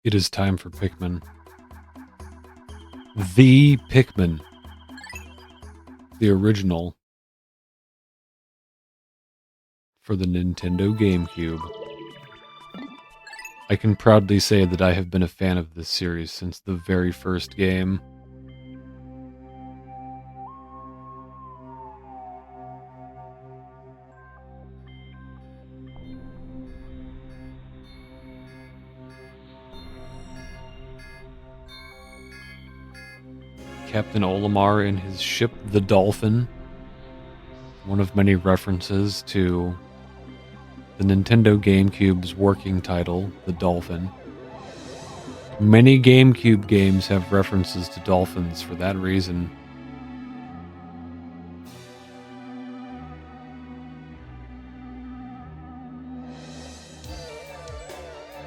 It is time for Pikmin. The Pikmin. The original. For the Nintendo GameCube. I can proudly say that I have been a fan of this series since the very first game. Captain Olimar in his ship, the Dolphin. One of many references to the Nintendo GameCube's working title, the Dolphin. Many GameCube games have references to dolphins for that reason.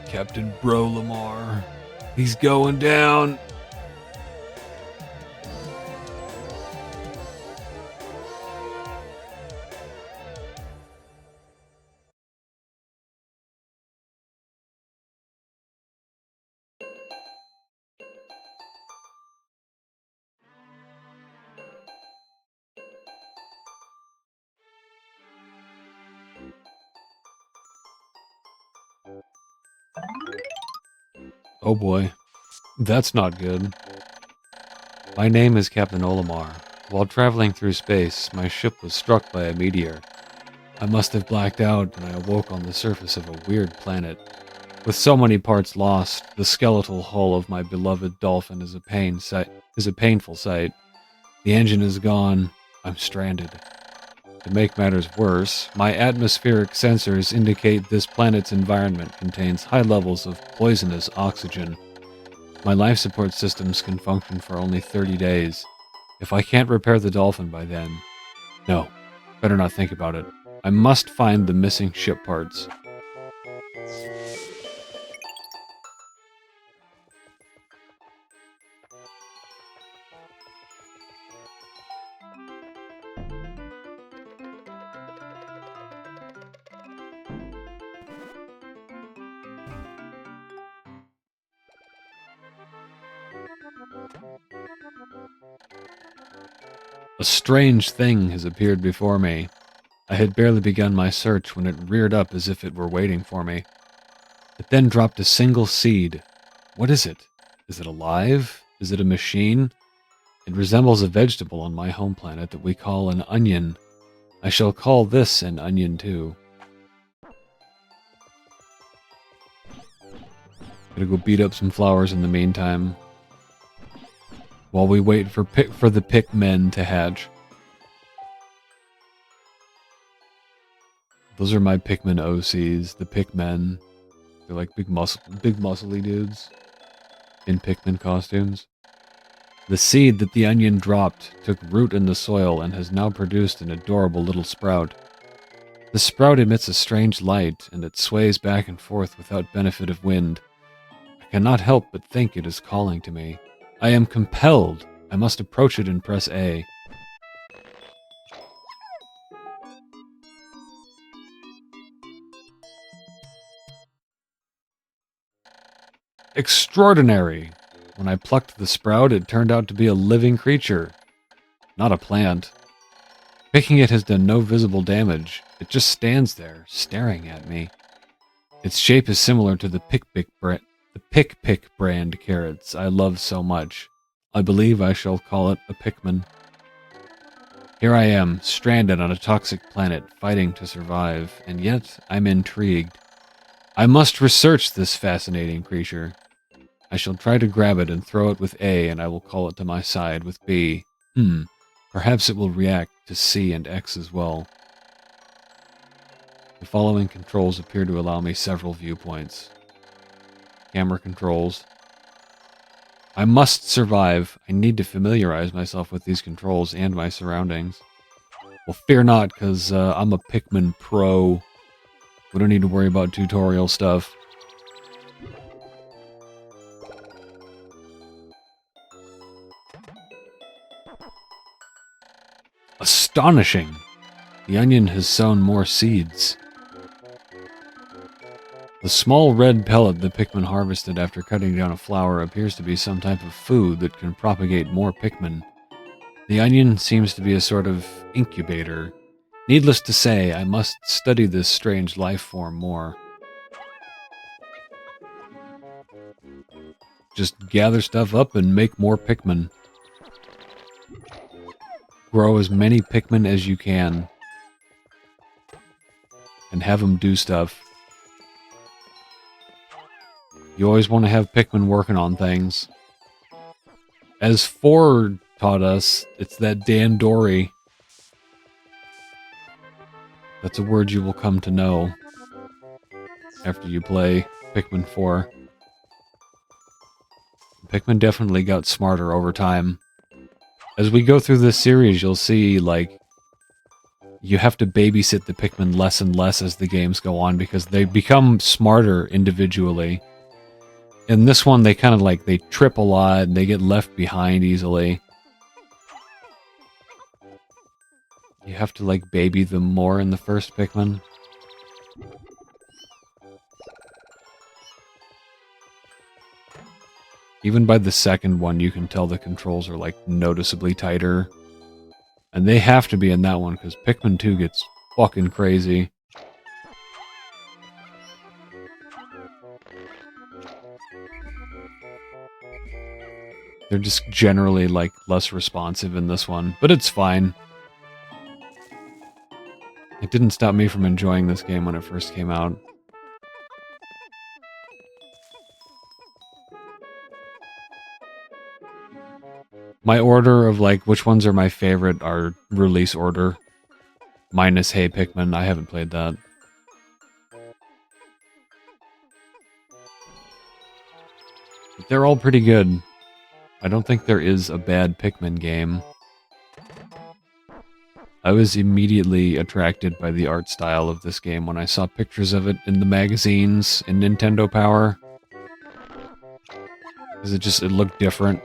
Captain Bro Lamar. He's going down. Oh boy. That's not good. My name is Captain Olimar. While traveling through space, my ship was struck by a meteor. I must have blacked out and I awoke on the surface of a weird planet. With so many parts lost, the skeletal hull of my beloved dolphin is a painful sight. The engine is gone. I'm stranded. To make matters worse, my atmospheric sensors indicate this planet's environment contains high levels of poisonous oxygen. My life support systems can function for only 30 days. If I can't repair the dolphin by then... No, better not think about it. I must find the missing ship parts. A strange thing has appeared before me. I had barely begun my search when it reared up as if it were waiting for me. It then dropped a single seed. What is it? Is it alive? Is it a machine? It resembles a vegetable on my home planet that we call an onion. I shall call this an onion too. Gonna go beat up some flowers in the meantime, while we wait for the Pikmin to hatch. Those are my Pikmin OCs, the Pikmin. They're like big muscly dudes in Pikmin costumes. The seed that the onion dropped took root in the soil and has now produced an adorable little sprout. The sprout emits a strange light, and it sways back and forth without benefit of wind. I cannot help but think it is calling to me. I am compelled. I must approach it and press A. Extraordinary! When I plucked the sprout, it turned out to be a living creature, not a plant. Picking it has done no visible damage. It just stands there, staring at me. Its shape is similar to the Pick brand carrots I love so much. I believe I shall call it a Pikmin. Here I am, stranded on a toxic planet, fighting to survive, and yet I'm intrigued. I must research this fascinating creature. I shall try to grab it and throw it with A, and I will call it to my side with B. Perhaps it will react to C and X as well. The following controls appear to allow me several viewpoints. Camera controls. I must survive. I need to familiarize myself with these controls and my surroundings. Well, fear not, because I'm a Pikmin pro. We don't need to worry about tutorial stuff. Astonishing! The onion has sown more seeds. The small red pellet the Pikmin harvested after cutting down a flower appears to be some type of food that can propagate more Pikmin. The onion seems to be a sort of incubator. Needless to say, I must study this strange life form more. Just gather stuff up and make more Pikmin. Grow as many Pikmin as you can. And have them do stuff. You always want to have Pikmin working on things. As Ford taught us, it's that Dan Dory. That's a word you will come to know after you play Pikmin 4. Pikmin definitely got smarter over time. As we go through this series, you'll see, like, you have to babysit the Pikmin less and less as the games go on because they become smarter individually. In this one, they kind of like, they trip a lot and they get left behind easily. You have to, like, baby them more in the first Pikmin. Even by the second one, you can tell the controls are, like, noticeably tighter. And they have to be in that one, because Pikmin 2 gets fucking crazy. They're just generally, like, less responsive in this one, but it's fine. It didn't stop me from enjoying this game when it first came out. My order of, like, which ones are my favorite are release order. Minus Hey Pikmin, I haven't played that. But they're all pretty good. I don't think there is a bad Pikmin game. I was immediately attracted by the art style of this game when I saw pictures of it in the magazines in Nintendo Power. Because it looked different.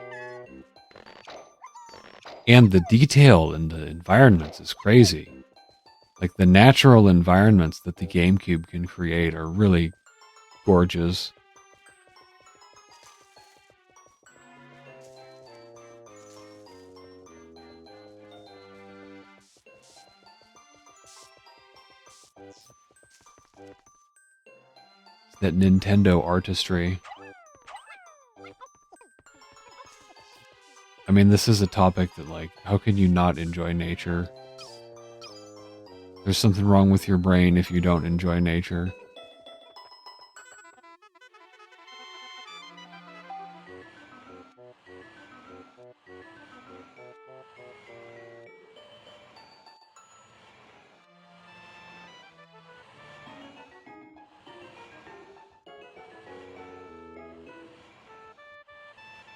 And the detail in the environments is crazy. Like, the natural environments that the GameCube can create are really gorgeous. That Nintendo artistry. I mean, this is a topic that, like, how can you not enjoy nature? There's something wrong with your brain if you don't enjoy nature.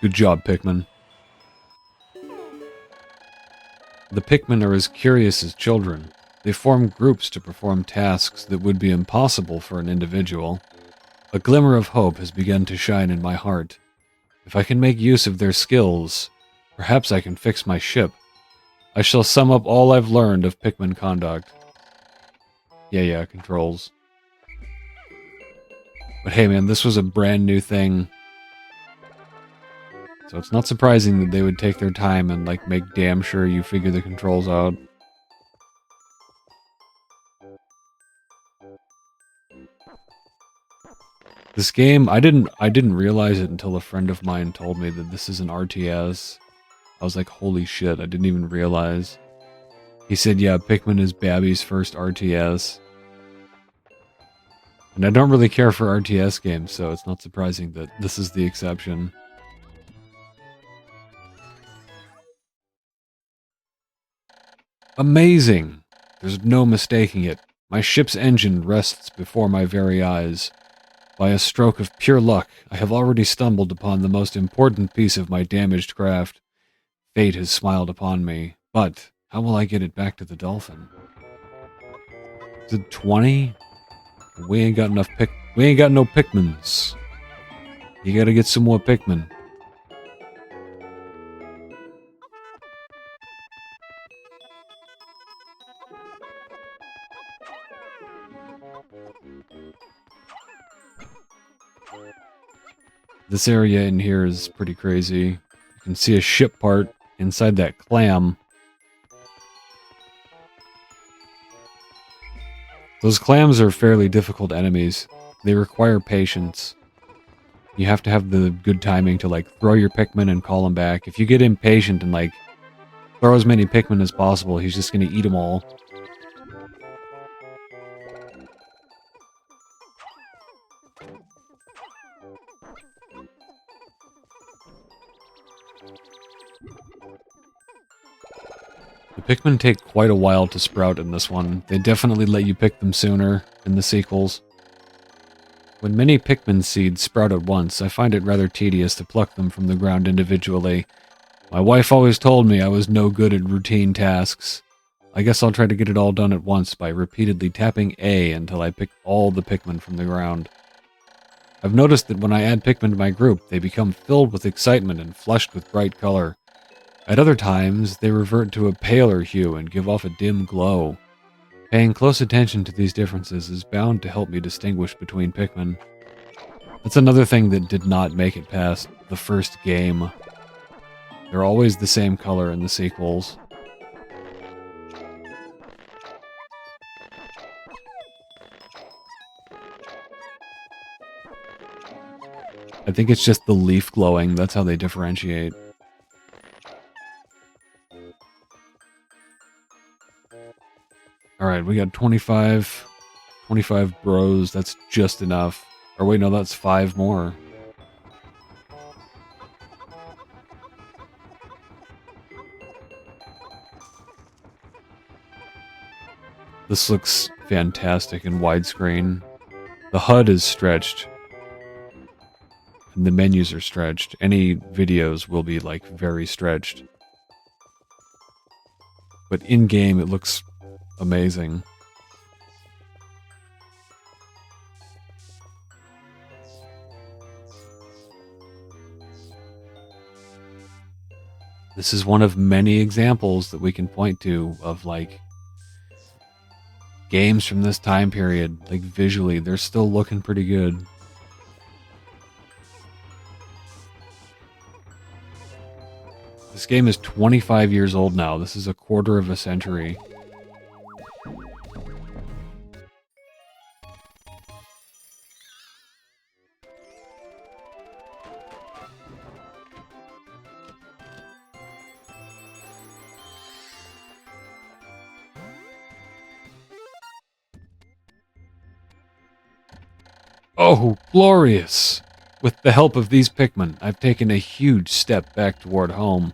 Good job, Pikmin. The Pikmin are as curious as children. They form groups to perform tasks that would be impossible for an individual. A glimmer of hope has begun to shine in my heart. If I can make use of their skills, perhaps I can fix my ship. I shall sum up all I've learned of Pikmin conduct. Yeah, controls. But hey man, this was a brand new thing. So it's not surprising that they would take their time and, like, make damn sure you figure the controls out. This game, I didn't realize it until a friend of mine told me that this is an RTS. I was like, holy shit, I didn't even realize. He said, yeah, Pikmin is Babby's first RTS. And I don't really care for RTS games, so it's not surprising that this is the exception. Amazing! There's no mistaking it. My ship's engine rests before my very eyes. By a stroke of pure luck, I have already stumbled upon the most important piece of my damaged craft. Fate has smiled upon me, but how will I get it back to the dolphin? Is it 20? We ain't got no Pikmins. You gotta get some more Pikmin. This area in here is pretty crazy. You can see a ship part inside that clam. Those clams are fairly difficult enemies. They require patience. You have to have the good timing to, like, throw your Pikmin and call him back. If you get impatient and, like, throw as many Pikmin as possible, he's just gonna eat them all. The Pikmin take quite a while to sprout in this one. They definitely let you pick them sooner in the sequels. When many Pikmin seeds sprout at once, I find it rather tedious to pluck them from the ground individually. My wife always told me I was no good at routine tasks. I guess I'll try to get it all done at once by repeatedly tapping A until I pick all the Pikmin from the ground. I've noticed that when I add Pikmin to my group, they become filled with excitement and flushed with bright color. At other times, they revert to a paler hue and give off a dim glow. Paying close attention to these differences is bound to help me distinguish between Pikmin. That's another thing that did not make it past the first game. They're always the same color in the sequels. I think it's just the leaf glowing, that's how they differentiate. Alright, we got 25 bros, that's just enough. Or wait, no, that's 5 more. This looks fantastic in widescreen. The HUD is stretched. And the menus are stretched. Any videos will be, like, very stretched. But in-game, it looks amazing. This is one of many examples that we can point to of, like, games from this time period. Like, visually, they're still looking pretty good. This game is 25 years old now. This is a quarter of a century. Oh, glorious! With the help of these Pikmin, I've taken a huge step back toward home.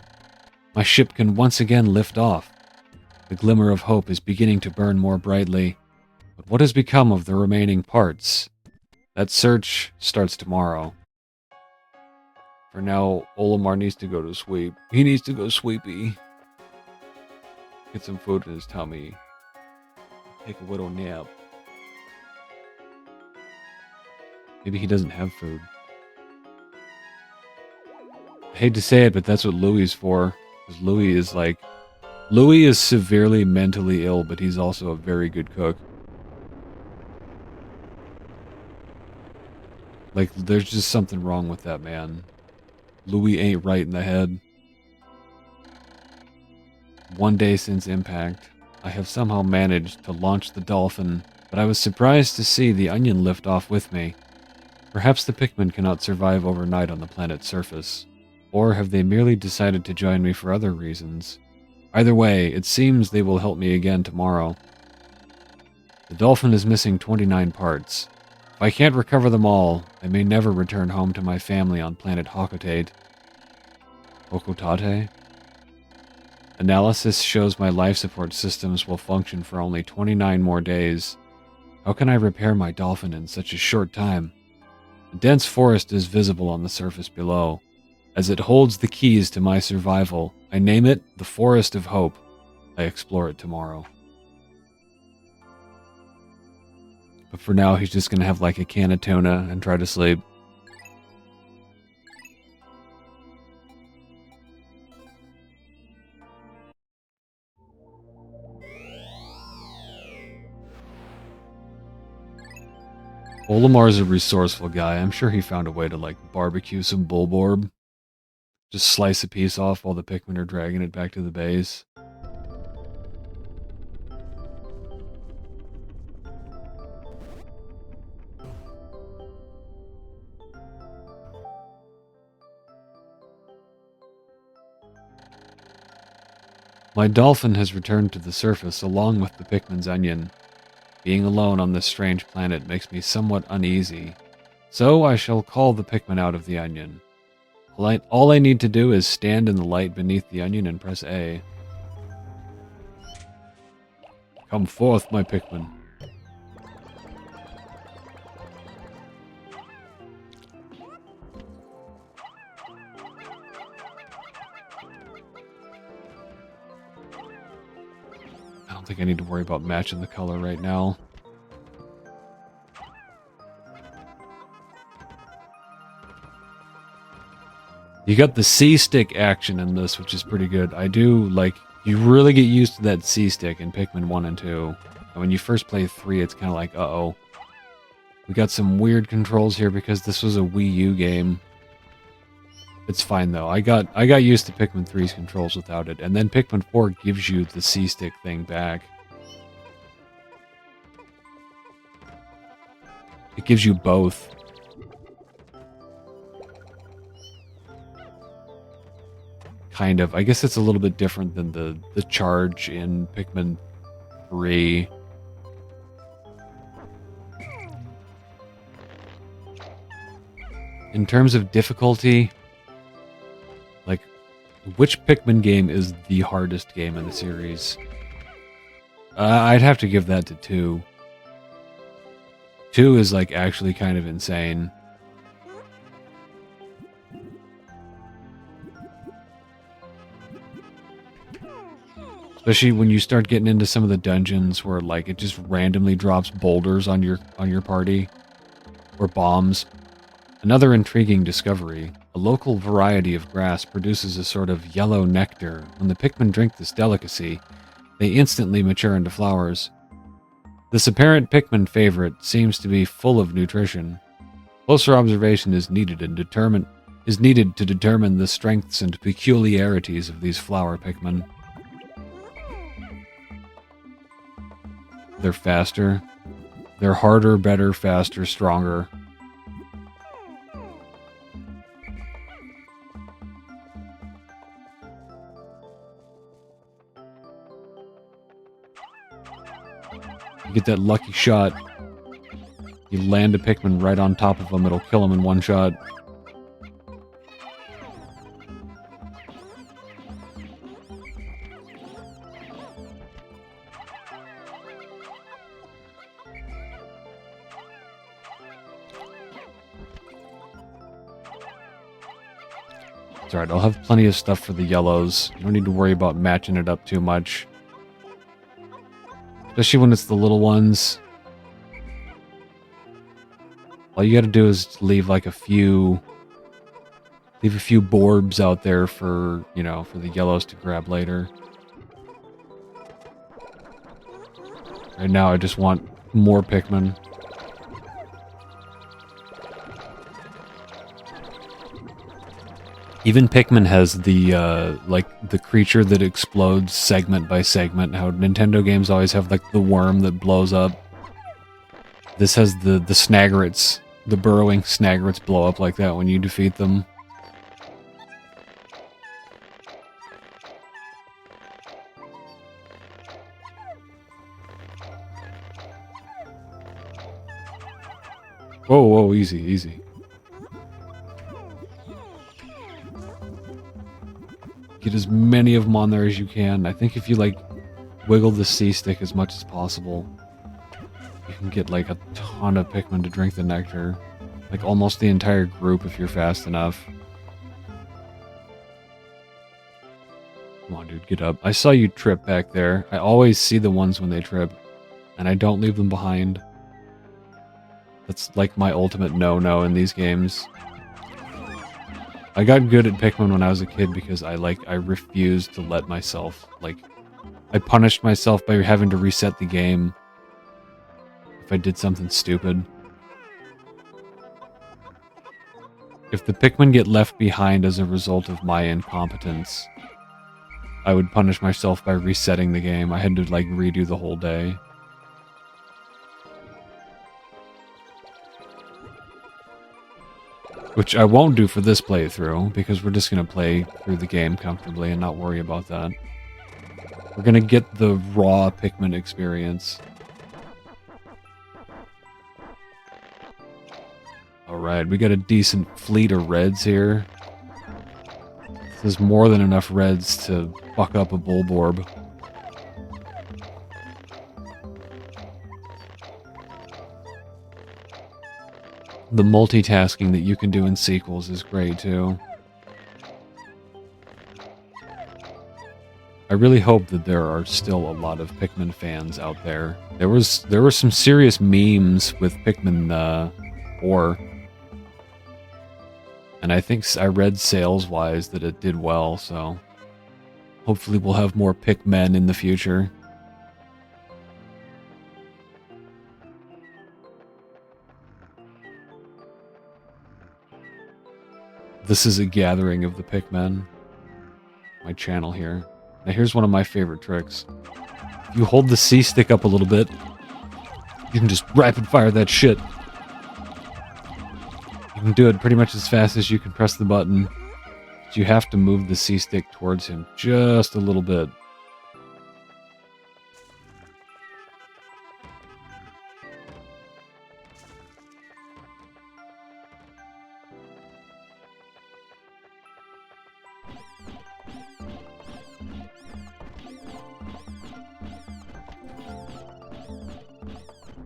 My ship can once again lift off. The glimmer of hope is beginning to burn more brightly. But what has become of the remaining parts? That search starts tomorrow. For now, Olimar needs to go to sleep. He needs to go sleepy. Get some food in his tummy. Take a little nap. Maybe he doesn't have food. I hate to say it, but that's what Louis is for. Because Louis is severely mentally ill, but he's also a very good cook. Like, there's just something wrong with that man. Louis ain't right in the head. One day since impact, I have somehow managed to launch the dolphin, but I was surprised to see the onion lift off with me. Perhaps the Pikmin cannot survive overnight on the planet's surface. Or have they merely decided to join me for other reasons? Either way, it seems they will help me again tomorrow. The dolphin is missing 29 parts. If I can't recover them all, I may never return home to my family on planet Hokotate. Hokotate? Analysis shows my life support systems will function for only 29 more days. How can I repair my dolphin in such a short time? A dense forest is visible on the surface below. As it holds the keys to my survival, I name it the Forest of Hope. I explore it tomorrow. But for now, he's just gonna have like a can of tuna and try to sleep. Olimar's a resourceful guy. I'm sure he found a way to, like, barbecue some Bulborb. Just slice a piece off while the Pikmin are dragging it back to the base. My dolphin has returned to the surface along with the Pikmin's onion. Being alone on this strange planet makes me somewhat uneasy, so I shall call the Pikmin out of the onion. All I need to do is stand in the light beneath the onion and press A. Come forth, my Pikmin. I don't think I need to worry about matching the color right now. You got the C-stick action in this, which is pretty good. I do, like, you really get used to that C-stick in Pikmin 1 and 2. And when you first play 3, it's kind of like, uh-oh. We got some weird controls here because this was a Wii U game. It's fine, though. I got used to Pikmin 3's controls without it. And then Pikmin 4 gives you the C-stick thing back. It gives you both. Kind of. I guess it's a little bit different than the charge in Pikmin 3. In terms of difficulty, like, which Pikmin game is the hardest game in the series? I'd have to give that to 2. 2 is, like, actually kind of insane. Especially when you start getting into some of the dungeons where, like, it just randomly drops boulders on your party. Or bombs. Another intriguing discovery. A local variety of grass produces a sort of yellow nectar. When the Pikmin drink this delicacy, they instantly mature into flowers. This apparent Pikmin favorite seems to be full of nutrition. Closer observation is needed to determine the strengths and peculiarities of these flower Pikmin. They're faster. They're harder, better, faster, stronger. You get that lucky shot. You land a Pikmin right on top of him, it'll kill him in one shot. It's alright, I'll have plenty of stuff for the yellows. You don't need to worry about matching it up too much. Especially when it's the little ones. All you gotta do is leave like a few borbs out there for, you know, for the yellows to grab later. Right now I just want more Pikmin. Even Pikmin has the, like, the creature that explodes segment by segment. How Nintendo games always have, like, the worm that blows up. This has the Snaggerets, the burrowing Snaggerets blow up like that when you defeat them. Whoa, whoa, easy, easy. Get as many of them on there as you can. I think if you, like, wiggle the C-stick as much as possible, you can get, like, a ton of Pikmin to drink the nectar. Like, almost the entire group if you're fast enough. Come on, dude, get up. I saw you trip back there. I always see the ones when they trip, and I don't leave them behind. That's, like, my ultimate no-no in these games. I got good at Pikmin when I was a kid because I refused to let myself, like, I punished myself by having to reset the game if I did something stupid. If the Pikmin get left behind as a result of my incompetence, I would punish myself by resetting the game. I had to, like, redo the whole day. Which I won't do for this playthrough, because we're just going to play through the game comfortably and not worry about that. We're going to get the raw Pikmin experience. Alright, we got a decent fleet of reds here. There's more than enough reds to fuck up a Bulborb. The multitasking that you can do in sequels is great, too. I really hope that there are still a lot of Pikmin fans out there. There were some serious memes with Pikmin 4. And I think I read sales-wise that it did well, so hopefully we'll have more Pikmin in the future. This is a gathering of the Pikmin. My channel here. Now here's one of my favorite tricks. If you hold the C-stick up a little bit, you can just rapid fire that shit. You can do it pretty much as fast as you can press the button. But you have to move the C-stick towards him just a little bit.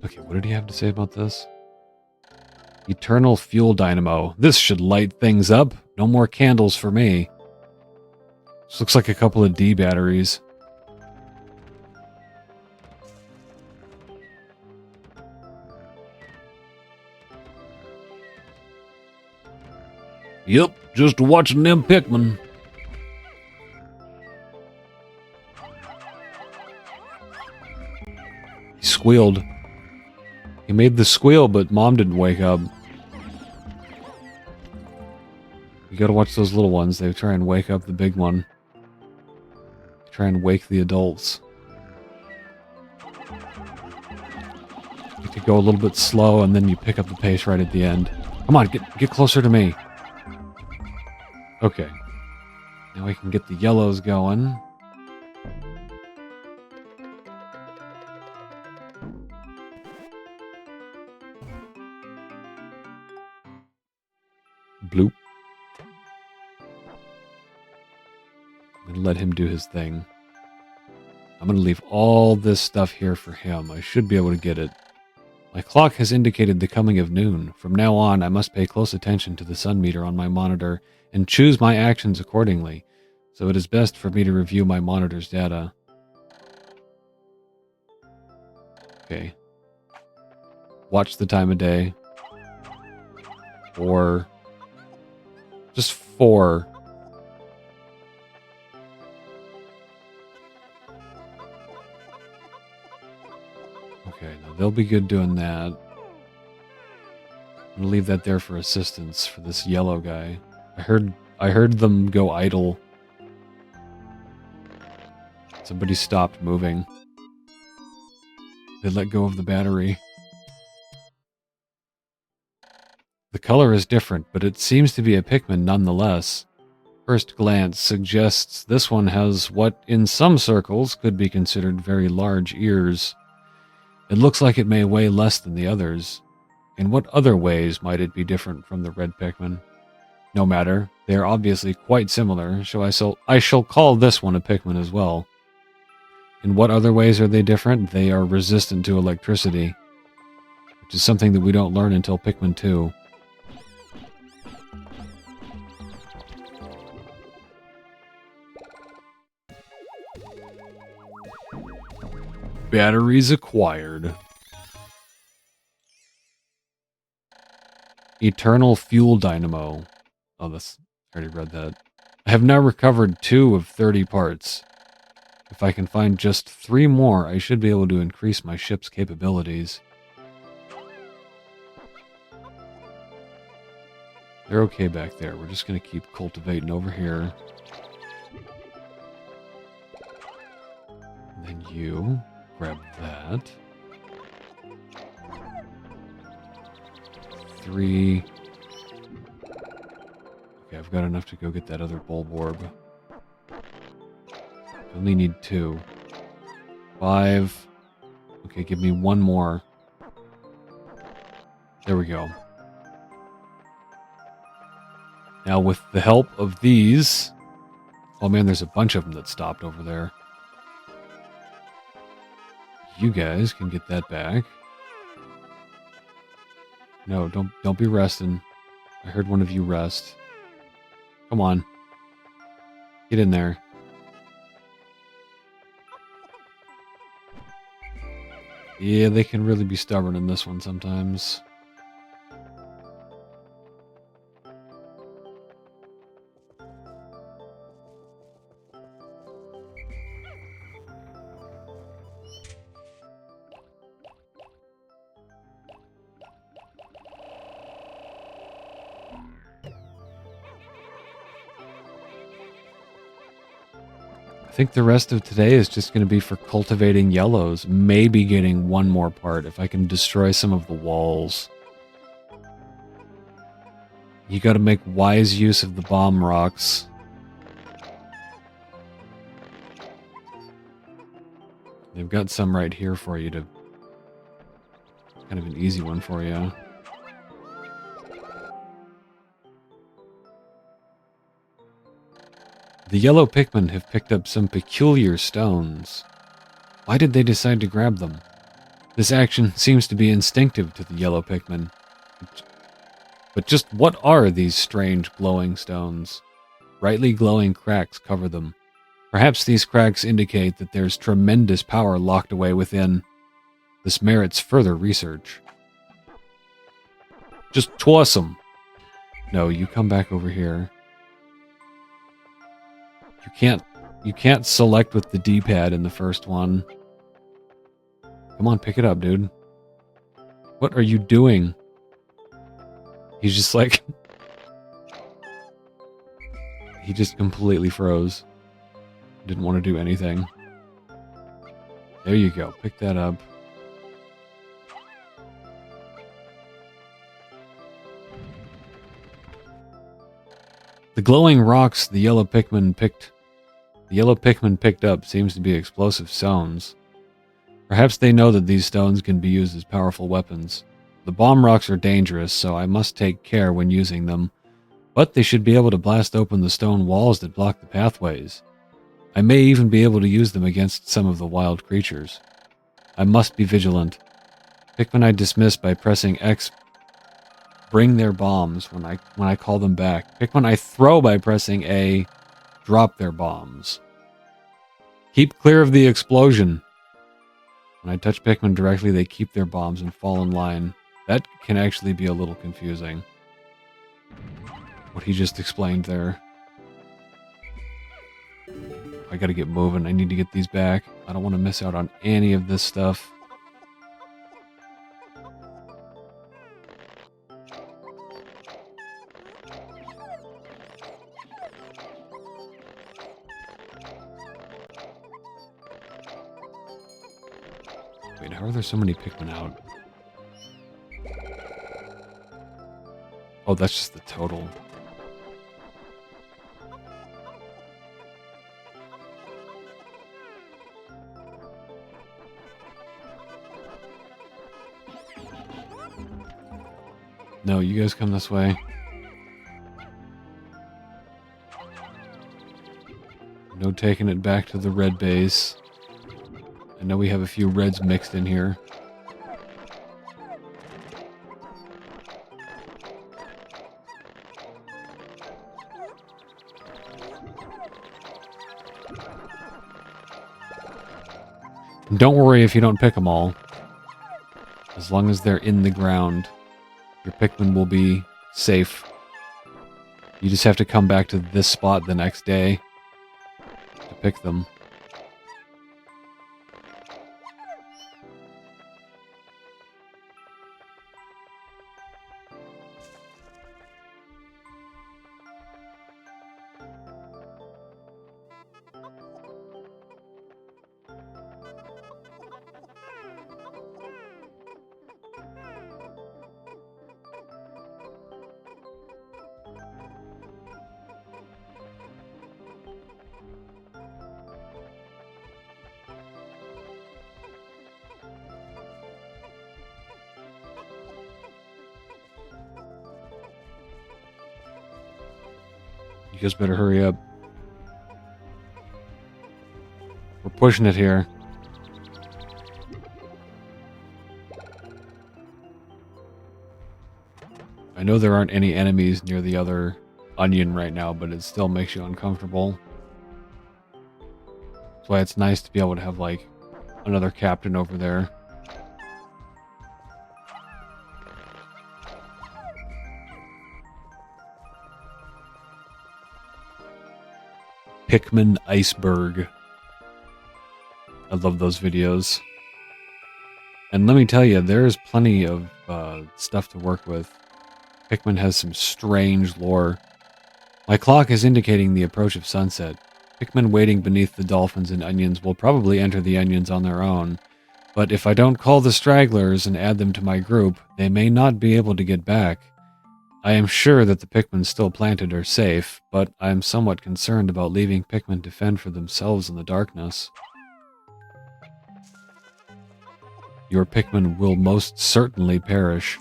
Okay, what did he have to say about this? Eternal fuel dynamo. This should light things up. No more candles for me. This looks like a couple of D batteries. Yep, just watching them Pikmin. He squealed. He made the squeal, but Mom didn't wake up. You gotta watch those little ones. They try and wake up the big one. Try and wake the adults. You could go a little bit slow, and then you pick up the pace right at the end. Come on, get closer to me. Okay. Now we can get the yellows going. Bloop. I'm gonna let him do his thing. I'm gonna leave all this stuff here for him. I should be able to get it. My clock has indicated the coming of noon. From now on, I must pay close attention to the sun meter on my monitor and choose my actions accordingly, so it is best for me to review my monitor's data. Okay. Watch the time of day. Or just 4. Okay, now they'll be good doing that. I'm gonna leave that there for assistance for this yellow guy. I heard them go idle. Somebody stopped moving. They let go of the battery. The color is different, but it seems to be a Pikmin nonetheless. First glance suggests this one has what, in some circles, could be considered very large ears. It looks like it may weigh less than the others. In what other ways might it be different from the red Pikmin? No matter, they are obviously quite similar, so I shall call this one a Pikmin as well. In what other ways are they different? They are resistant to electricity, which is something that we don't learn until Pikmin 2. Batteries acquired. Eternal fuel dynamo. Oh, I already read that. I have now recovered 2 of 30 parts. If I can find just 3 more, I should be able to increase my ship's capabilities. They're okay back there. We're just going to keep cultivating over here. And then you grab that. 3. Okay, I've got enough to go get that other bulb orb. I only need 2. 5. Okay, give me 1 more. There we go. Now with the help of these... Oh man, there's a bunch of them that stopped over there. You guys can get that back. No, don't be resting. I heard one of you rest. Come on. Get in there. Yeah, they can really be stubborn in this one sometimes. I think the rest of today is just going to be for cultivating yellows. Maybe getting 1 more part if I can destroy some of the walls. You got to make wise use of the bomb rocks. They've got some right here for you to... Kind of an easy one for you. The yellow Pikmin have picked up some peculiar stones. Why did they decide to grab them? This action seems to be instinctive to the yellow Pikmin. But just what are these strange glowing stones? Brightly glowing cracks cover them. Perhaps these cracks indicate that there's tremendous power locked away within. This merits further research. Just toss them. No, you come back over here. You can't select with the D-pad in the first one. Come on, pick it up, dude. What are you doing? He's just like... He just completely froze. Didn't want to do anything. There you go. Pick that up. The glowing rocks the yellow Pikmin picked up seems to be explosive stones. Perhaps they know that these stones can be used as powerful weapons. The bomb rocks are dangerous, so I must take care when using them, but they should be able to blast open the stone walls that block the pathways. I may even be able to use them against some of the wild creatures. I must be vigilant. Pikmin I dismiss by pressing X bring their bombs when I call them back. Pikmin I throw by pressing A drop their bombs. Keep clear of the explosion. When I touch Pikmin directly, they keep their bombs and fall in line. That can actually be a little confusing. What he just explained there. I gotta get moving. I need to get these back. I don't want to miss out on any of this stuff. Wait, how are there so many Pikmin out? Oh, that's just the total. No, you guys come this way. No taking it back to the red base. I know we have a few reds mixed in here. And don't worry if you don't pick them all. As long as they're in the ground, your Pikmin will be safe. You just have to come back to this spot the next day to pick them. You guys better hurry up. We're pushing it here. I know there aren't any enemies near the other onion right now, but it still makes you uncomfortable. That's why it's nice to be able to have, like, another captain over there. Pikmin Iceberg. I love those videos. And let me tell you, there's plenty of stuff to work with. Pikmin has some strange lore. My clock is indicating the approach of sunset. Pikmin waiting beneath the dolphins and onions will probably enter the onions on their own. But if I don't call the stragglers and add them to my group, they may not be able to get back. I am sure that the Pikmin still planted are safe, but I am somewhat concerned about leaving Pikmin to fend for themselves in the darkness. Your Pikmin will most certainly perish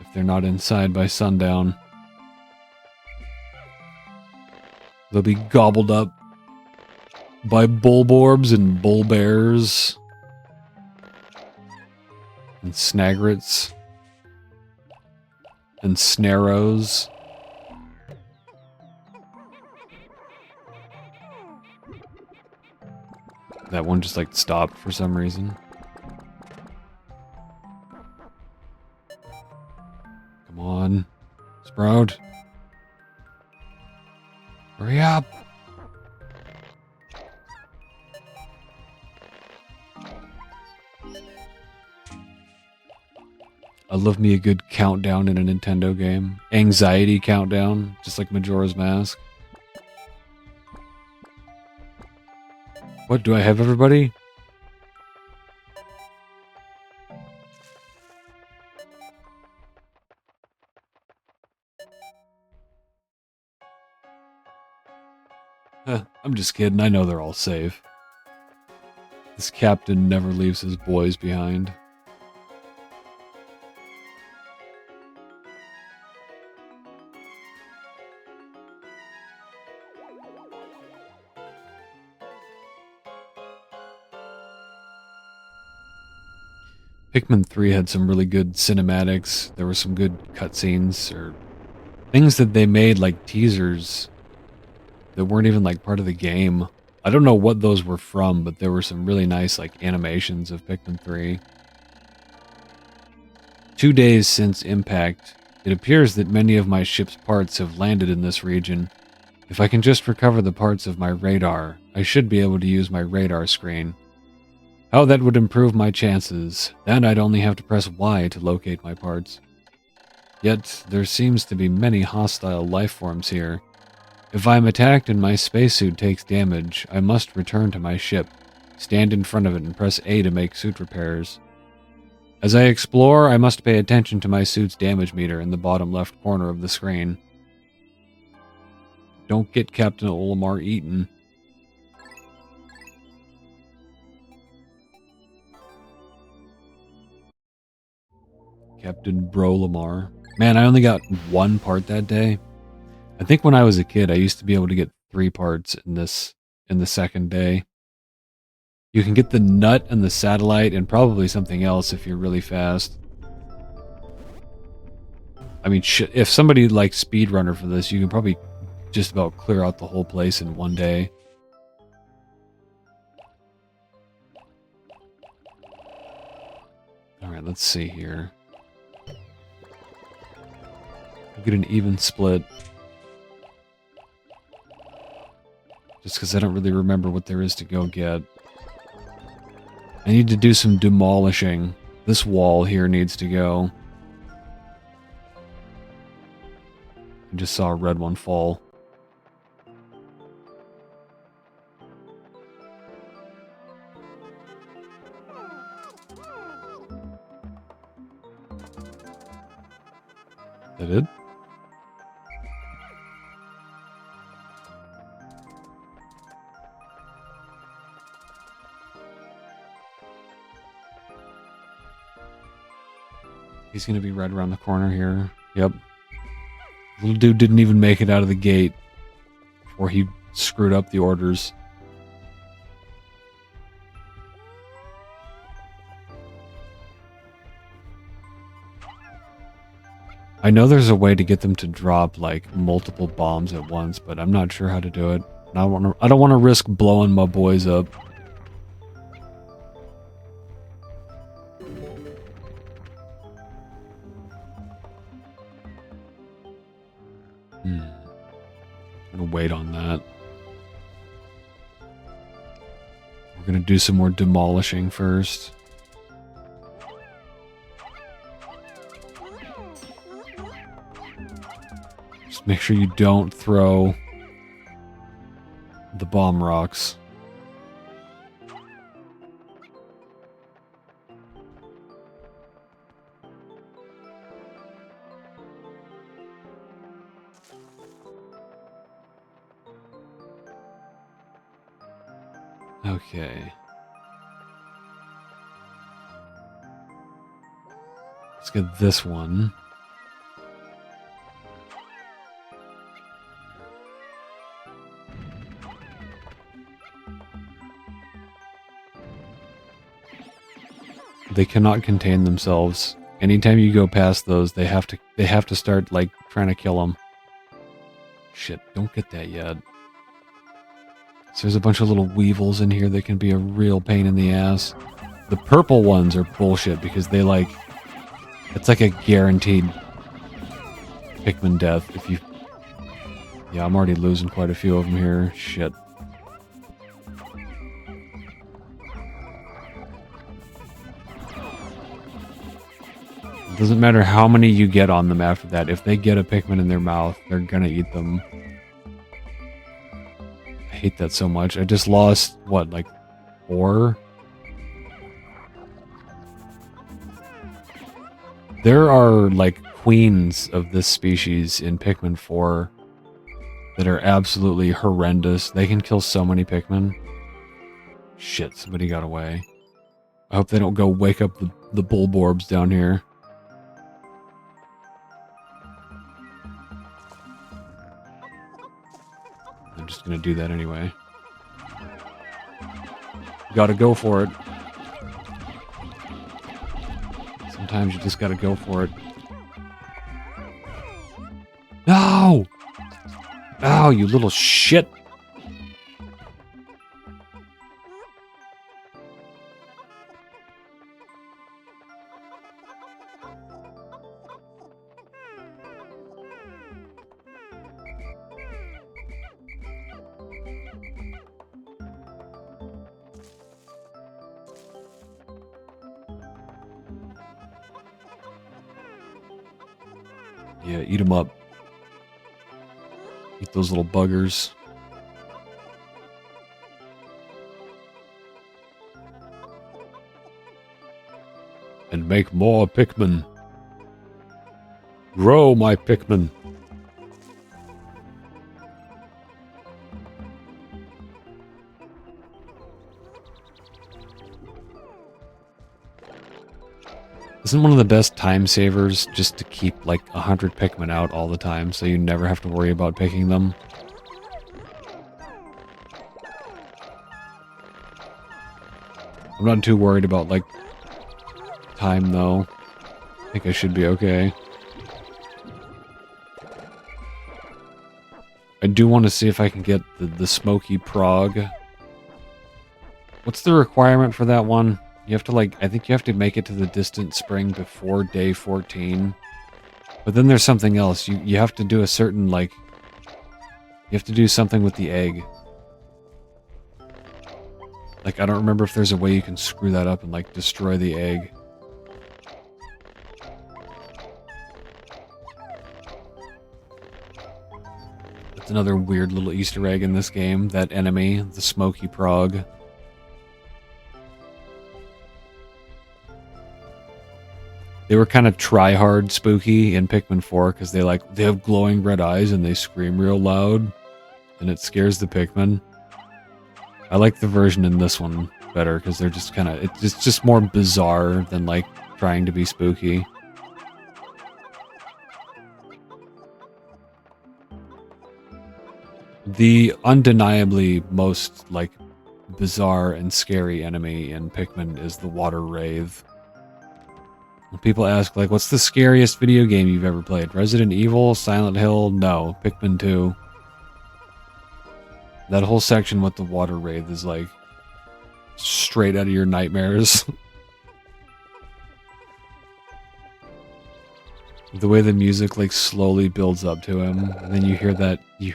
if they're not inside by sundown. They'll be gobbled up by Bulborbs and Bulbears and Snagrets and Snaros. That one just like stopped for some reason. Come on, Sprout. Hurry up. I love me a good countdown in a Nintendo game. Anxiety countdown, just like Majora's Mask. What, do I have everybody? I'm just kidding, I know they're all safe. This captain never leaves his boys behind. Pikmin 3 had some really good cinematics. There were some good cutscenes, or things that they made like teasers that weren't even like part of the game. I don't know what those were from, but there were some really nice like animations of Pikmin 3. 2 days since impact, it appears that many of my ship's parts have landed in this region. If I can just recover the parts of my radar, I should be able to use my radar screen. How that would improve my chances. Then I'd only have to press Y to locate my parts. Yet, there seems to be many hostile life forms here. If I'm attacked and my spacesuit takes damage, I must return to my ship, stand in front of it and press A to make suit repairs. As I explore, I must pay attention to my suit's damage meter in the bottom left corner of the screen. Don't get Captain Olimar eaten. Captain Brolamar. Man, I only got one part that day. I think when I was a kid, I used to be able to get 3 parts in the second day. You can get the nut and the satellite and probably something else if you're really fast. I mean, if somebody like speedrunner for this, you can probably just about clear out the whole place in one day. Alright, let's see here. We'll get an even split. Just because I don't really remember what there is to go get. I need to do some demolishing. This wall here needs to go. I just saw a red one fall. That it? He's gonna be right around the corner here. Yep. Little dude didn't even make it out of the gate before he screwed up the orders. I know there's a way to get them to drop like multiple bombs at once, but I'm not sure how to do it. And I don't want to risk blowing my boys up. I'm gonna wait on that. We're gonna do some more demolishing first. Just make sure you don't throw the bomb rocks. Okay. Let's get this one. They cannot contain themselves. Anytime you go past those, they have to start like trying to kill them. Shit, don't get that yet. So there's a bunch of little weevils in here that can be a real pain in the ass. The purple ones are bullshit because they like... It's like a guaranteed Pikmin death if you... Yeah, I'm already losing quite a few of them here. Shit. It doesn't matter how many you get on them after that. If they get a Pikmin in their mouth, they're gonna eat them. I hate that so much. I just lost, what, like 4? There are, like, queens of this species in Pikmin 4 that are absolutely horrendous. They can kill so many Pikmin. Shit, somebody got away. I hope they don't go wake up the Bulborbs down here. I'm just gonna do that anyway. Gotta go for it. Sometimes you just gotta go for it. No! Oh, you little shit! Yeah, eat them up. Eat those little buggers. And make more Pikmin. Grow my Pikmin. Isn't one of the best time savers just to keep like 100 Pikmin out all the time so you never have to worry about picking them? I'm not too worried about like time though. I think I should be okay. I do want to see if I can get the smoky prog. What's the requirement for that one? You have to like, I think you have to make it to the distant spring before day 14. But then there's something else. You have to do a certain like, you have to do something with the egg. Like, I don't remember if there's a way you can screw that up and like destroy the egg. That's another weird little Easter egg in this game. That enemy, the smoky prog. They were kind of try-hard spooky in Pikmin 4 because they have glowing red eyes and they scream real loud and it scares the Pikmin. I like the version in this one better because they're just kind of, it's just more bizarre than like trying to be spooky. The undeniably most, like, bizarre and scary enemy in Pikmin is the water wraith. When people ask, like, what's the scariest video game you've ever played? Resident Evil? Silent Hill? No. Pikmin 2. That whole section with the water wraith is, like, straight out of your nightmares. The way the music, like, slowly builds up to him, and then you hear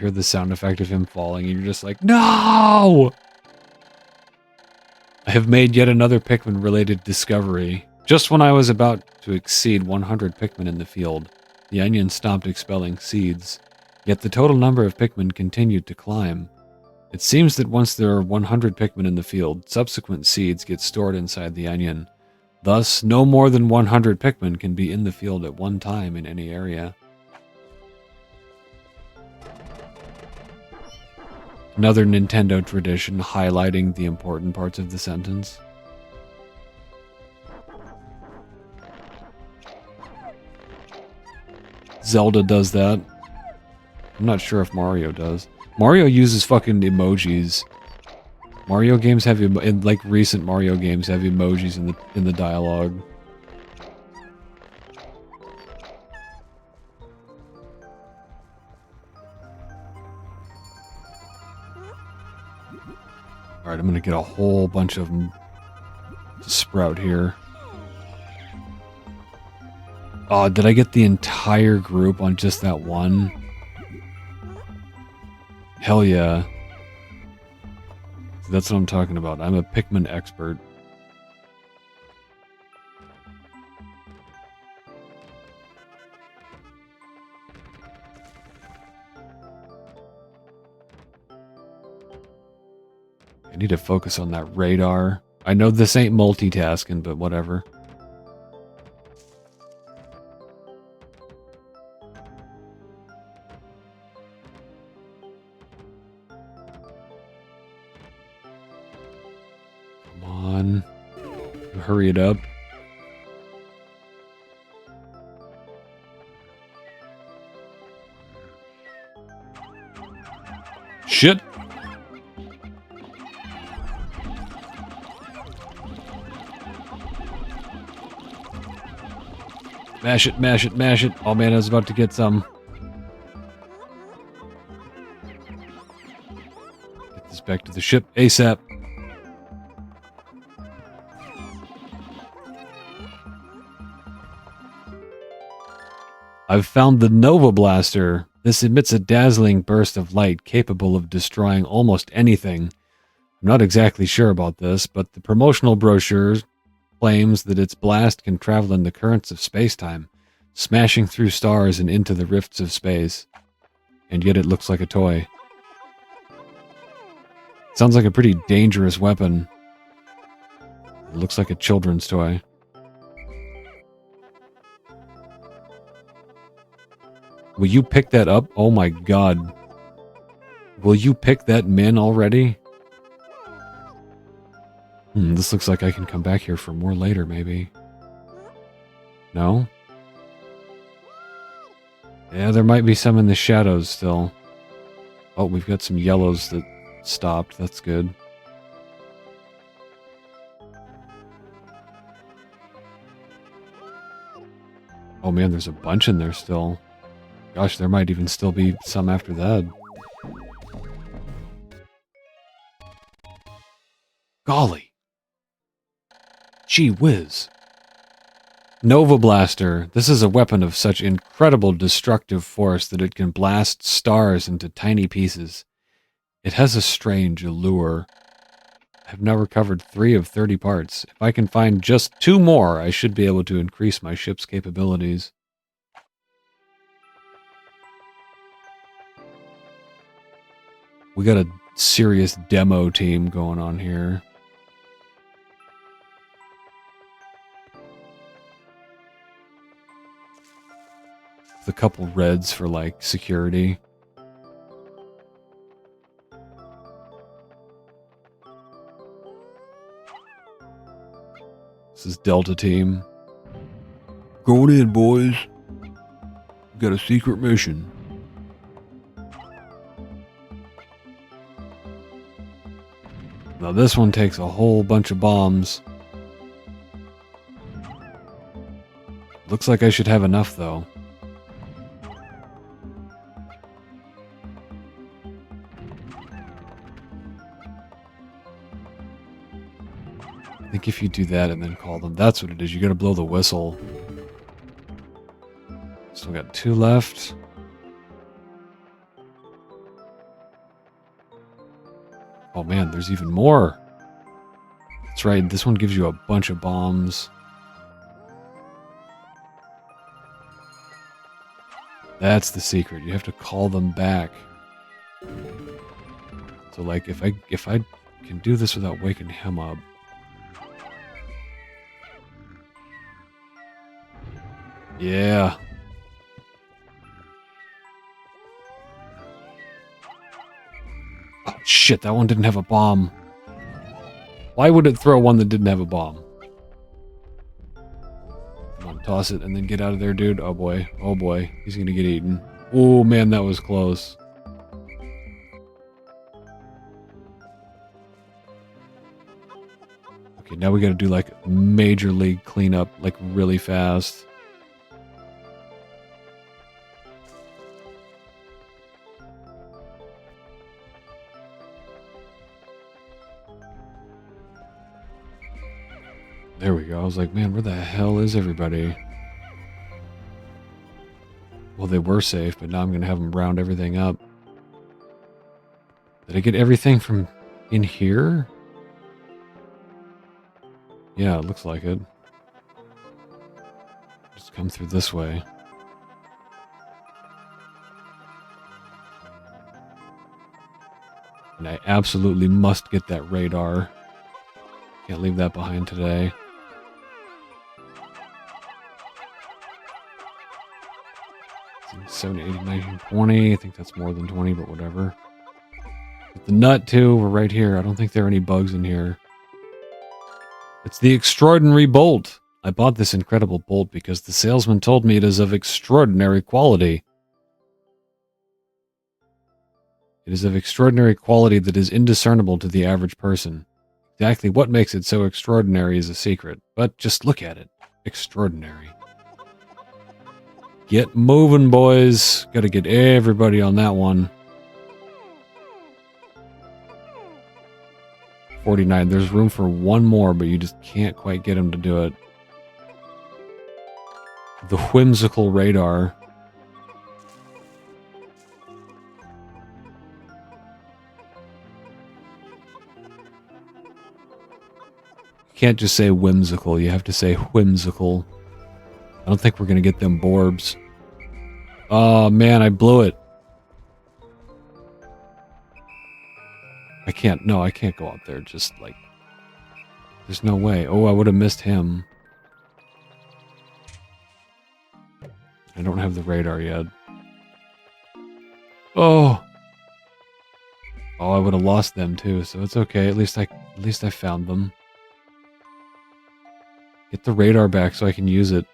the sound effect of him falling, and you're just like, no! I have made yet another Pikmin-related discovery. Just when I was about to exceed 100 Pikmin in the field, the onion stopped expelling seeds, yet the total number of Pikmin continued to climb. It seems that once there are 100 Pikmin in the field, subsequent seeds get stored inside the onion. Thus, no more than 100 Pikmin can be in the field at one time in any area. Another Nintendo tradition highlighting the important parts of the sentence. Zelda does that. I'm not sure if Mario does. Mario uses fucking emojis. Mario games have in like recent Mario games have emojis in the dialogue. All right, I'm gonna get a whole bunch of them to sprout here. Oh, did I get the entire group on just that one? Hell yeah. That's what I'm talking about. I'm a Pikmin expert. I need to focus on that radar. I know this ain't multitasking, but whatever. Hurry it up. Shit. Mash it, mash it, mash it. Oh man, I was about to get some. Get this back to the ship ASAP. I've found the Nova Blaster. This emits a dazzling burst of light capable of destroying almost anything. I'm not exactly sure about this, but the promotional brochure claims that its blast can travel in the currents of space-time, smashing through stars and into the rifts of space. And yet it looks like a toy. Sounds like a pretty dangerous weapon. It looks like a children's toy. Will you pick that up? Oh my god. Will you pick that min already? This looks like I can come back here for more later, maybe. No? Yeah, there might be some in the shadows still. Oh, we've got some yellows that stopped. That's good. Oh man, there's a bunch in there still. Gosh, there might even still be some after that. Golly. Gee whiz. Nova Blaster. This is a weapon of such incredible destructive force that it can blast stars into tiny pieces. It has a strange allure. I've now recovered 3 of 30 parts. If I can find just 2 more, I should be able to increase my ship's capabilities. We got a serious demo team going on here. With a couple reds for, like, security. This is Delta Team. Going in, boys. Got a secret mission. Now this one takes a whole bunch of bombs. Looks like I should have enough, though. I think if you do that and then call them, that's what it is. You gotta blow the whistle. Still got 2 left. Oh man, there's even more. That's right, this one gives you a bunch of bombs. That's the secret. You have to call them back. So like if I can do this without waking him up. Yeah. Oh shit, that one didn't have a bomb. Why would it throw one that didn't have a bomb? Come on, toss it and then get out of there, dude. Oh boy. Oh boy. He's gonna get eaten. Oh man, that was close. Okay, now we gotta do like major league cleanup, like really fast. There we go. I was like, man, where the hell is everybody? Well, they were safe, but now I'm going to have them round everything up. Did I get everything from in here? Yeah, it looks like it. Just come through this way. And I absolutely must get that radar. Can't leave that behind today. 70, 80, 19, 20. I think that's more than 20, but whatever. Get the nut, too. We're right here. I don't think there are any bugs in here. It's the extraordinary bolt. I bought this incredible bolt because the salesman told me it is of extraordinary quality. It is of extraordinary quality that is indiscernible to the average person. Exactly what makes it so extraordinary is a secret, but just look at it. Extraordinary. Get moving, boys. Gotta get everybody on that one. 49. There's room for one more, but you just can't quite get him to do it. The whimsical radar. You can't just say whimsical. You have to say whimsical. I don't think we're going to get them Borbs. Oh, man, I blew it. I can't. No, I can't go out there. Just, like... There's no way. Oh, I would have missed him. I don't have the radar yet. Oh! Oh, I would have lost them, too, so it's okay. At least I found them. Get the radar back so I can use it.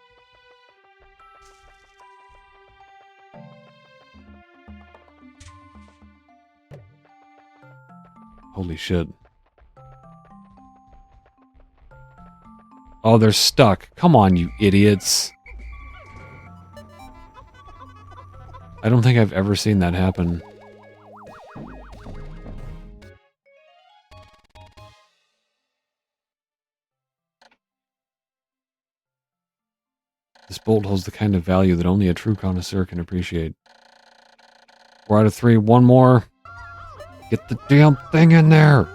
Holy shit. Oh, they're stuck. Come on, you idiots. I don't think I've ever seen that happen. This bolt holds the kind of value that only a true connoisseur can appreciate. 4 out of 3. One more. Get the damn thing in there!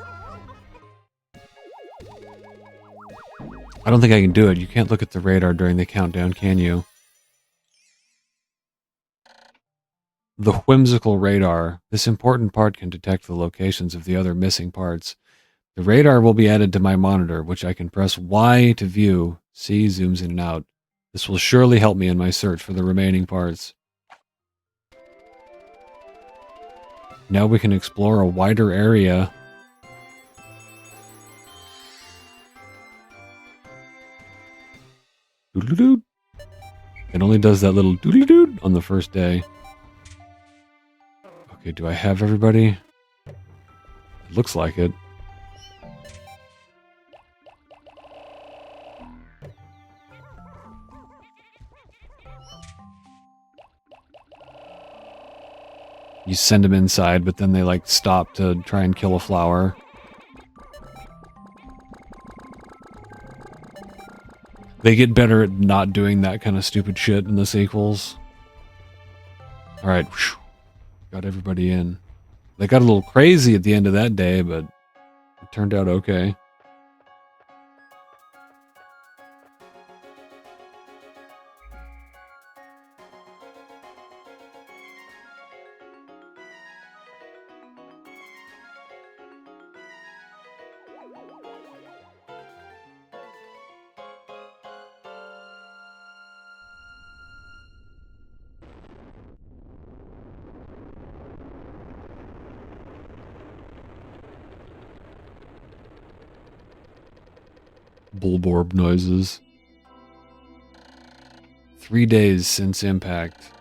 I don't think I can do it. You can't look at the radar during the countdown, can you? The whimsical radar. This important part can detect the locations of the other missing parts. The radar will be added to my monitor, which I can press Y to view. C zooms in and out. This will surely help me in my search for the remaining parts. Now we can explore a wider area. Doodle-doo. It only does that little doodle-doo on the first day. Okay, do I have everybody? It looks like it. You send them inside, but then they, like, stop to try and kill a flower. They get better at not doing that kind of stupid shit in the sequels. Alright, got everybody in. They got a little crazy at the end of that day, but it turned out okay. Bulborb noises. 3 days since impact.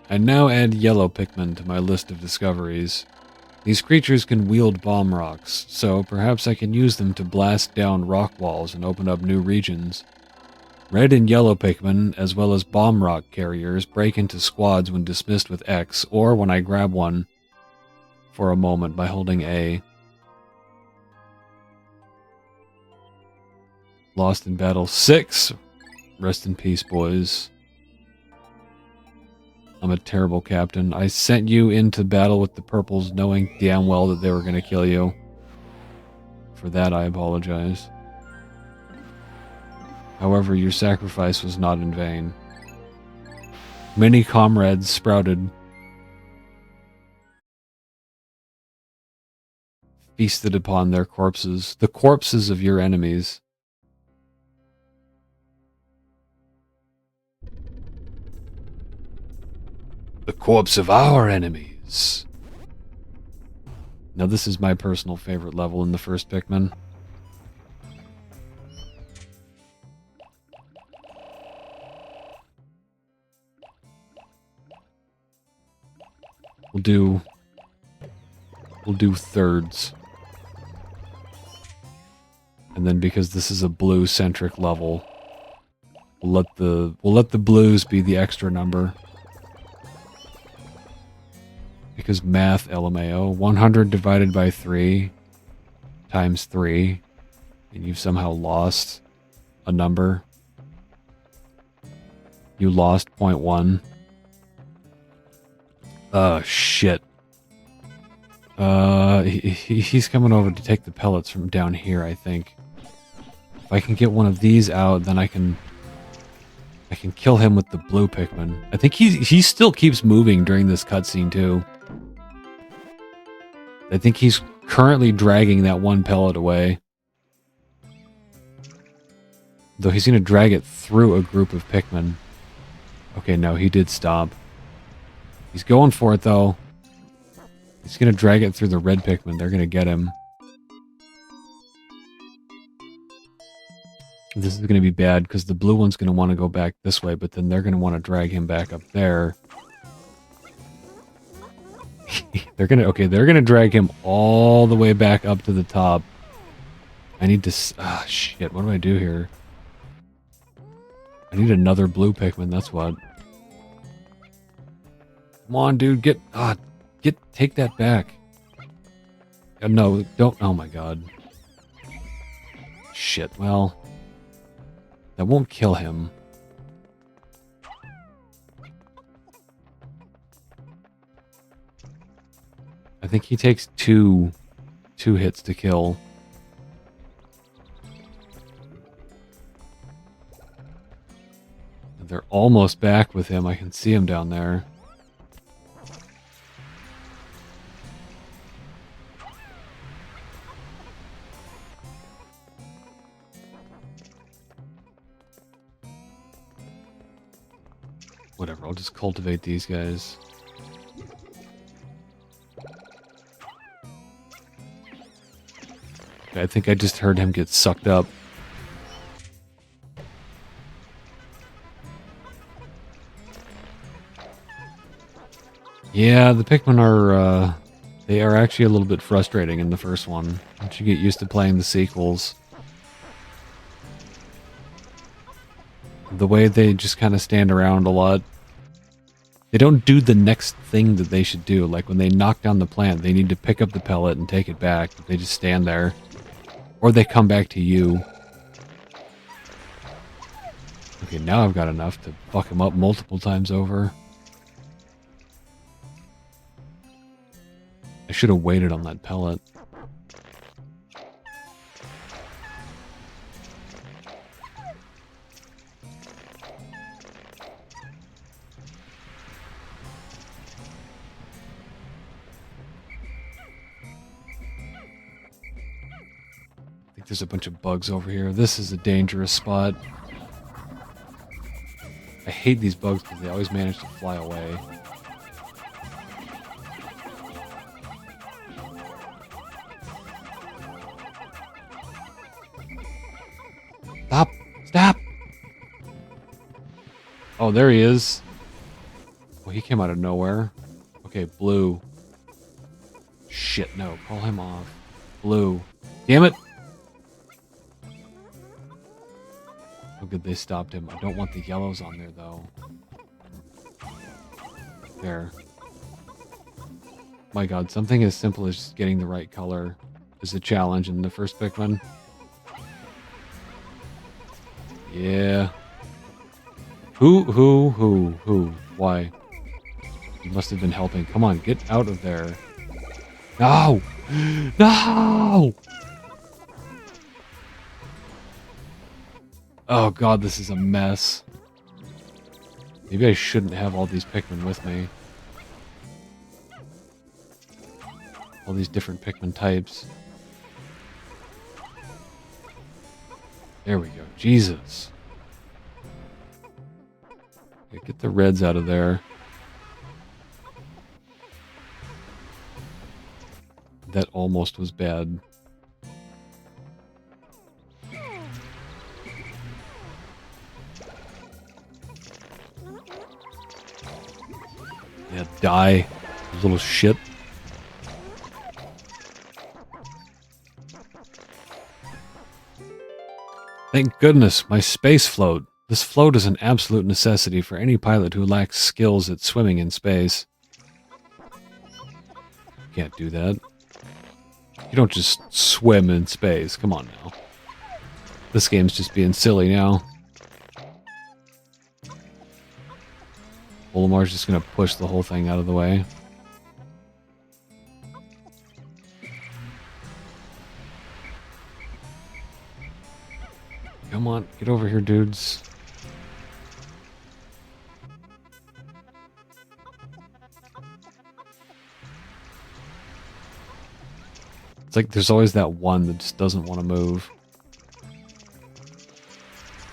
I now add yellow Pikmin to my list of discoveries. These creatures can wield bomb rocks, so perhaps I can use them to blast down rock walls and open up new regions. Red and yellow Pikmin, as well as bomb rock carriers, break into squads when dismissed with X, or when I grab one for a moment by holding A. Lost in Battle 6. Rest in peace, boys. I'm a terrible captain. I sent you into battle with the purples knowing damn well that they were going to kill you. For that, I apologize. However, your sacrifice was not in vain. Many comrades sprouted, feasted upon their corpses, the corpses of your enemies. The corpse of our enemies. Now this is my personal favorite level in the first Pikmin. We'll do thirds. And then because this is a blue-centric level, we'll let the blues be the extra number. Because math, LMAO. 100 divided by 3 times 3. And you've somehow lost a number. You lost 0.1. Shit. He's coming over to take the pellets from down here, I think. If I can get one of these out, then I can kill him with the blue Pikmin. I think he still keeps moving during this cutscene, too. I think he's currently dragging that one pellet away. Though he's going to drag it through a group of Pikmin. Okay, no, he did stop. He's going for it, though. He's going to drag it through the red Pikmin. They're going to get him. This is going to be bad, because the blue one's going to want to go back this way, but then they're going to want to drag him back up there. They're gonna drag him all the way back up to the top. I need to... shit, what do I do here? I need another blue Pikmin, that's what. Come on, dude, take that back. No, don't... Oh my god. Shit, well... That won't kill him. I think he takes two hits to kill. They're almost back with him. I can see him down there. Whatever, I'll just cultivate these guys. I think I just heard him get sucked up. Yeah, the Pikmin are, they are actually a little bit frustrating in the first one. Once you get used to playing the sequels. The way they just kind of stand around a lot. They don't do the next thing that they should do. Like when they knock down the plant, they need to pick up the pellet and take it back. They just stand there. Or they come back to you. Okay, now I've got enough to fuck him up multiple times over. I should have waited on that pellet. I think there's a bunch of bugs over here. This is a dangerous spot. I hate these bugs because they always manage to fly away. Stop! Stop! Oh, there he is. Well, he came out of nowhere. Okay, blue. Shit, no. Call him off. Blue. Damn it! Oh, good, they stopped him. I don't want the yellows on there, though. There. My god, something as simple as just getting the right color is a challenge in the first Pikmin. Yeah. Who? Why? You must have been helping. Come on, get out of there. No! No! Oh god, this is a mess. Maybe I shouldn't have all these Pikmin with me. All these different Pikmin types. There we go. Jesus. Okay, get the reds out of there. That almost was bad. Yeah, die, you little shit. Thank goodness, my space float. This float is an absolute necessity for any pilot who lacks skills at swimming in space. Can't do that. You don't just swim in space. Come on now. This game's just being silly now. Olimar's just gonna push the whole thing out of the way. Come on, get over here, dudes. It's like there's always that one that just doesn't want to move.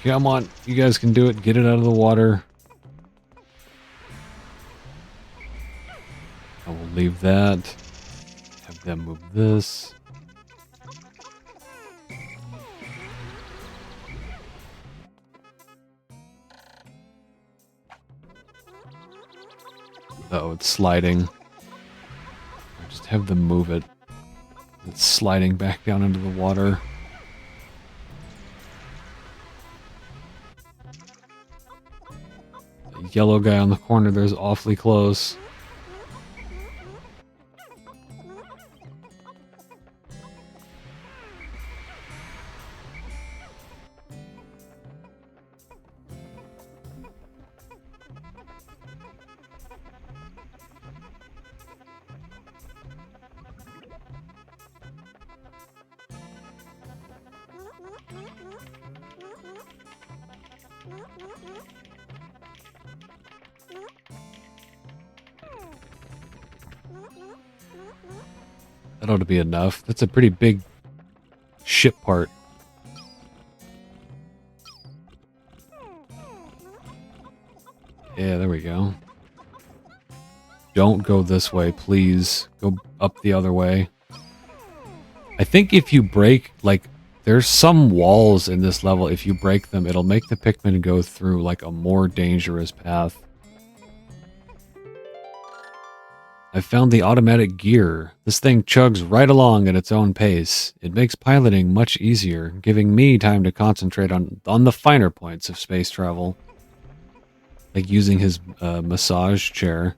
Come on, you guys can do it. Get it out of the water. I will leave that. Have them move this. Uh-oh, it's sliding. Just have them move it. It's sliding back down into the water. The yellow guy on the corner there's awfully close. That ought to be enough. That's a pretty big ship part. Yeah, there we go. Don't go this way, please. Go up the other way. I think if you break, like, there's some walls in this level. If you break them, it'll make the Pikmin go through, like, a more dangerous path. I found the automatic gear. This thing chugs right along at its own pace. It makes piloting much easier, giving me time to concentrate on the finer points of space travel. Like using his massage chair.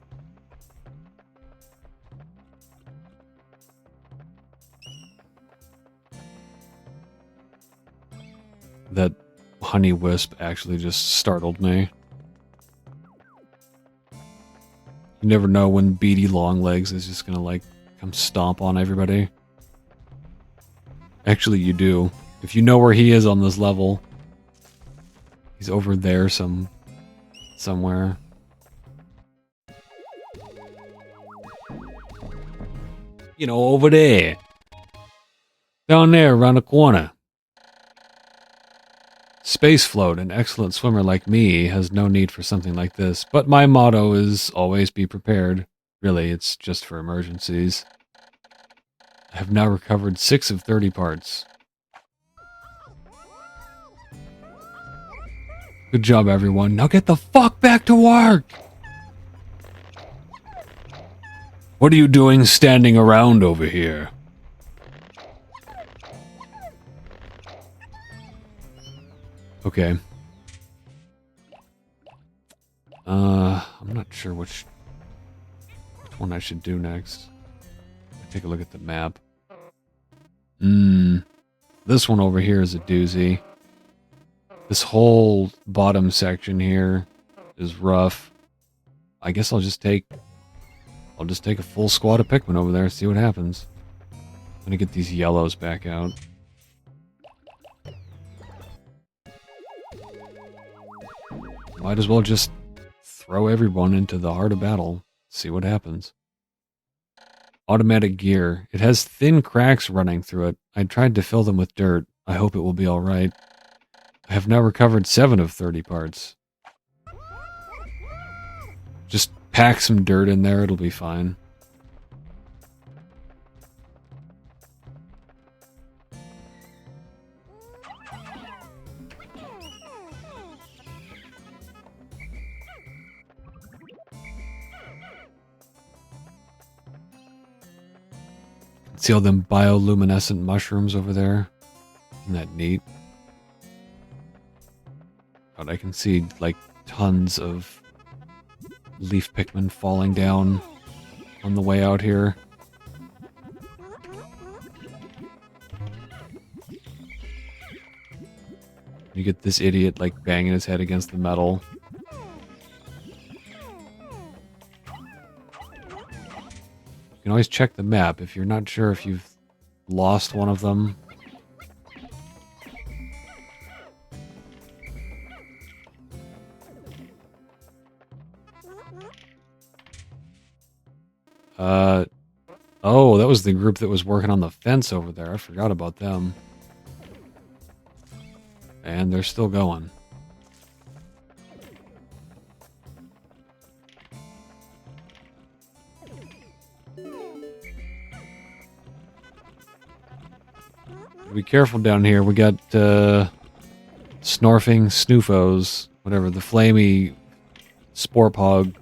That honey wisp actually just startled me. You never know when Beady Longlegs is just gonna like come stomp on everybody. Actually, you do. If you know where he is on this level, he's over there somewhere. You know, over there. Down there around the corner. Space Float, an excellent swimmer like me, has no need for something like this, but my motto is always be prepared. Really, it's just for emergencies. I have now recovered 6 of 30 parts. Good job, everyone. Now get the fuck back to work! What are you doing standing around over here? Okay. I'm not sure which one I should do next. Take a look at the map. This one over here is a doozy. This whole bottom section here is rough. I guess I'll just take a full squad of Pikmin over there, see what happens. I'm gonna get these yellows back out. Might as well just throw everyone into the heart of battle. See what happens. Automatic gear. It has thin cracks running through it. I tried to fill them with dirt. I hope it will be alright. I have now recovered 7 of 30 parts. Just pack some dirt in there, it'll be fine. See all them bioluminescent mushrooms over there? Isn't that neat? God, I can see like tons of leaf Pikmin falling down on the way out here. You get this idiot like banging his head against the metal. You can always check the map if you're not sure if you've lost one of them. Oh, that was the group that was working on the fence over there. I forgot about them. And they're still going. Be careful down here. We got snorfing snoofos, whatever, the flamey spore pog.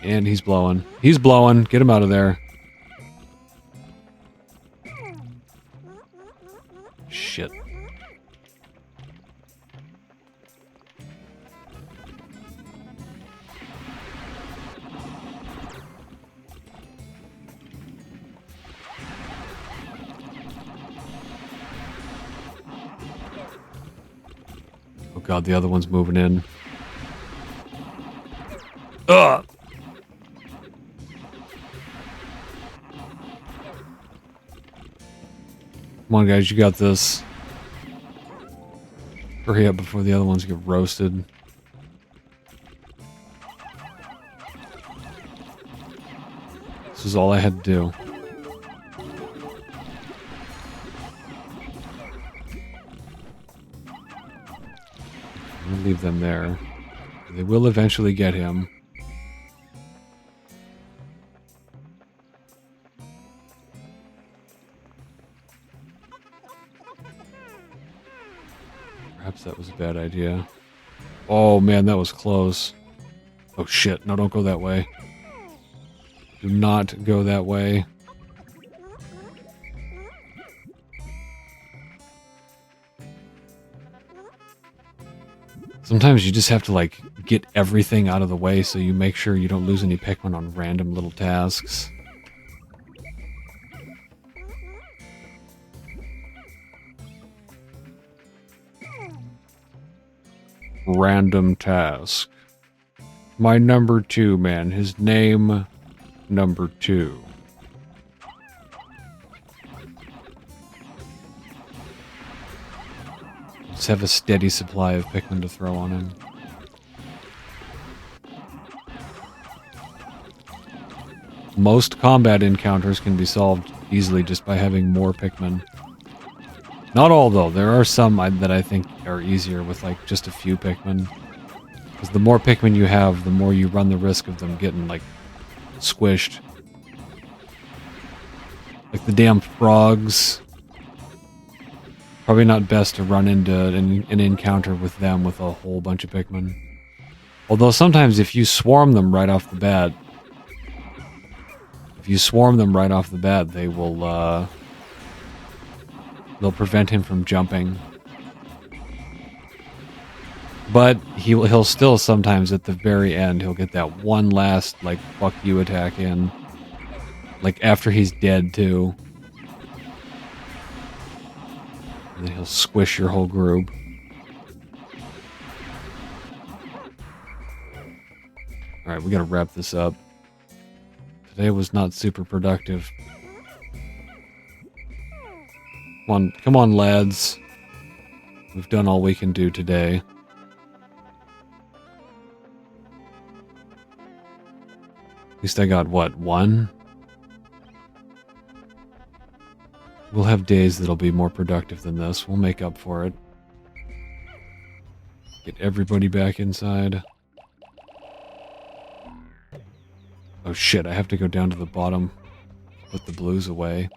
And he's blowing. He's blowing. Get him out of there. Shit. Oh god, the other one's moving in. Ugh! Come on, guys, you got this. Hurry up before the other ones get roasted. This is all I had to do. I'm gonna leave them there. They will eventually get him. Perhaps that was a bad idea. Oh man, that was close. Oh shit, no, don't go that way. Do not go that way. Sometimes you just have to, like, get everything out of the way so you make sure you don't lose any Pikmin on random little tasks. Random task. My number 2 man, his name, number 2. Just have a steady supply of Pikmin to throw on him. Most combat encounters can be solved easily just by having more Pikmin. Not all, though. There are some that I think are easier with, like, just a few Pikmin. Because the more Pikmin you have, the more you run the risk of them getting, like, squished. Like the damn frogs. Probably not best to run into an encounter with them with a whole bunch of Pikmin. Although sometimes if you swarm them right off the bat, they will, they'll prevent him from jumping. But he'll still sometimes at the very end, he'll get that one last, like, fuck you attack in. Like, after he's dead, too. And then he'll squish your whole group. Alright, we gotta wrap this up. Today was not super productive. Come on, lads. We've done all we can do today. At least I got, what, 1? We'll have days that'll be more productive than this. We'll make up for it. Get everybody back inside. Oh shit, I have to go down to the bottom. Put the blues away.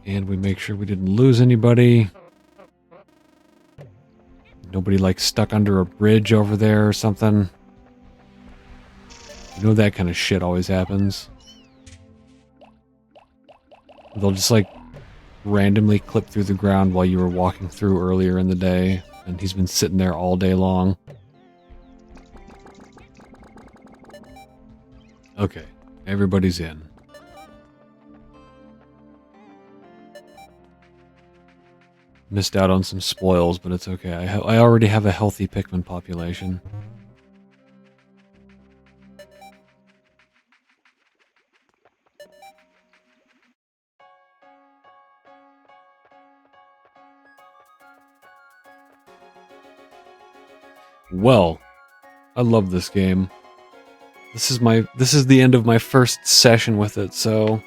And we make sure we didn't lose anybody. Nobody, like, stuck under a bridge over there or something. You know that kind of shit always happens. They'll just, like, randomly clip through the ground while you were walking through earlier in the day, and he's been sitting there all day long. Okay, everybody's in. Missed out on some spoils, but it's okay. I already have a healthy Pikmin population. Well, I love this game. This is the end of my first session with it, so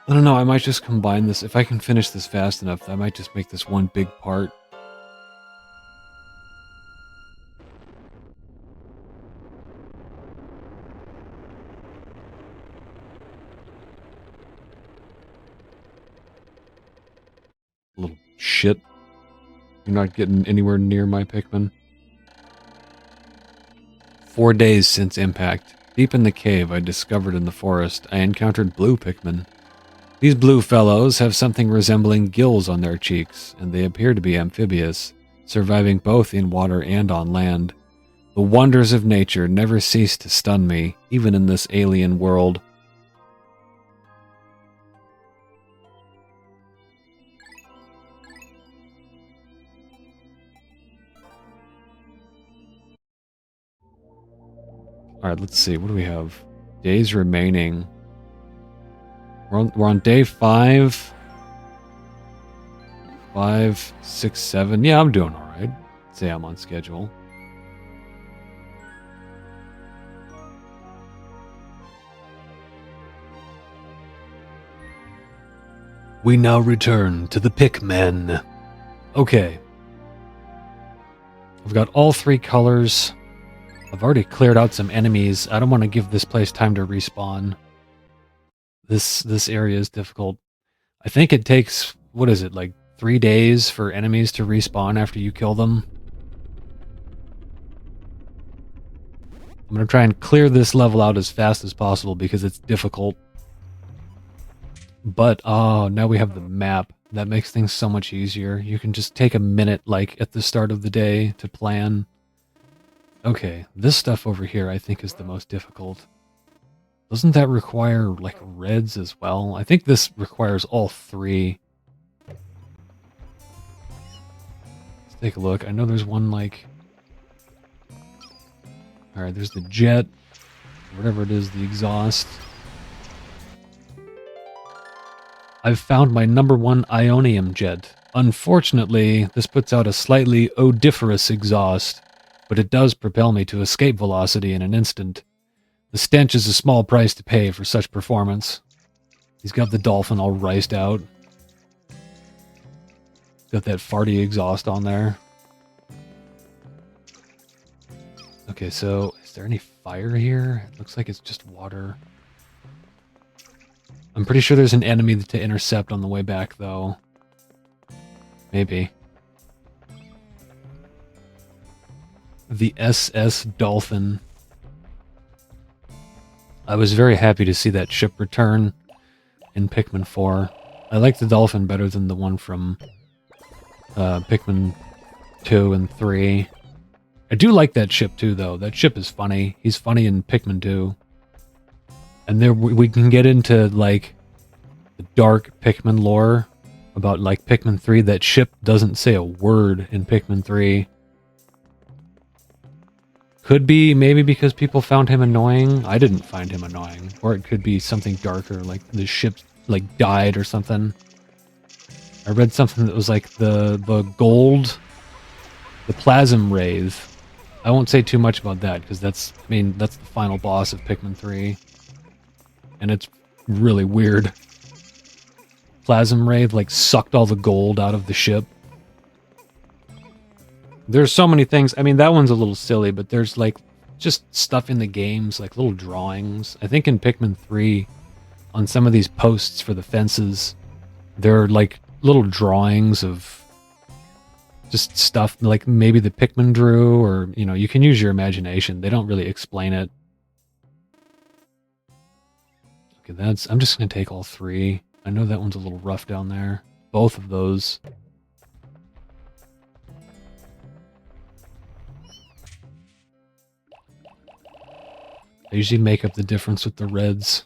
I don't know, I might just combine this. If I can finish this fast enough, I might just make this one big part. Little shit. You're not getting anywhere near my Pikmin. 4 days since impact. Deep in the cave I discovered in the forest, I encountered blue Pikmin. These blue fellows have something resembling gills on their cheeks, and they appear to be amphibious, surviving both in water and on land. The wonders of nature never cease to stun me, even in this alien world. Alright, let's see. What do we have? Days remaining. We're on day 5. 5, 6, 7. Yeah, I'm doing alright. Say I'm on schedule. We now return to the Pikmin. Okay. I've got all 3 colors. I've already cleared out some enemies. I don't want to give this place time to respawn. This area is difficult. I think it takes, what is it, like 3 days for enemies to respawn after you kill them. I'm going to try and clear this level out as fast as possible because it's difficult. But, oh, now we have the map. That makes things so much easier. You can just take a minute, like, at the start of the day to plan. Okay, this stuff over here I think is the most difficult. Doesn't that require, like, reds as well? I think this requires all 3. Let's take a look. I know there's one, like... Alright, there's the jet. Whatever it is, the exhaust. I've found my #1 Ionium jet. Unfortunately, this puts out a slightly odoriferous exhaust, but it does propel me to escape velocity in an instant. The stench is a small price to pay for such performance. He's got the dolphin all riced out. Got that farty exhaust on there. Okay, so is there any fire here? It looks like it's just water. I'm pretty sure there's an enemy to intercept on the way back, though. Maybe. The SS Dolphin. I was very happy to see that ship return in Pikmin 4. I like the Dolphin better than the one from Pikmin 2 and 3. I do like that ship too, though. That ship is funny. He's funny in Pikmin 2. And there we can get into, like, the dark Pikmin lore about, like, Pikmin 3. That ship doesn't say a word in Pikmin 3. Could be maybe because people found him annoying. I didn't find him annoying. Or it could be something darker, like the ship, like, died or something. I read something that was like the gold, the Plasm Wraith. I won't say too much about that, because that's the final boss of Pikmin 3. And it's really weird. Plasm Wraith, like, sucked all the gold out of the ship. There's so many things. I mean, that one's a little silly, but there's, like, just stuff in the games, like little drawings. I think in Pikmin 3, on some of these posts for the fences, there are, like, little drawings of just stuff, like maybe the Pikmin drew, or, you know, you can use your imagination. They don't really explain it. Okay, I'm just going to take all 3. I know that one's a little rough down there. Both of those. I usually make up the difference with the reds.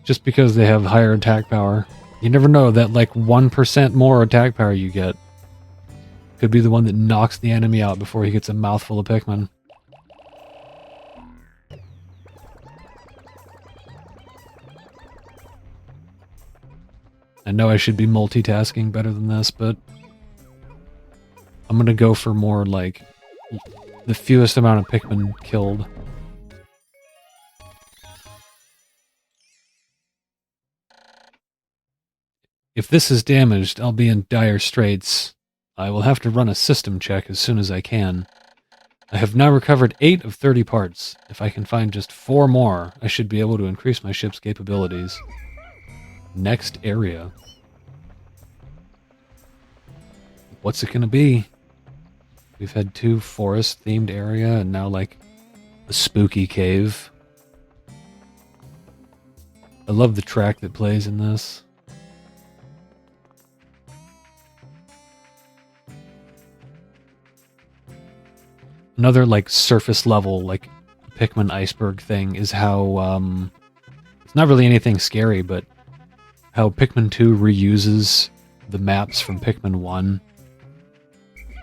Just because they have higher attack power. You never know, that, like, 1% more attack power you get could be the one that knocks the enemy out before he gets a mouthful of Pikmin. I know I should be multitasking better than this, but I'm gonna go for more, like, the fewest amount of Pikmin killed. If this is damaged, I'll be in dire straits. I will have to run a system check as soon as I can. I have now recovered 8 of 30 parts. If I can find just 4 more, I should be able to increase my ship's capabilities. Next area. What's it gonna be? We've had 2 forest-themed area, and now, like, a spooky cave. I love the track that plays in this. Another, like, surface level, like, Pikmin iceberg thing is how, it's not really anything scary, but how Pikmin 2 reuses the maps from Pikmin 1.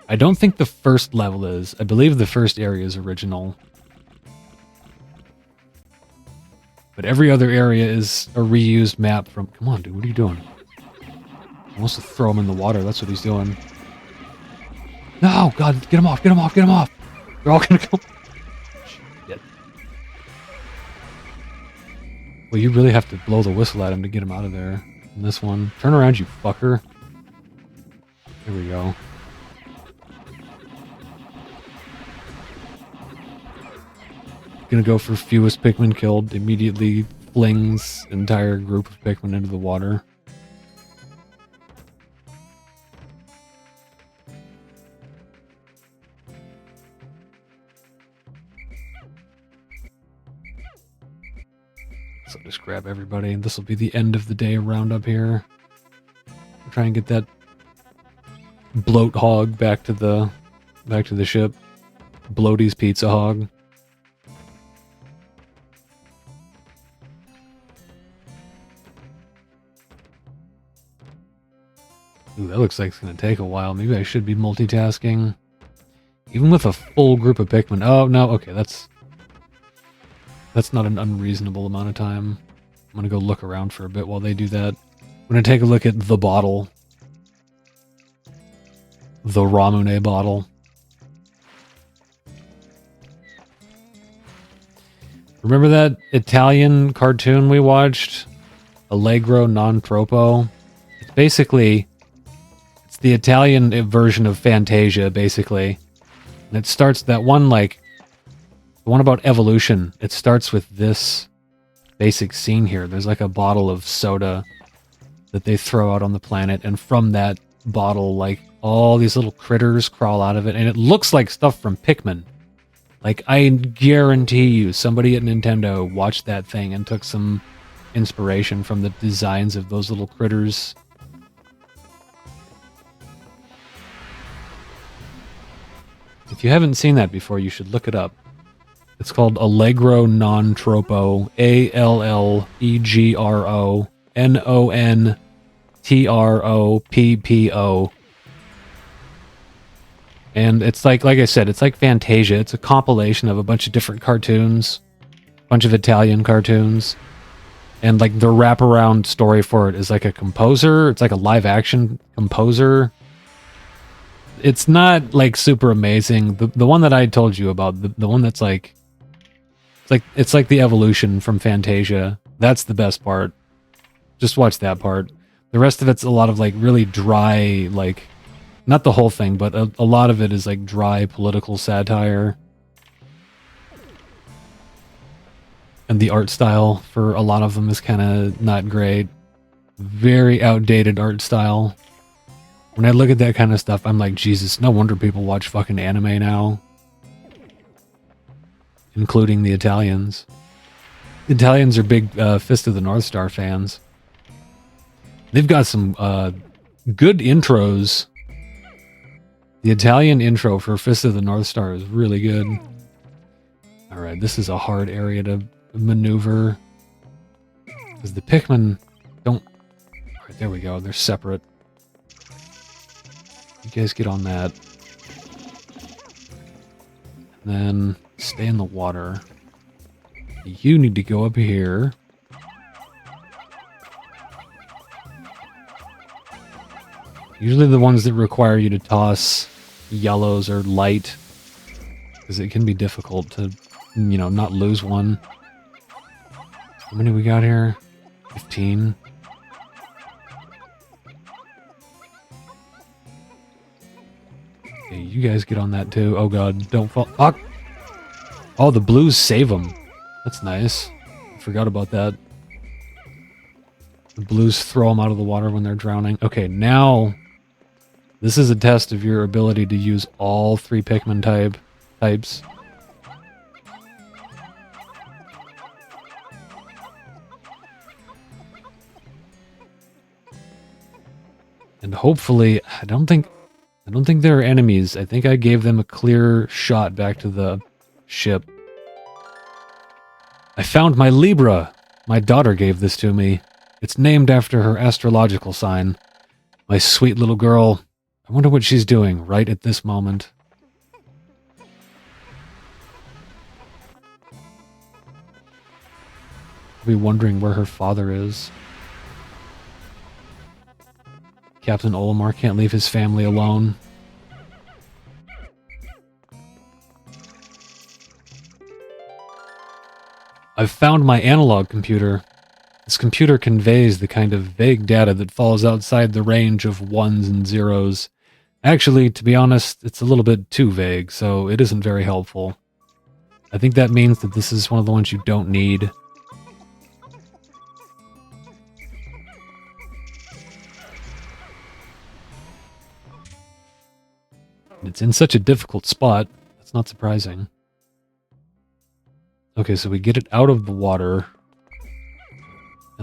I don't think the first level is. I believe the first area is original. But every other area is a reused map from... Come on, dude, what are you doing? He wants to throw him in the water, that's what he's doing. No! God, get him off, get him off, get him off! They're all gonna go... Shit. Well, you really have to blow the whistle at him to get him out of there. In this one. Turn around, you fucker. There we go. Gonna go for fewest Pikmin killed. Immediately flings entire group of Pikmin into the water. So just grab everybody. This will be the end of the day roundup here. Try and get that bloat hog back to the ship. Bloaty's pizza hog. Ooh, that looks like it's going to take a while. Maybe I should be multitasking. Even with a full group of Pikmin. Oh, no. Okay, that's not an unreasonable amount of time. I'm going to go look around for a bit while they do that. I'm going to take a look at the bottle. The Ramune bottle. Remember that Italian cartoon we watched? Allegro non troppo? It's basically... It's the Italian version of Fantasia, basically. And it starts... That one, like... The one about evolution. It starts with this basic scene here. There's like a bottle of soda that they throw out on the planet. And from that bottle, like, all these little critters crawl out of it. And it looks like stuff from Pikmin. Like, I guarantee you, somebody at Nintendo watched that thing and took some inspiration from the designs of those little critters. If you haven't seen that before, you should look it up. It's called Allegro Non Troppo. Allegro NonTroppo. And it's like I said, it's like Fantasia. It's a compilation of a bunch of different cartoons, a bunch of Italian cartoons, and like the wraparound story for it is like a composer. It's like a live action composer. It's not like super amazing. The one that I told you about, the one that's like, it's like the evolution from Fantasia. That's the best part. Just watch that part. The rest of it's a lot of like really dry, like. Not the whole thing, but a lot of it is like dry political satire. And the art style for a lot of them is kind of not great. Very outdated art style. When I look at that kind of stuff, I'm like, Jesus, no wonder people watch fucking anime now. Including the Italians. The Italians are big Fist of the North Star fans. They've got some good intros. The Italian intro for Fist of the North Star is really good. Alright, this is a hard area to maneuver. Because the Pikmin don't... Alright, there we go. They're separate. You guys get on that. And then stay in the water. You need to go up here. Usually the ones that require you to toss yellows are light, because it can be difficult to, you know, not lose one. How many we got here? 15. Okay, you guys get on that too. Oh god, don't fall. Ah! Oh, the blues save them. That's nice. I forgot about that. The blues throw them out of the water when they're drowning. Okay, now... This is a test of your ability to use all three Pikmin types. And hopefully, I don't think there are enemies. I think I gave them a clear shot back to the ship. I found my Libra. My daughter gave this to me. It's named after her astrological sign. My sweet little girl. I wonder what she's doing right at this moment. I'll be wondering where her father is. Captain Olimar can't leave his family alone. I've found my analog computer. This computer conveys the kind of vague data that falls outside the range of ones and zeros. Actually, to be honest, it's a little bit too vague, so it isn't very helpful. I think that means that this is one of the ones you don't need. It's in such a difficult spot, that's not surprising. Okay, so we get it out of the water.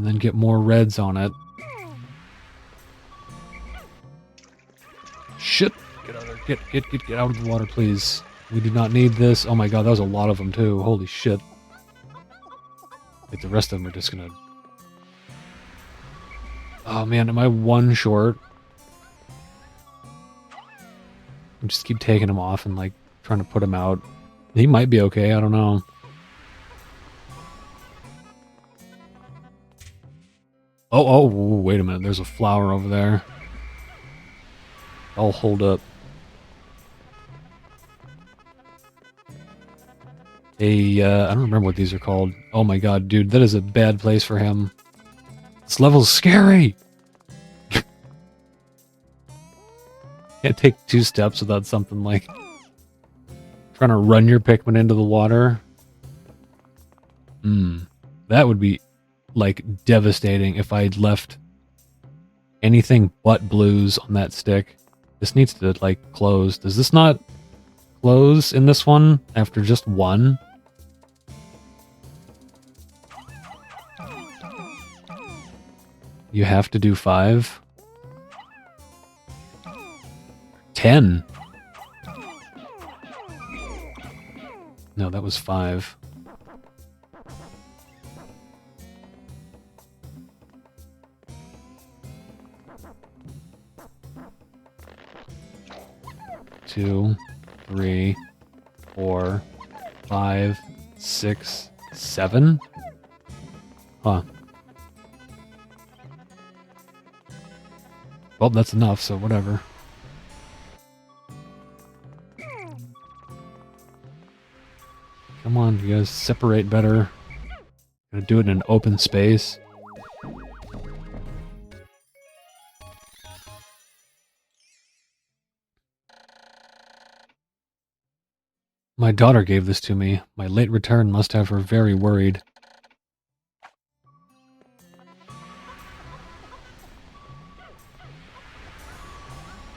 and then get more reds on it. Shit! Get out of there. Get out of the water, please. We do not need this. Oh my god, that was a lot of them too. Holy shit. Like the rest of them are just gonna... Oh man, am I one short? I just keep taking him off and like trying to put him out. He might be okay, I don't know. Oh, wait a minute, there's a flower over there. I'll hold up. I don't remember what these are called. Oh my god, dude, that is a bad place for him. This level's scary! Can't take 2 steps without something like... trying to run your Pikmin into the water. That would be, like, devastating if I'd left anything but blues on that stick. This needs to, like, close. Does this not close in this one after just 1? You have to do 5? 10? No, that was 5. Two, 3, 4, 5, 6, 7? Huh. Well, that's enough, so whatever. Come on, you guys separate better. Gotta do it in an open space. My daughter gave this to me. My late return must have her very worried.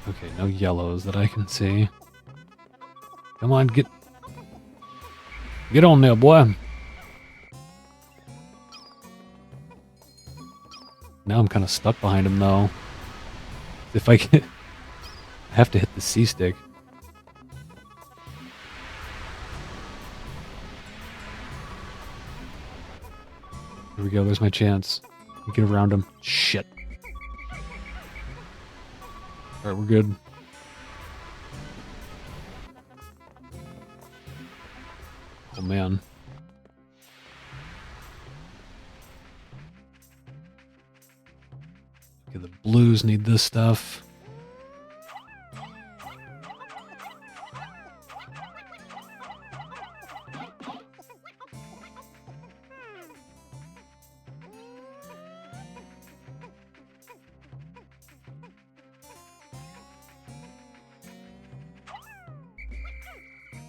Okay, no yellows that I can see. Come on, get on there, boy. Now I'm kind of stuck behind him, though. If I can... I have to hit the C stick. Here we go, there's my chance. Get around him. Shit. Alright, we're good. Oh man. Okay, the blues need this stuff.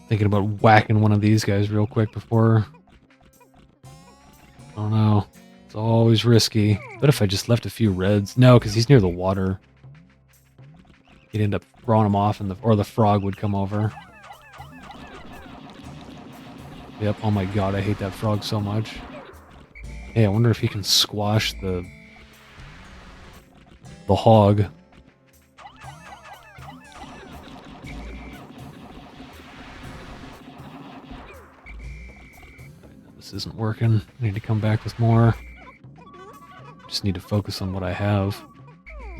Thinking about whacking one of these guys real quick before... I don't know. It's always risky. But if I just left a few reds... No, because he's near the water. He'd end up throwing him off, and or the frog would come over. Yep, oh my god, I hate that frog so much. Hey, I wonder if he can squash the hog. This isn't working. I need to come back with more. Just need to focus on what I have.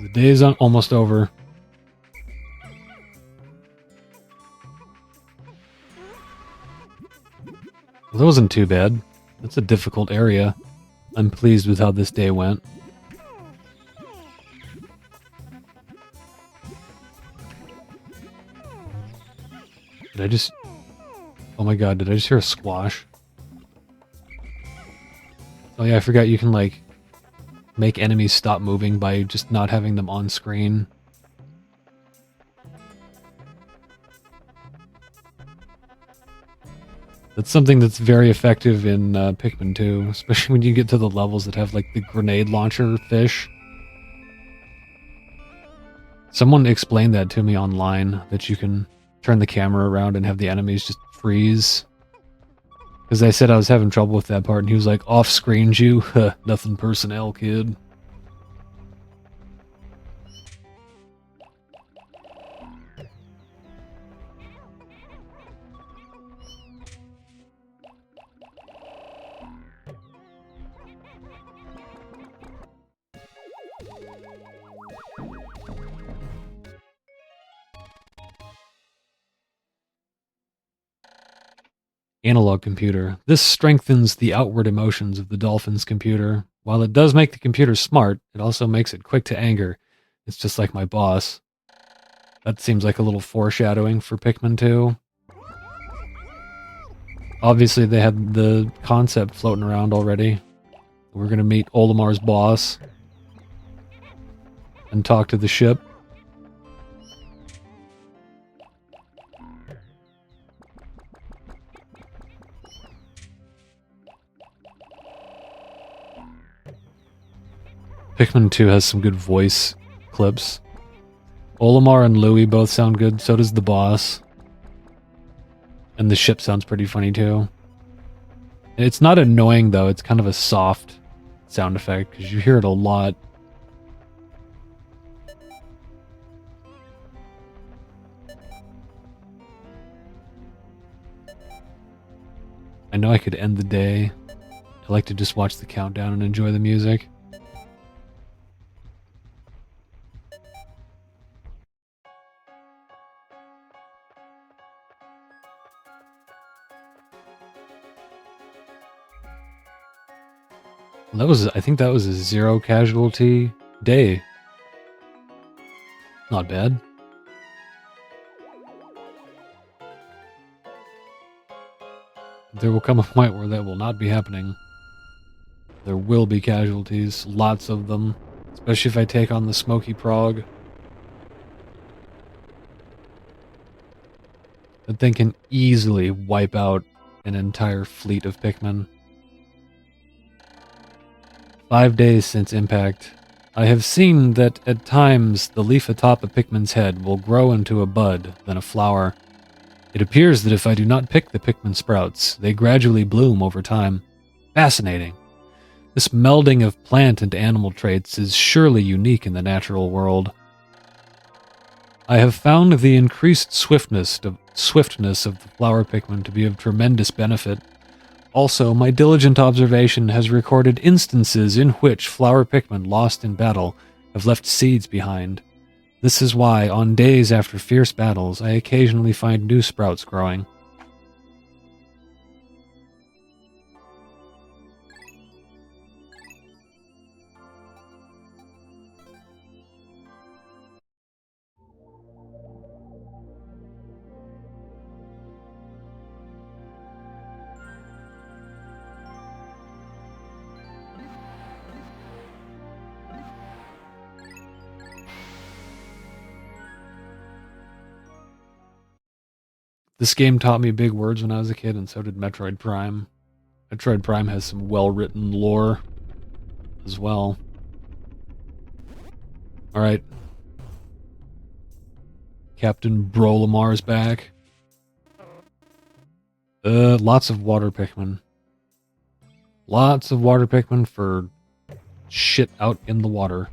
The day is almost over. Well, that wasn't too bad. That's a difficult area. I'm pleased with how this day went. Did I just... Oh my god, did I just hear a squash? Oh yeah, I forgot you can, like, make enemies stop moving by just not having them on screen. That's something that's very effective in Pikmin 2, especially when you get to the levels that have, like, the grenade launcher fish. Someone explained that to me online, that you can turn the camera around and have the enemies just freeze. Because I said I was having trouble with that part, and he was like, off-screened you? Huh, nothing personnel, kid. Analog computer. This strengthens the outward emotions of the Dolphin's computer. While it does make the computer smart, it also makes it quick to anger. It's just like my boss. That seems like a little foreshadowing for Pikmin 2. Obviously, they had the concept floating around already. We're gonna meet Olimar's boss and talk to the ship. Pikmin 2 has some good voice clips. Olimar and Louie both sound good, so does the boss. And the ship sounds pretty funny too. It's not annoying though, it's kind of a soft sound effect, because you hear it a lot. I know I could end the day. I like to just watch the countdown and enjoy the music. I think that was a 0 casualty day. Not bad. There will come a point where that will not be happening. There will be casualties, lots of them, especially if I take on the Smoky Prog. That thing can easily wipe out an entire fleet of Pikmin. 5 days since impact. I have seen that at times the leaf atop a Pikmin's head will grow into a bud, then a flower. It appears that if I do not pick the Pikmin sprouts, they gradually bloom over time. Fascinating. This melding of plant and animal traits is surely unique in the natural world. I have found the increased swiftness of the flower Pikmin to be of tremendous benefit. Also, my diligent observation has recorded instances in which flower Pikmin lost in battle have left seeds behind. This is why, on days after fierce battles, I occasionally find new sprouts growing. This game taught me big words when I was a kid, and so did Metroid Prime. Metroid Prime has some well-written lore as well. Alright. Captain Brolamar's back. Lots of water Pikmin. Lots of water Pikmin for shit out in the water.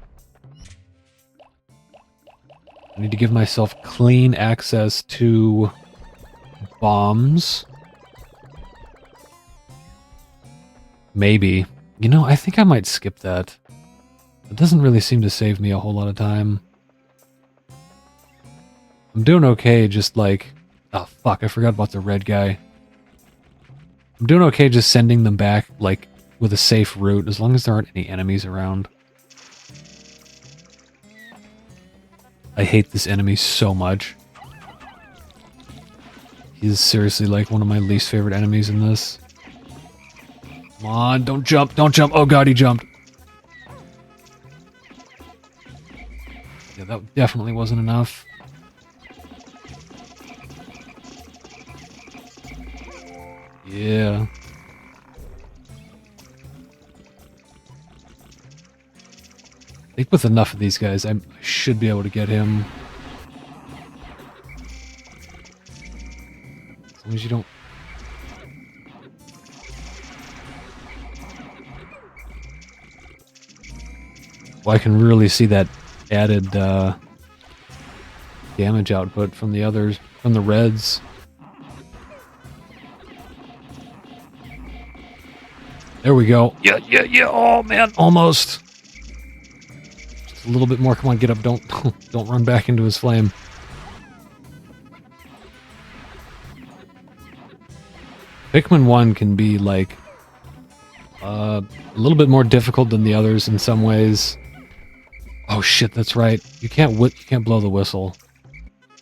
I need to give myself clean access to bombs. Maybe. You know, I think I might skip that. It doesn't really seem to save me a whole lot of time. I'm doing okay just like... Oh, fuck, I forgot about the red guy. I'm doing okay just sending them back, like, with a safe route, as long as there aren't any enemies around. I hate this enemy so much. He's seriously like one of my least favorite enemies in this. Come on, don't jump, don't jump. Oh god, he jumped. Yeah, that definitely wasn't enough. Yeah. I think with enough of these guys, I should be able to get him. As long as you don't... I can really see that added damage output from the others, from the reds. There we go. Yeah. Oh man, almost. Just a little bit more. Come on, get up. Don't don't run back into his flame. Pikmin 1 can be like a little bit more difficult than the others in some ways. Oh shit, that's right. You can't blow the whistle.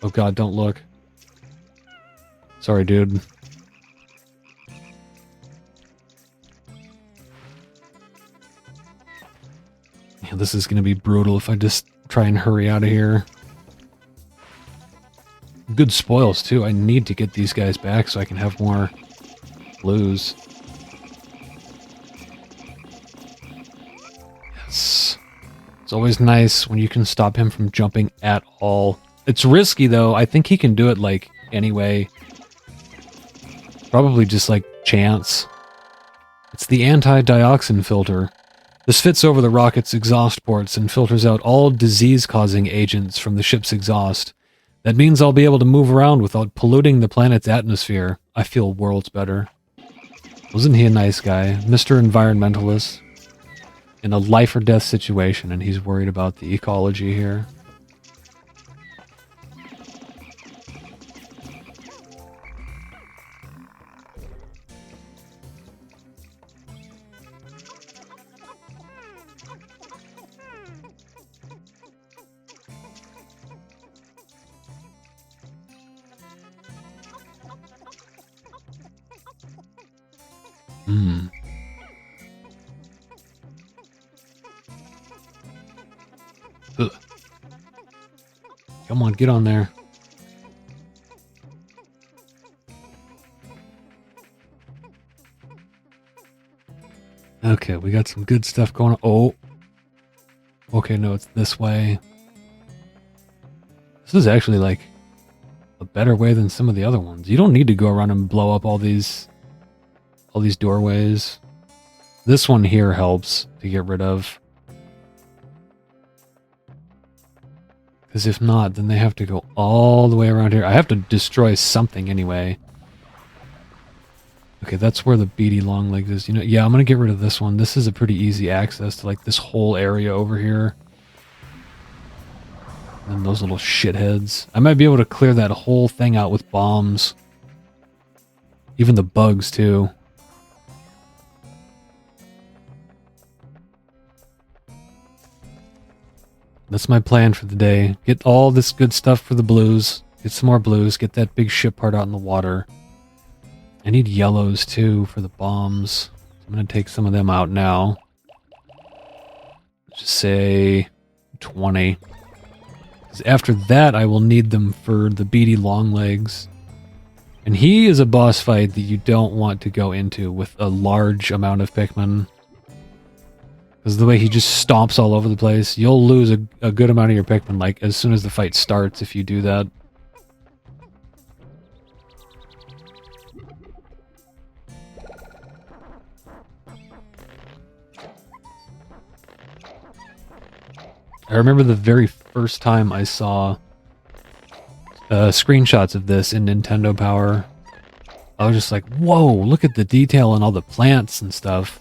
Oh god, don't look. Sorry, dude. Yeah, this is gonna be brutal if I just try and hurry out of here. Good spoils too. I need to get these guys back so I can have more blues. Yes. It's always nice when you can stop him from jumping at all. It's risky though. I think he can do it like anyway. Probably just like chance. It's the anti-dioxin filter. This fits over the rocket's exhaust ports and filters out all disease-causing agents from the ship's exhaust. That means I'll be able to move around without polluting the planet's atmosphere. I feel worlds better. Wasn't he a nice guy? Mr. Environmentalist. In a life or death situation, and he's worried about the ecology here. Ugh. Come on, get on there. Okay, we got some good stuff going on. Oh. Okay, no, it's this way. This is actually like a better way than some of the other ones. You don't need to go around and blow up all these doorways. This one here helps to get rid of. Because if not, then they have to go all the way around here. I have to destroy something anyway. Okay, that's where the beady longlegs is. You know, yeah, I'm going to get rid of this one. This is a pretty easy access to like this whole area over here. And those little shitheads. I might be able to clear that whole thing out with bombs. Even the bugs, too. That's my plan for the day. Get all this good stuff for the blues. Get some more blues. Get that big ship part out in the water. I need yellows, too, for the bombs. So I'm going to take some of them out now. Just say 20. 'Cause after that, I will need them for the beady longlegs. And he is a boss fight that you don't want to go into with a large amount of Pikmin. Because the way he just stomps all over the place, you'll lose a good amount of your Pikmin, like, as soon as the fight starts if you do that. I remember the very first time I saw screenshots of this in Nintendo Power. I was just like, whoa, look at the detail on all the plants and stuff.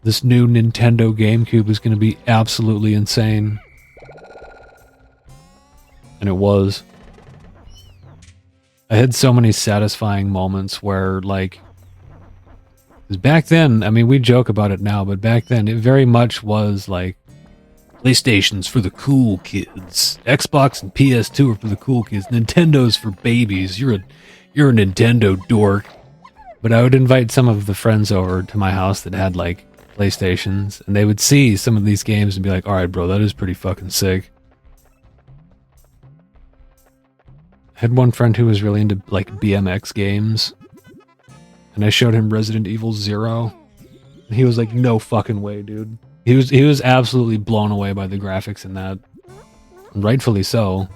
This new Nintendo GameCube is going to be absolutely insane. And it was. I had so many satisfying moments where, like... 'cause back then, I mean, we joke about it now, but back then it very much was like, PlayStation's for the cool kids. Xbox and PS2 are for the cool kids. Nintendo's for babies. You're a Nintendo dork. But I would invite some of the friends over to my house that had, like, PlayStations, and they would see some of these games and be like, alright bro, that is pretty fucking sick. I had one friend who was really into, like, BMX games, and I showed him Resident Evil 0, and he was like, no fucking way, dude. He was absolutely blown away by the graphics in that. And rightfully so.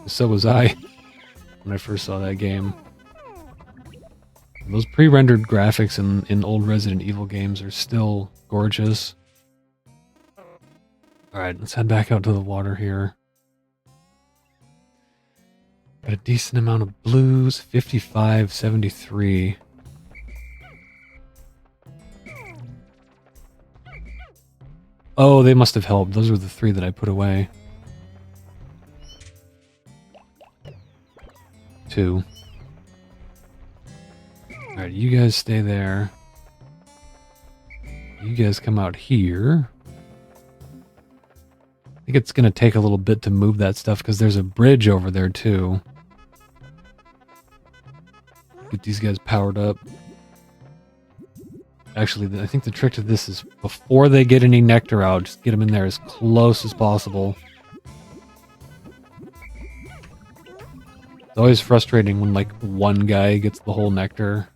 So was I when I first saw that game. Those pre-rendered graphics in old Resident Evil games are still gorgeous. Alright, let's head back out to the water here. Got a decent amount of blues, 55, 73. Oh, they must have helped. Those were the 3 that I put away. 2. Alright, you guys stay there. You guys come out here. I think it's going to take a little bit to move that stuff because there's a bridge over there too. Get these guys powered up. Actually, I think the trick to this is before they get any nectar out, just get them in there as close as possible. It's always frustrating when like one guy gets the whole nectar.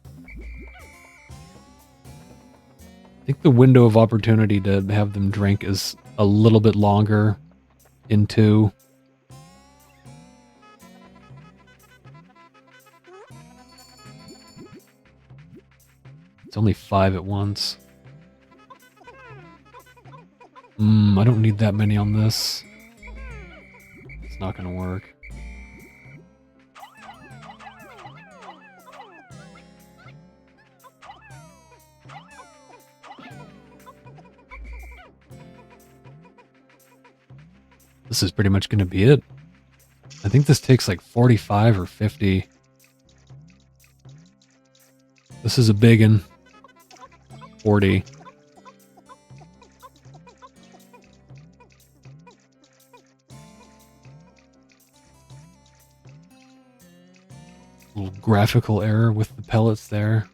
I think the window of opportunity to have them drink is a little bit longer in 2. It's only 5 at once. I don't need that many on this. It's not gonna work. This is pretty much gonna be it. I think this takes like 45 or 50. This is a big one. 40. Little graphical error with the pellets there.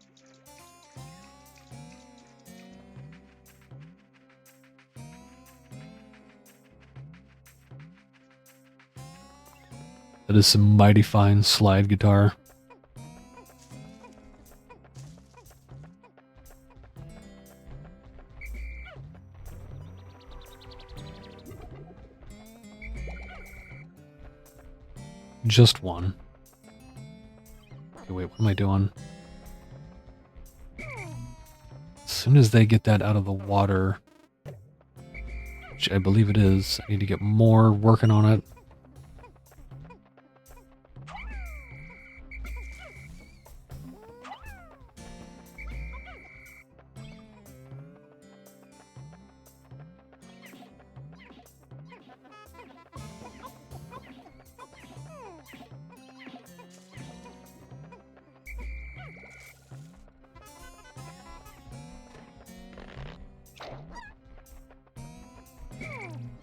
That is some mighty fine slide guitar. Just one. Okay, wait, what am I doing? As soon as they get that out of the water, which I believe it is, I need to get more working on it.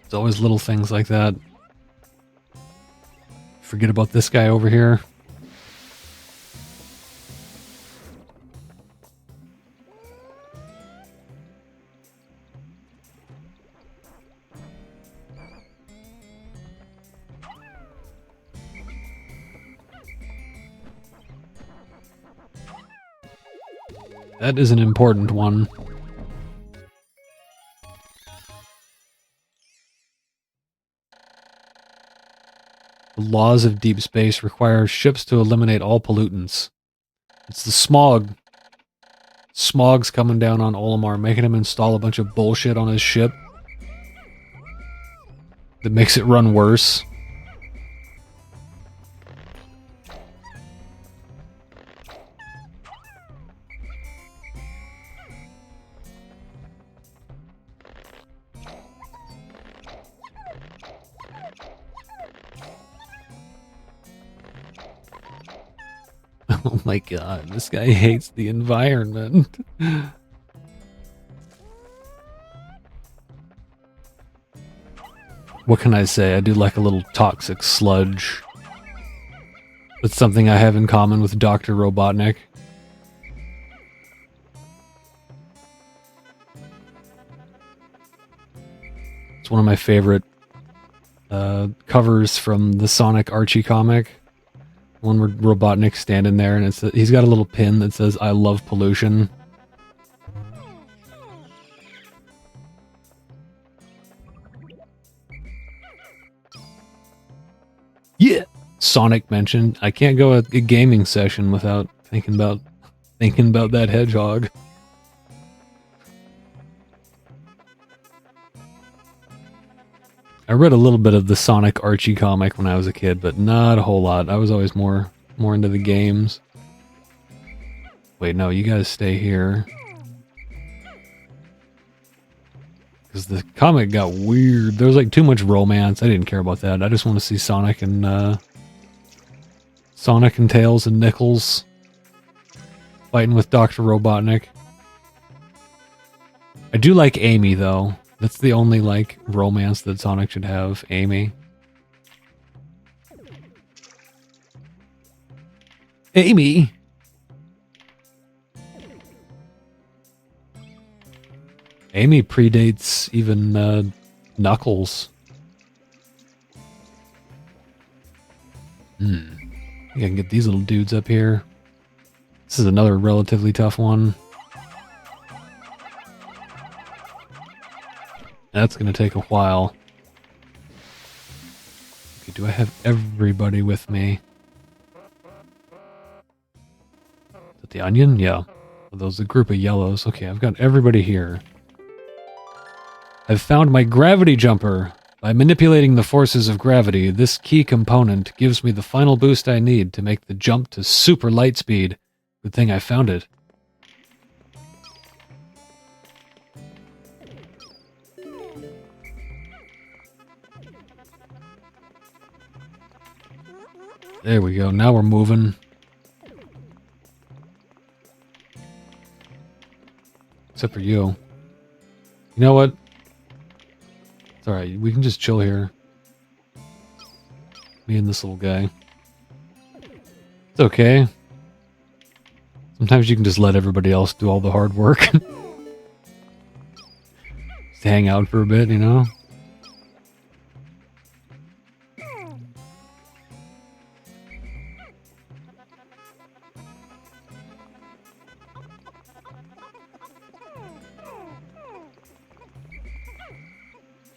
It's always little things like that. Forget about this guy over here. That is an important one. The laws of deep space require ships to eliminate all pollutants. It's the smog. Smog's coming down on Olimar, making him install a bunch of bullshit on his ship that makes it run worse. Oh my god, this guy hates the environment. What can I say? I do like a little toxic sludge. That's something I have in common with Dr. Robotnik. It's one of my favorite covers from the Sonic Archie comic. One where Robotnik's standing there and he's got a little pin that says, "I love pollution." Yeah! Sonic mentioned. I can't go a gaming session without thinking about that hedgehog. I read a little bit of the Sonic Archie comic when I was a kid, but not a whole lot. I was always more into the games. Wait, no, you guys stay here. Because the comic got weird. There was like too much romance. I didn't care about that. I just want to see Sonic and Tails and Knuckles fighting with Dr. Robotnik. I do like Amy though. That's the only like romance that Sonic should have. Amy. Amy. Amy predates even Knuckles. I think I can get these little dudes up here. This is another relatively tough one. That's going to take a while. Okay, do I have everybody with me? Is that the onion? Yeah. Are those a group of yellows? Okay, I've got everybody here. I've found my gravity jumper. By manipulating the forces of gravity, this key component gives me the final boost I need to make the jump to super light speed. Good thing I found it. There we go. Now we're moving. Except for you. You know what? It's alright. We can just chill here. Me and this little guy. It's okay. Sometimes you can just let everybody else do all the hard work. Just hang out for a bit, you know?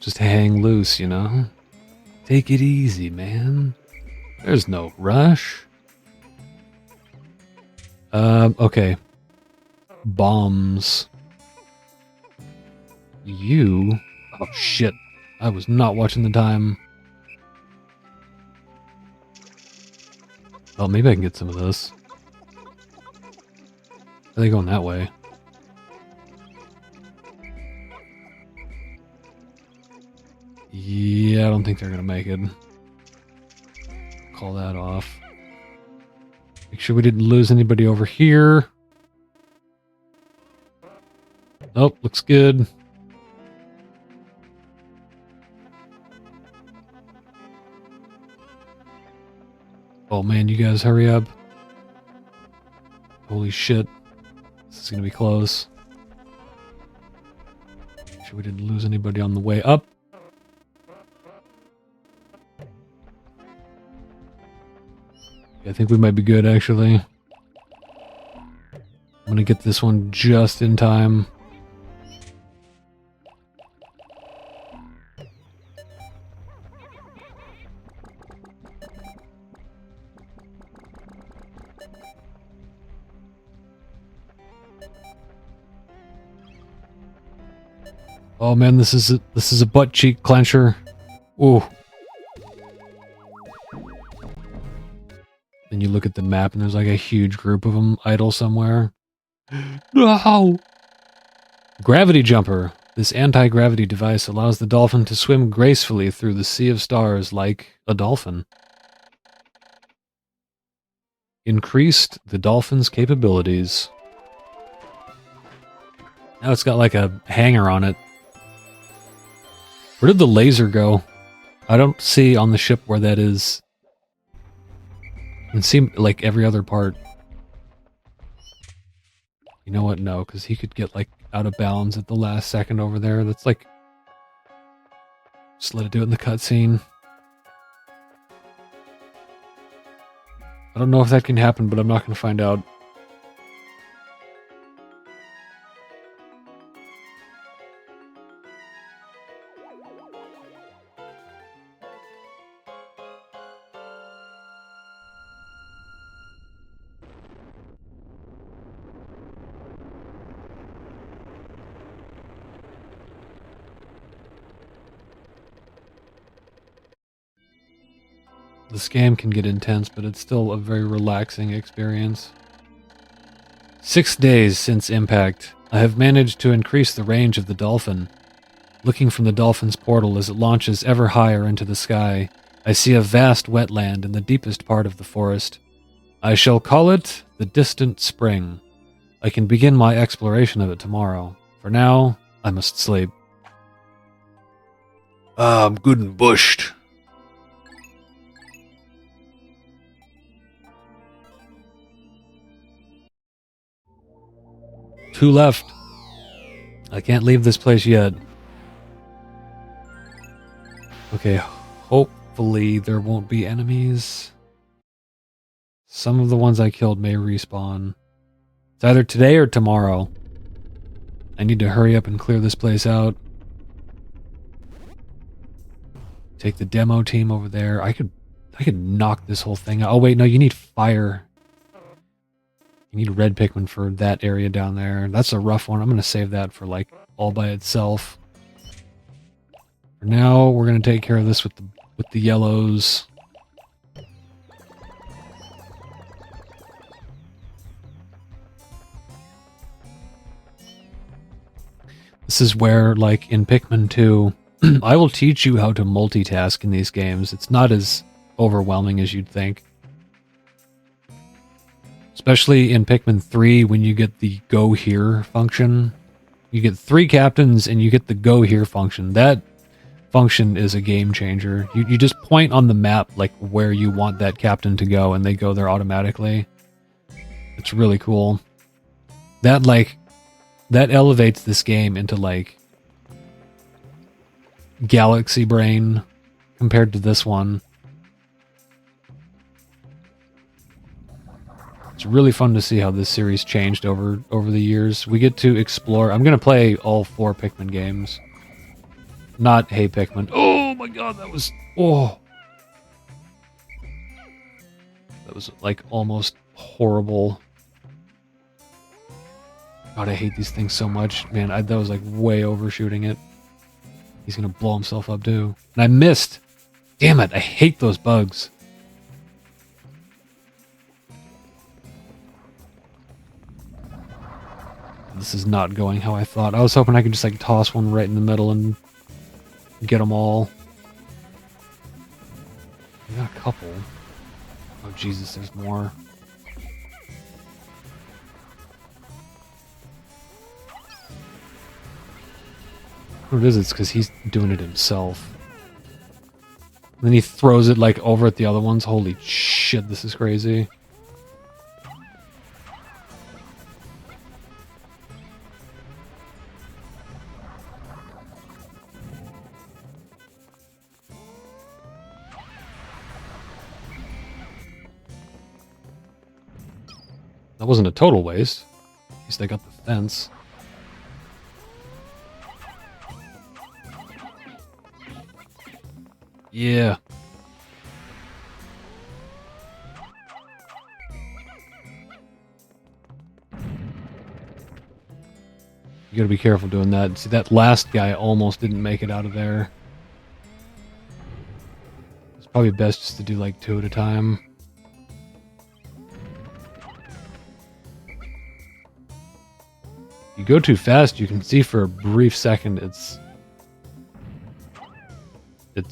Just hang loose, you know? Take it easy, man. There's no rush. Okay. Bombs. You... Oh, shit. I was not watching the time. Oh, maybe I can get some of this. Are they going that way? Yeah, I don't think they're gonna make it. Call that off. Make sure we didn't lose anybody over here. Nope, looks good. Oh man, you guys hurry up. Holy shit. This is gonna be close. Make sure we didn't lose anybody on the way up. I think we might be good, actually. I'm gonna get this one just in time. Oh man, this is a butt cheek clencher. Ooh. Then you look at the map and there's like a huge group of them idle somewhere. No! Gravity jumper. This anti-gravity device allows the dolphin to swim gracefully through the sea of stars like a dolphin. Increased the dolphin's capabilities. Now it's got like a hanger on it. Where did the laser go? I don't see on the ship where that is. It seemed like every other part. You know what? No, because he could get like out of bounds at the last second over there. That's like... Just let it do it in the cutscene. I don't know if that can happen, but I'm not going to find out. This game can get intense, but it's still a very relaxing experience. 6 days since impact, I have managed to increase the range of the dolphin. Looking from the dolphin's portal as it launches ever higher into the sky, I see a vast wetland in the deepest part of the forest. I shall call it the Distant Spring. I can begin my exploration of it tomorrow. For now, I must sleep. I'm good and bushed. Two left. I can't leave this place yet. Okay, hopefully there won't be enemies. Some of the ones I killed may respawn. It's either today or tomorrow. I need to hurry up and clear this place out. Take the demo team over there. I could knock this whole thing out. Oh wait, no, you need fire. You need red Pikmin for that area down there. That's a rough one. I'm gonna save that for like all by itself. For now, we're gonna take care of this with the yellows. This is where, like in Pikmin 2, I will teach you how to multitask in these games. It's not as overwhelming as you'd think. Especially in Pikmin 3 when you get the Go Here function. You get 3 captains and you get the Go Here function. That function is a game changer. You just point on the map like where you want that captain to go and they go there automatically. It's really cool. That elevates this game into like Galaxy Brain compared to this one. It's really fun to see how this series changed over the years. We get to explore. I'm going to play all 4 Pikmin games. Not Hey Pikmin. Oh my god, that was... Oh. That was like almost horrible. God, I hate these things so much. Man, that was like way overshooting it. He's going to blow himself up too. And I missed. Damn it, I hate those bugs. This is not going how I thought. I was hoping I could just like toss one right in the middle and get them all. I got a couple. Oh Jesus, there's more. What it is, it's because he's doing it himself. And then he throws it like over at the other ones. Holy shit, this is crazy. That wasn't a total waste. At least I got the fence. Yeah. You gotta be careful doing that. See, that last guy almost didn't make it out of there. It's probably best just to do like 2 at a time. You go too fast, you can see for a brief second it's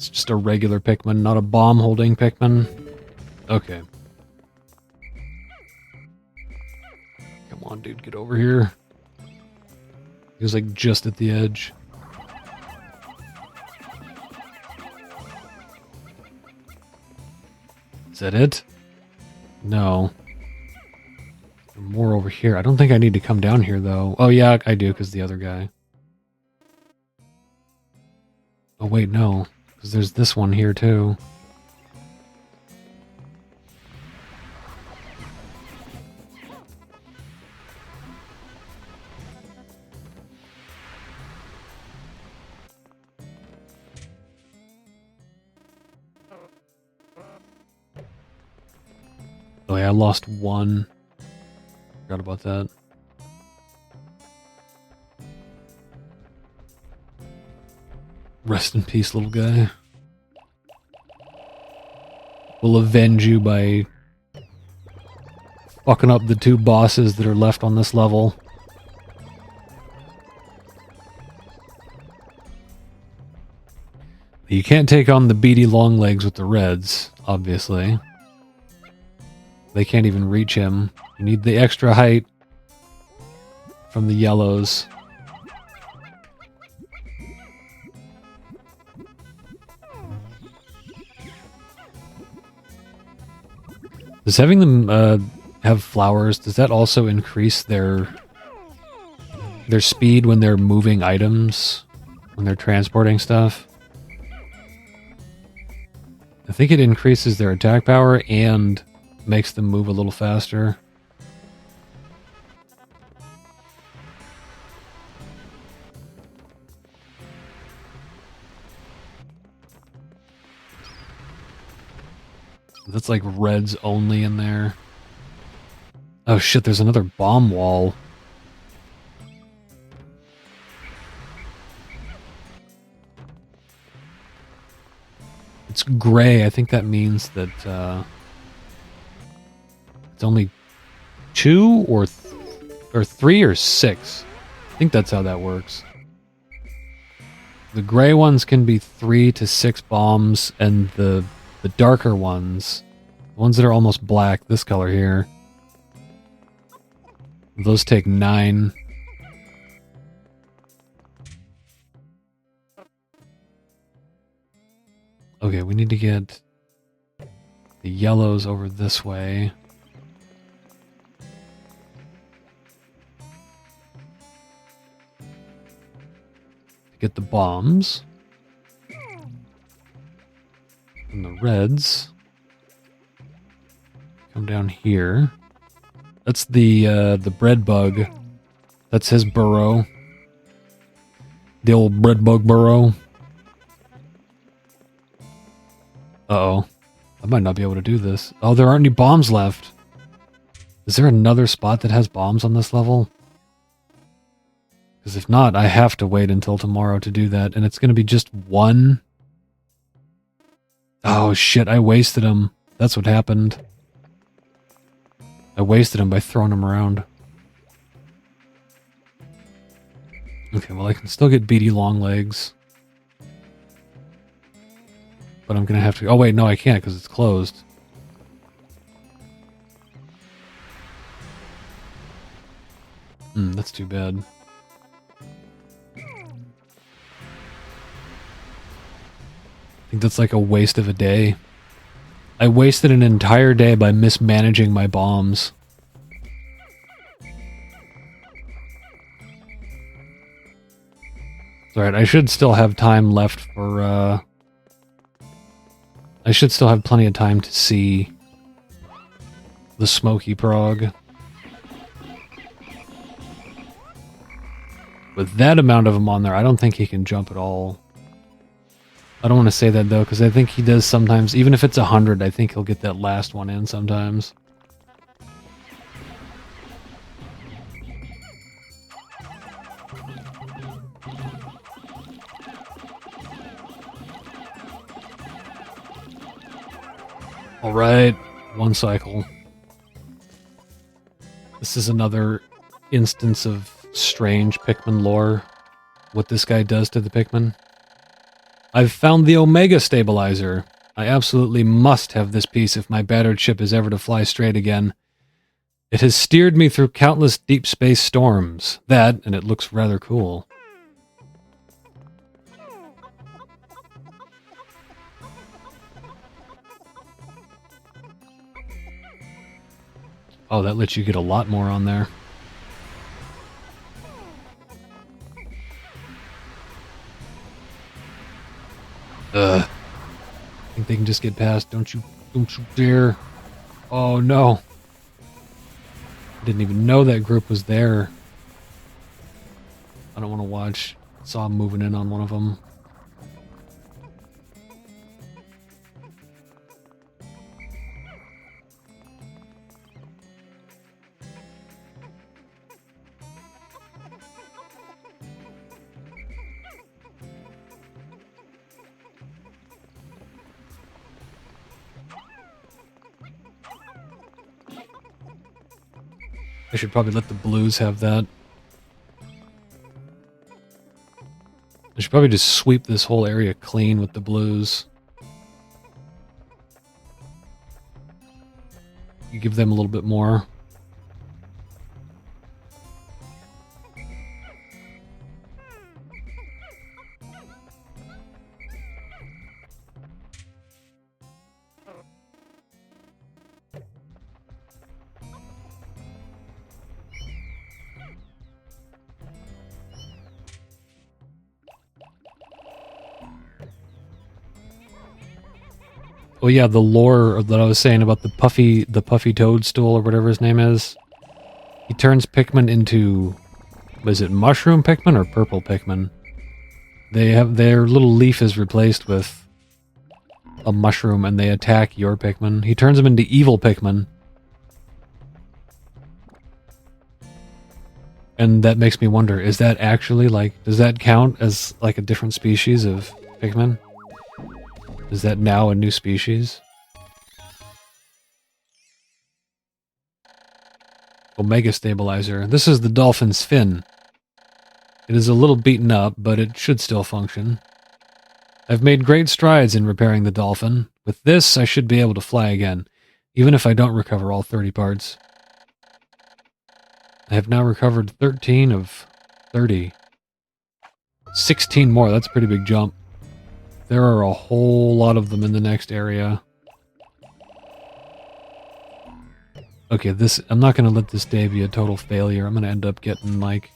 just a regular Pikmin, not a bomb-holding Pikmin. Okay. Come on, dude, get over here. He was like just at the edge. Is that it? No. More over here. I don't think I need to come down here, though. Oh, yeah, I do, because the other guy. Oh, wait, no. Because there's this one here, too. Oh, yeah, I lost one. Forgot about that. Rest in peace, little guy. will avenge you by fucking up the 2 bosses that are left on this level. You can't take on the beady longlegs with the reds, obviously. They can't even reach him. You need the extra height from the yellows. Does having them have flowers, does that also increase their speed when they're moving items? When they're transporting stuff? I think it increases their attack power and makes them move a little faster. That's like reds only in there. Oh shit, there's another bomb wall. It's gray. I think that means that it's only 2 or 3 or 6. I think that's how that works. The gray ones can be 3 to 6 bombs, and the darker ones, the ones that are almost black, this color here, those take 9. Okay, we need to get the yellows over this way. To get the bombs. And the reds come down here. That's the bread bug. That's his burrow. The old bread bug burrow. Uh-oh. I might not be able to do this. Oh, there aren't any bombs left. Is there another spot that has bombs on this level? Because if not, I have to wait until tomorrow to do that. And it's going to be just 1. Oh, shit. I wasted them. That's what happened. I wasted them by throwing them around. Okay, well, I can still get beady longlegs. But I'm going to have to... Oh, wait, no, I can't because it's closed. That's too bad. I think that's like a waste of a day. I wasted an entire day by mismanaging my bombs. It's alright, I should still have time left for, I should still have plenty of time to see the smoky prog. With that amount of them on there, I don't think he can jump at all. I don't want to say that, though, because I think he does sometimes. Even if it's 100, I think he'll get that last one in sometimes. Alright, 1 cycle. This is another instance of strange Pikmin lore. What this guy does to the Pikmin. I've found the Omega Stabilizer. I absolutely must have this piece if my battered ship is ever to fly straight again. It has steered me through countless deep space storms. That, and it looks rather cool. Oh, that lets you get a lot more on there. I think they can just get past. Don't you dare. Oh no. Didn't even know that group was there. I don't want to watch. Saw him moving in on one of them. I should probably let the blues have that. I should probably just sweep this whole area clean with the blues. You give them a little bit more. Oh yeah, the lore that I was saying about the puffy toadstool or whatever his name is. He turns Pikmin into, was it mushroom Pikmin or purple Pikmin? They have their little leaf is replaced with a mushroom and they attack your Pikmin. He turns them into evil Pikmin. And that makes me wonder, is that actually like, does that count as like a different species of Pikmin? Is that now a new species? Omega Stabilizer. This is the dolphin's fin. It is a little beaten up, but it should still function. I've made great strides in repairing the dolphin. With this, I should be able to fly again, even if I don't recover all 30 parts. I have now recovered 13 of 30. 16 more, that's a pretty big jump. There are a whole lot of them in the next area. Okay, I'm not going to let this day be a total failure. I'm going to end up getting, like...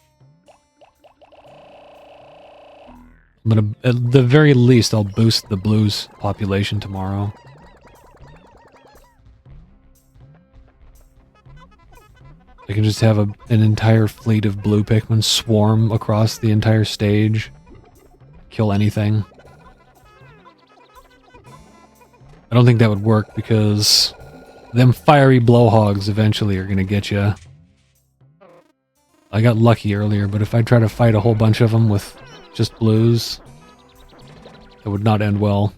at the very least, I'll boost the blues population tomorrow. I can just have an entire fleet of blue Pikmin swarm across the entire stage. Kill anything. I don't think that would work because them fiery blowhogs eventually are going to get you. I got lucky earlier, but if I try to fight a whole bunch of them with just blues, it would not end well.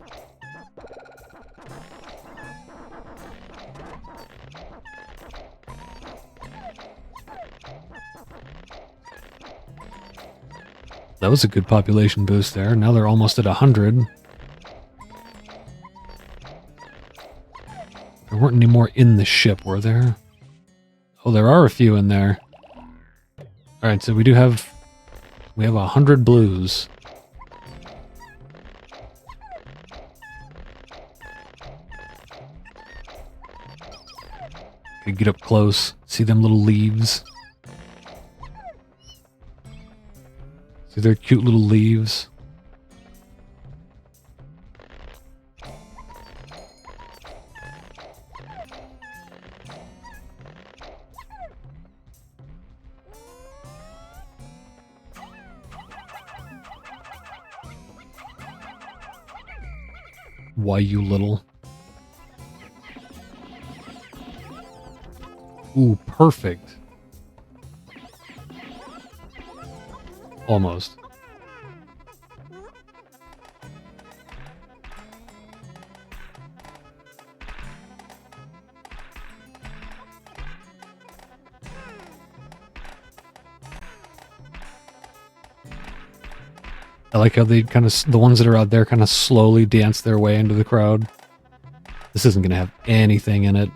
That was a good population boost there. Now they're almost at 100. There weren't any more in the ship, were there? Oh, there are a few in there. Alright, so we have 100 blues. Could get up close, see them little leaves. See their cute little leaves. Why you little? Ooh, perfect. Almost. I like how they the ones that are out there kind of slowly dance their way into the crowd. This isn't going to have anything in it.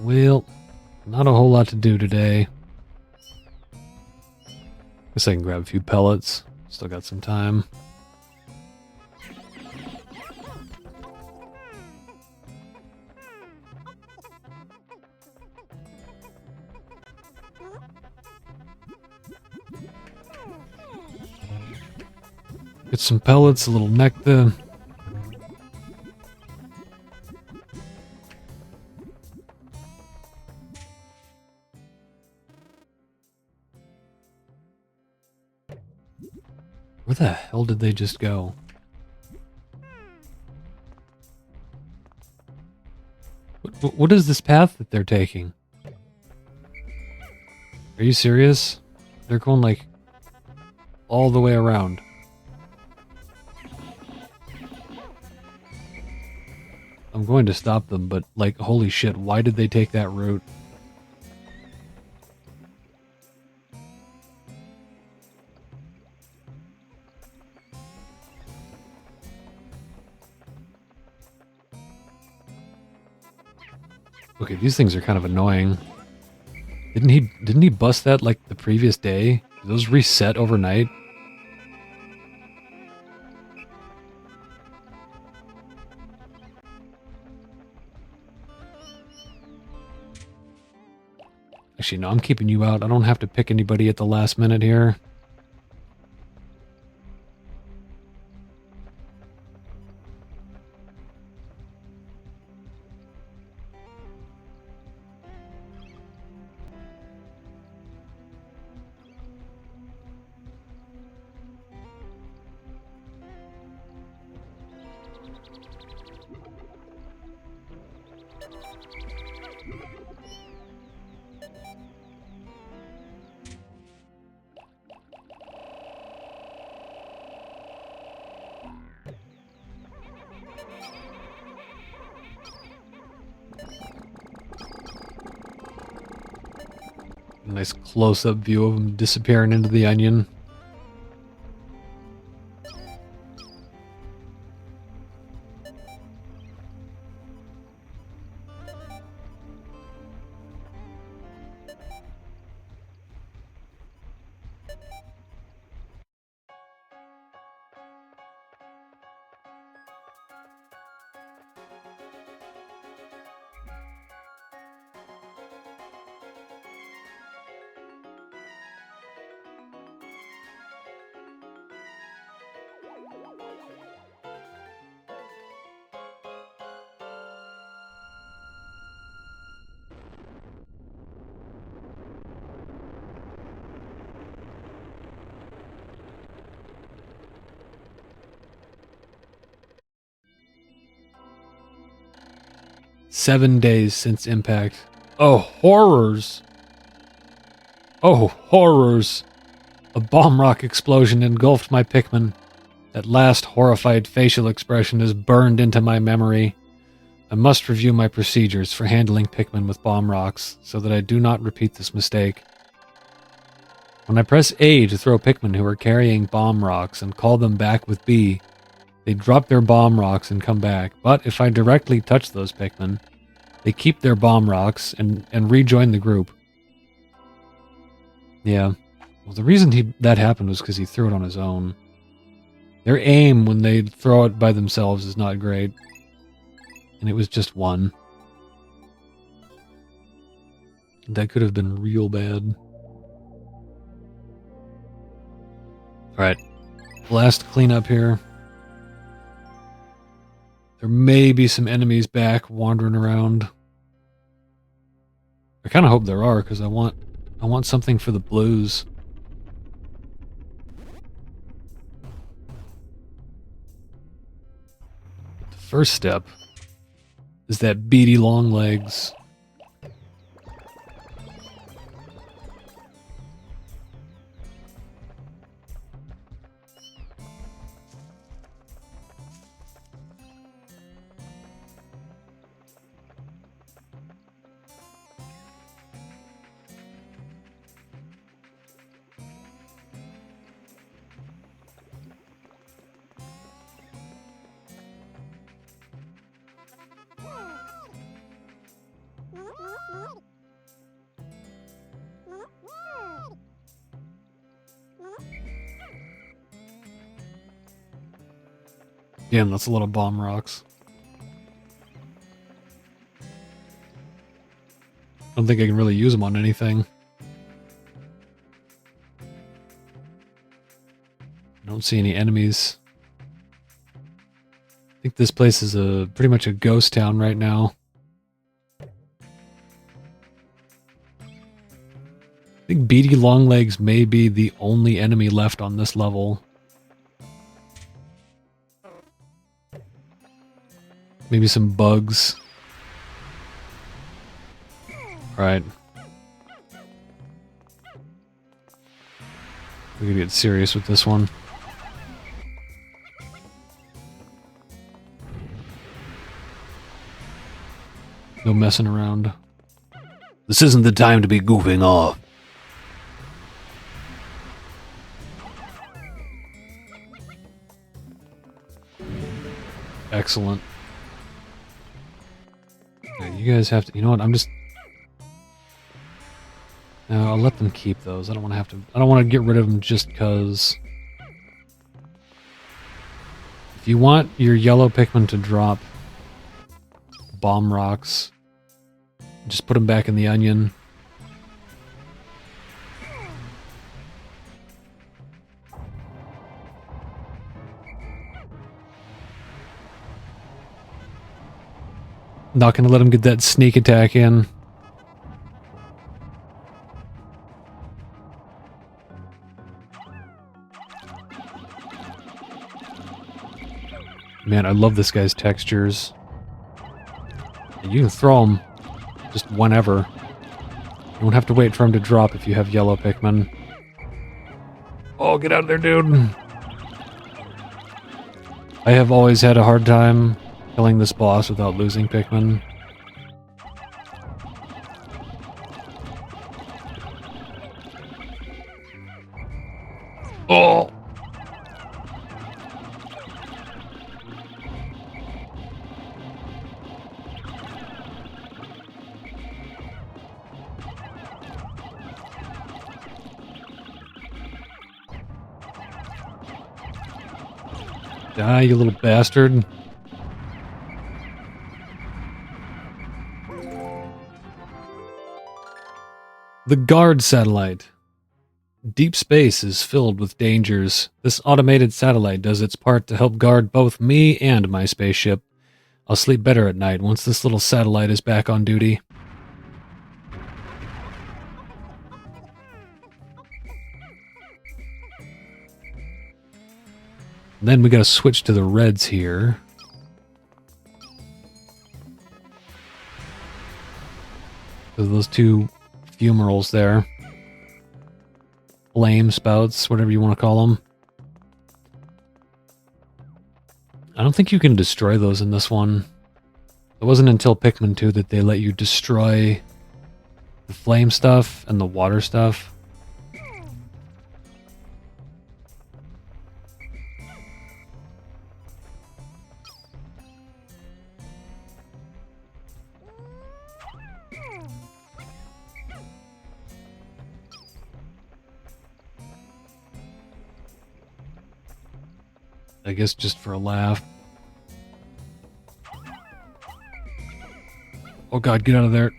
Well, not a whole lot to do today. Guess I can grab a few pellets. Still got some time. Get some pellets, a little nectar. Where the hell did they just go? What is this path that they're taking? Are you serious? They're going like all the way around. I'm going to stop them, but like, holy shit, why did they take that route? Okay, these things are kind of annoying. Didn't he bust that like the previous day? Did those reset overnight? Actually, no, I'm keeping you out. I don't have to pick anybody at the last minute here. Nice close-up view of him disappearing into the onion. "7 days since impact. Oh, horrors! Oh, horrors! A bomb rock explosion engulfed my Pikmin. That last horrified facial expression is burned into my memory. I must review my procedures for handling Pikmin with bomb rocks, so that I do not repeat this mistake. When I press A to throw Pikmin who are carrying bomb rocks and call them back with B, they drop their bomb rocks and come back, but if I directly touch those Pikmin, they keep their bomb rocks and rejoin the group." Yeah. Well, the reason that happened was because he threw it on his own. Their aim when they throw it by themselves is not great. And it was just one. That could have been real bad. Alright. Last cleanup here. There may be some enemies back wandering around. I kind of hope there are, because I want something for the blues. The first step is that beady long legs. Damn, that's a lot of bomb rocks. I don't think I can really use them on anything. I don't see any enemies. I think this place is pretty much a ghost town right now. I think beady longlegs may be the only enemy left on this level. Maybe some bugs. Alright. We gotta get serious with this one. No messing around. This isn't the time to be goofing off. Excellent. Yeah, you guys have to... You know what? I'm just... No, I'll let them keep those. I don't want to have to... I don't want to get rid of them just because... If you want your yellow Pikmin to drop bomb rocks, just put them back in the onion. Not gonna let him get that sneak attack in. Man, I love this guy's textures. And you can throw him just whenever. You won't have to wait for him to drop if you have yellow Pikmin. Oh, get out of there, dude. I have always had a hard time killing this boss without losing Pikmin. Oh! Die, you little bastard. The guard satellite. Deep space is filled with dangers. This automated satellite does its part to help guard both me and my spaceship. I'll sleep better at night once this little satellite is back on duty. Then we gotta switch to the reds here. Those two fumaroles there. Flame spouts, whatever you want to call them. I don't think you can destroy those in this one. It wasn't until Pikmin 2 that they let you destroy the flame stuff and the water stuff. I guess just for a laugh. Oh god, get out of there.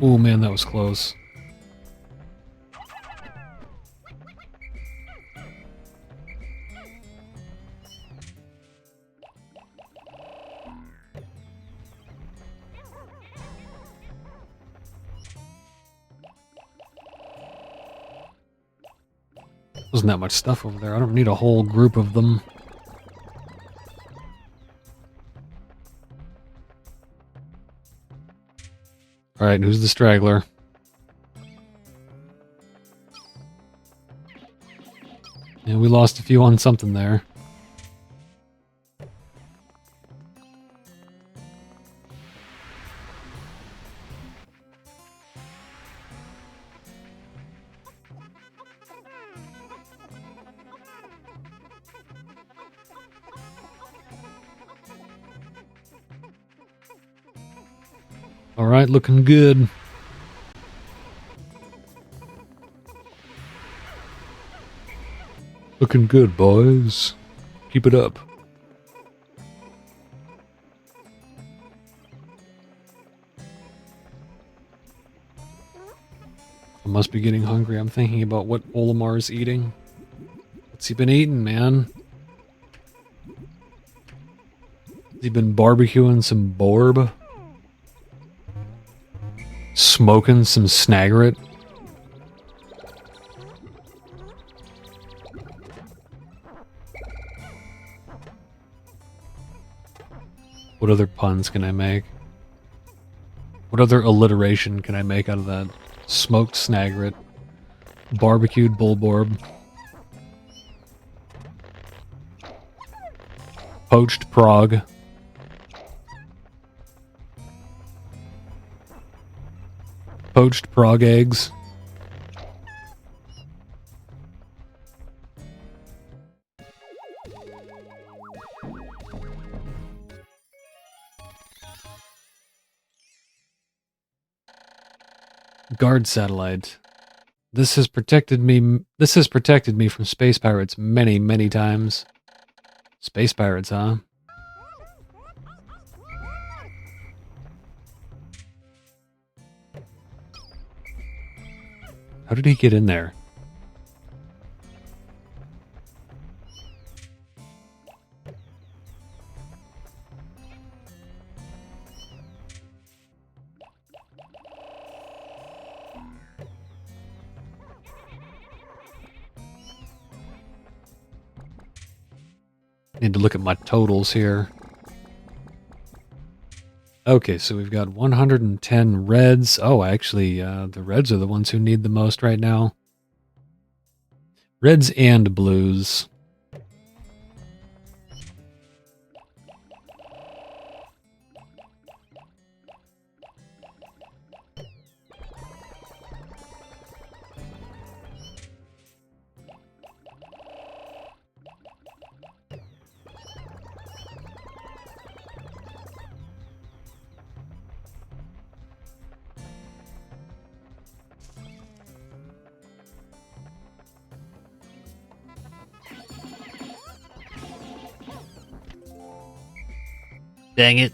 Oh man, that was close. Wasn't that much stuff over there. I don't need a whole group of them. Alright, who's the straggler? Yeah, we lost a few on something there. Alright, looking good. Looking good, boys. Keep it up. I must be getting hungry. I'm thinking about what Olimar's eating. What's he been eating, man? Has he been barbecuing some Borb? Smoking some Snaggerit? What other puns can I make? What other alliteration can I make out of that? Smoked snagret. Barbecued bulborb. Poached prog. Poached prog eggs. Guard satellite. This has protected me from space pirates many, many times. Space pirates, huh? How did he get in there? Need to look at my totals here. Okay, so we've got 110 reds. Oh, actually, the reds are the ones who need the most right now. Reds and blues. Dang it.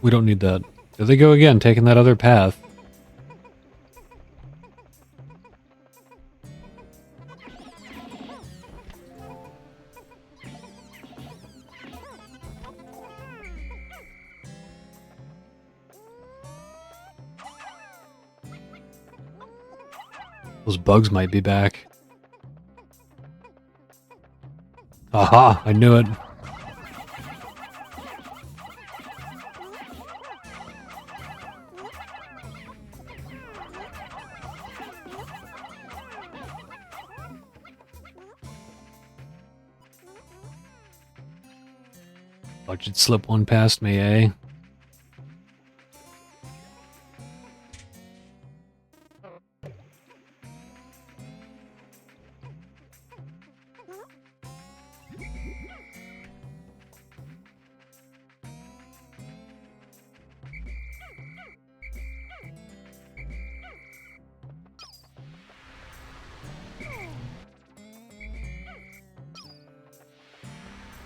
We don't need that. There they go again, taking that other path. Those bugs might be back. Aha! I knew it. Thought you'd slip one past me, eh?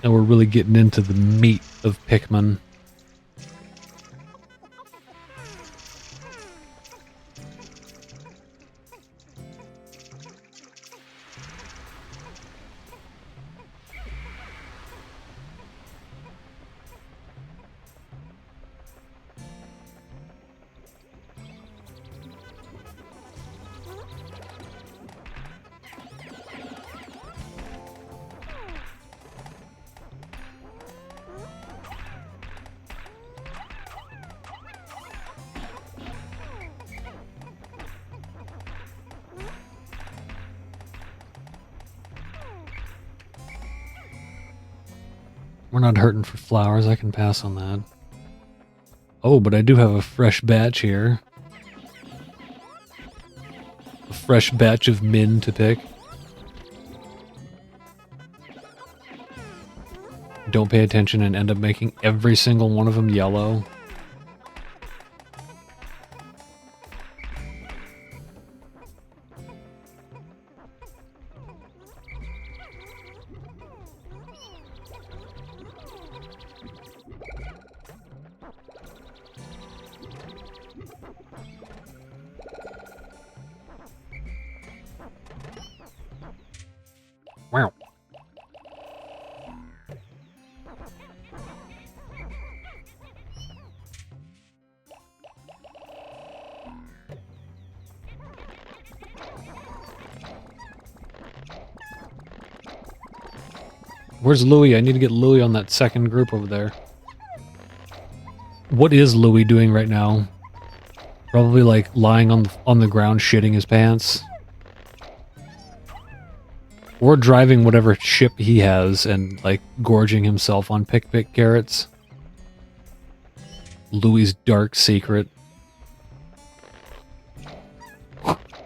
Now we're really getting into the meat of Pikmin. We're not hurting for flowers, I can pass on that. Oh, but I do have a fresh batch here. A fresh batch of min to pick. Don't pay attention and end up making every single one of them yellow. Wow. Where's Louie? I need to get Louie on that second group over there. What is Louie doing right now? Probably like lying on the ground shitting his pants. Or driving whatever ship he has and like gorging himself on pick carrots. Louie's dark secret.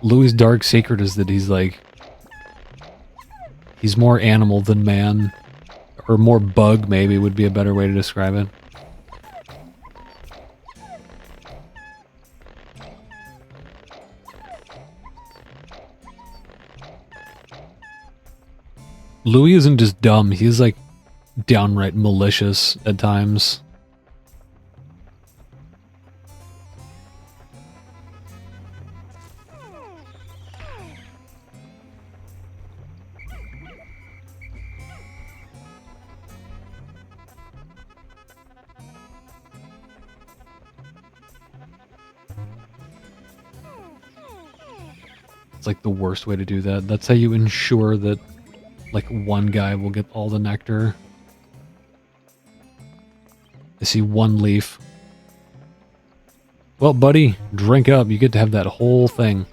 Louie's dark secret is that he's like... He's more animal than man. Or more bug, maybe, would be a better way to describe it. Louie isn't just dumb, he's like downright malicious at times. It's like the worst way to do that. That's how you ensure that like one guy will get all the nectar. I see one leaf. Well, buddy, drink up. You get to have that whole thing.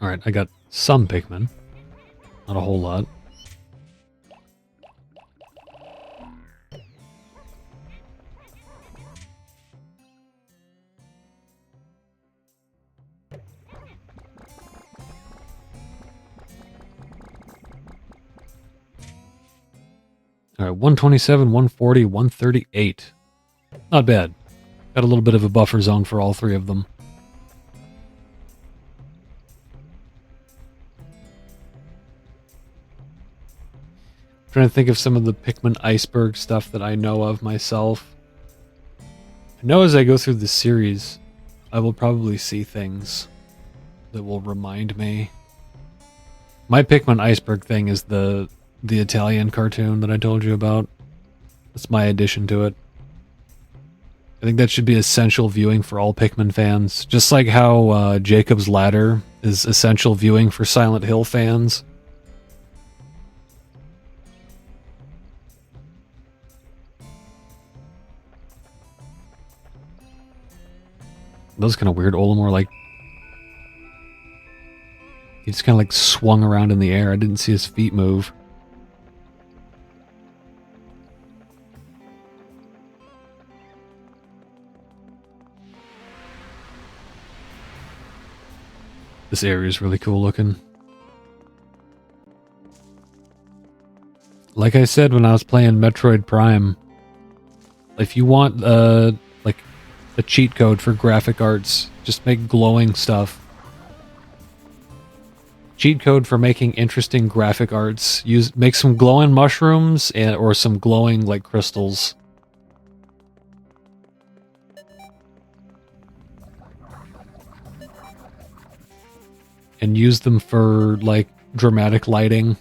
Alright, I got some Pikmin. Not a whole lot. Alright, 127, 140, 138. Not bad. Got a little bit of a buffer zone for all three of them. Trying to think of some of the Pikmin iceberg stuff that I know of myself. I know as I go through the series, I will probably see things that will remind me. My Pikmin iceberg thing is the Italian cartoon that I told you about. That's my addition to it. I think that should be essential viewing for all Pikmin fans. Just like how Jacob's Ladder is essential viewing for Silent Hill fans. That was kind of weird. Olimar, like... He just kind of like swung around in the air. I didn't see his feet move. This area is really cool looking. Like I said when I was playing Metroid Prime, if you want like a cheat code for graphic arts, just make glowing stuff. Cheat code for making interesting graphic arts. Make some glowing mushrooms or some glowing like crystals. And use them for like dramatic lighting.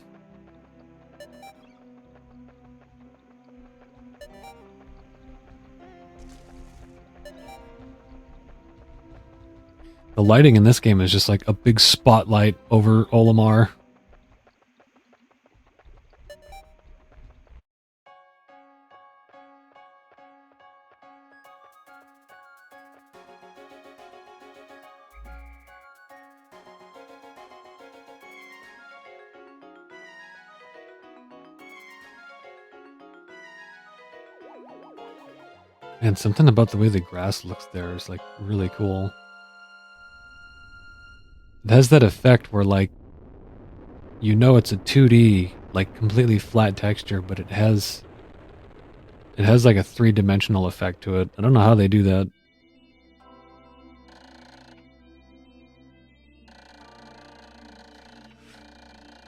The lighting in this game is just like a big spotlight over Olimar. And something about the way the grass looks there is like really cool. It has that effect where like, you know it's a 2D, like completely flat texture, but it has like a 3-dimensional effect to it. I don't know how they do that.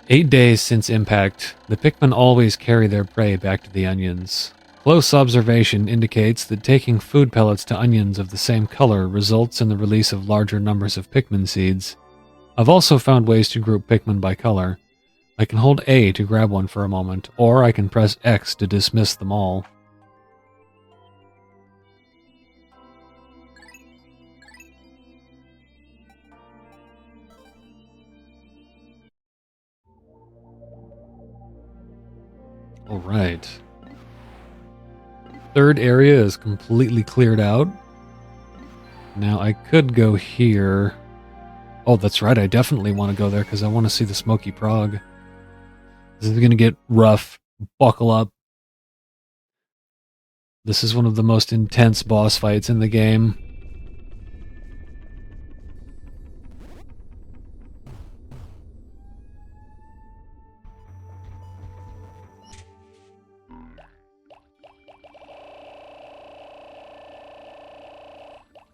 "8 days since impact, the Pikmin always carry their prey back to the onions. Close observation indicates that taking food pellets to onions of the same color results in the release of larger numbers of Pikmin seeds. I've also found ways to group Pikmin by color. I can hold A to grab one for a moment, or I can press X to dismiss them all." Alright. Third area is completely cleared out. Now I could go here. Oh, that's right. I definitely want to go there because I want to see the Smoky Prague. This is going to get rough. Buckle up. This is one of the most intense boss fights in the game.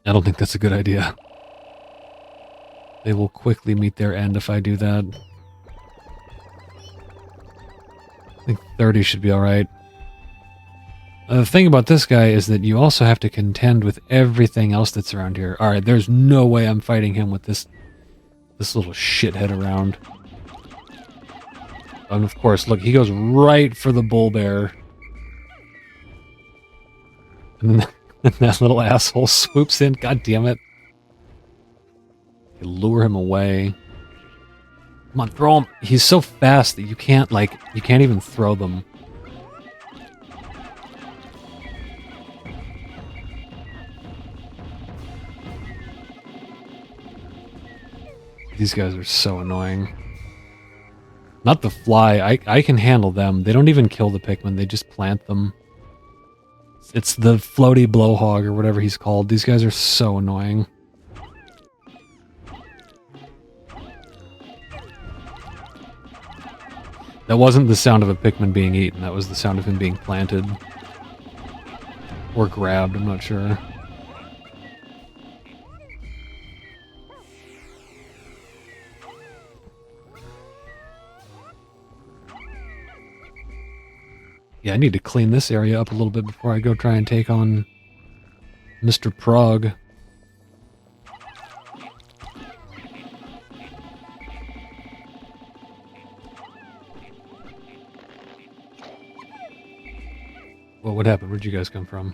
I don't think that's a good idea. They will quickly meet their end if I do that. I think 30 should be alright. The thing about this guy is that you also have to contend with everything else that's around here. Alright, there's no way I'm fighting him with this little shithead around. And of course, look, he goes right for the bull bear. And then that little asshole swoops in. God damn it. You lure him away. Come on, throw him. He's so fast that you can't even throw them. These guys are so annoying. Not the fly. I can handle them. They don't even kill the Pikmin. They just plant them. It's the floaty blowhog or whatever he's called. These guys are so annoying. That wasn't the sound of a Pikmin being eaten. That was the sound of him being planted. Or grabbed, I'm not sure. Yeah, I need to clean this area up a little bit before I go try and take on Mr. Prague. Well, what happened? Where'd you guys come from?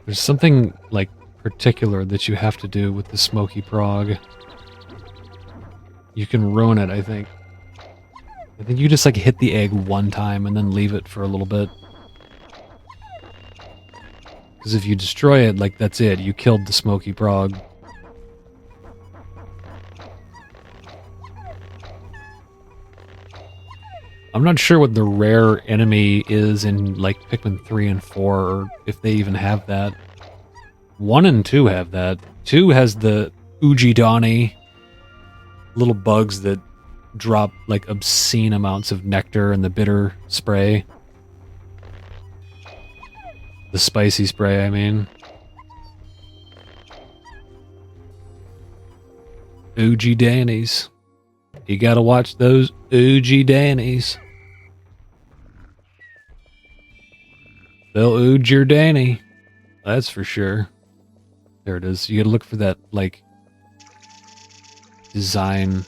There's something, like, particular that you have to do with the Smoky Prague. You can ruin it, I think. I think you just, like, hit the egg one time and then leave it for a little bit. Because if you destroy it, like, that's it. You killed the Smoky Prague. I'm not sure what the rare enemy is in, like, Pikmin 3 and 4, or if they even have that. 1 and 2 have that. 2 has the Ujidani, little bugs that drop, like, obscene amounts of nectar and the bitter spray. The spicy spray, I mean. Ujidanis. You gotta watch those Ujidanis. They'll ooge your Danny. That's for sure. There it is. You gotta look for that, like, design.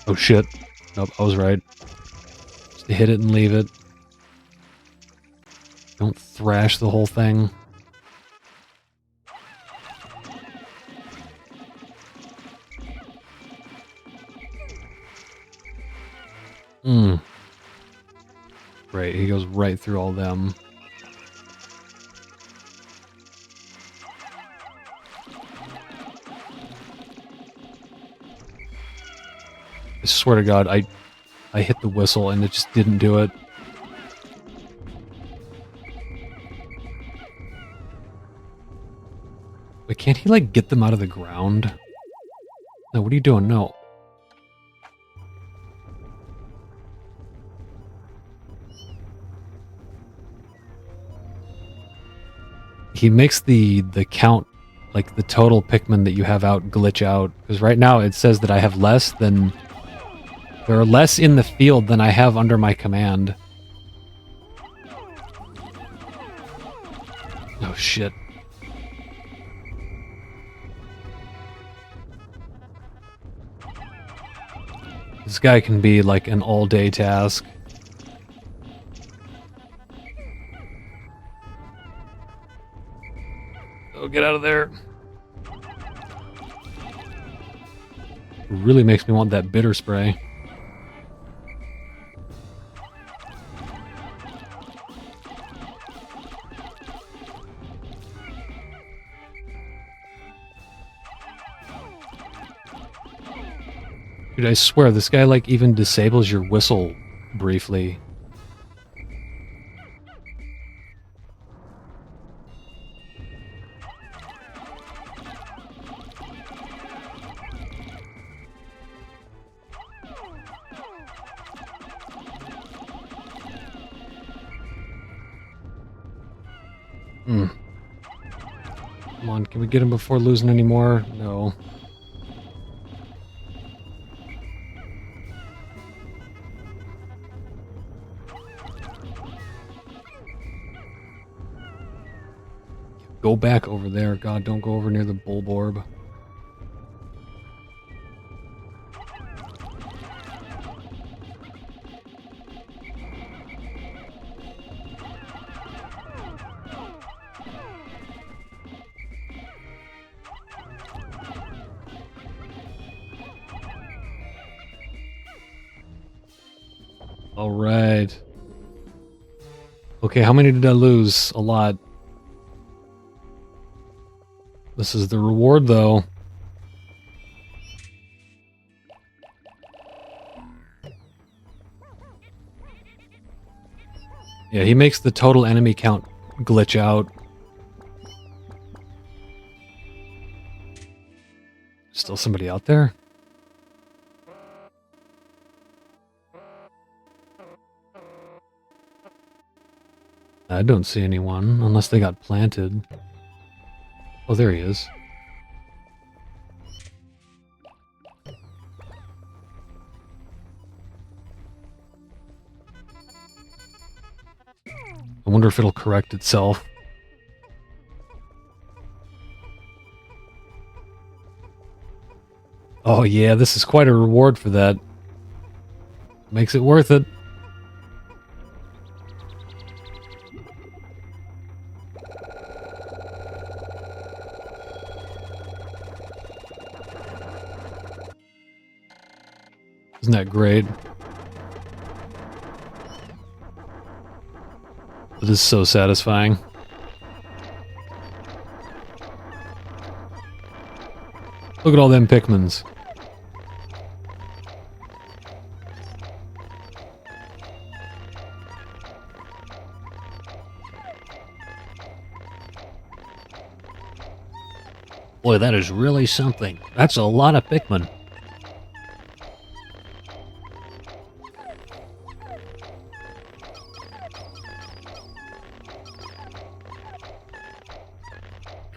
Oh shit. Nope, I was right. Just hit it and leave it. Don't thrash the whole thing. Right, he goes right through all them. I swear to God, I hit the whistle and it just didn't do it. But can't he, like, get them out of the ground? No, what are you doing? No. he makes the count, like the total Pikmin that you have out, glitch out. Because right now it says that I have less than... There are less in the field than I have under my command. Oh shit. This guy can be like an all-day task. Oh, get out of there. Really makes me want that bitter spray. Dude, I swear, this guy like even disables your whistle briefly. Come on, can we get him before losing any more? No. Go back over there. God, don't go over near the Bulborb. All right. Okay, how many did I lose? A lot. This is the reward, though. Yeah, he makes the total enemy count glitch out. Still somebody out there? I don't see anyone, unless they got planted. Oh, there he is. I wonder if it'll correct itself. Oh yeah, this is quite a reward for that. Makes it worth it. Isn't that great? It is so satisfying. Look at all them Pikmins. Boy, that is really something. That's a lot of Pikmin.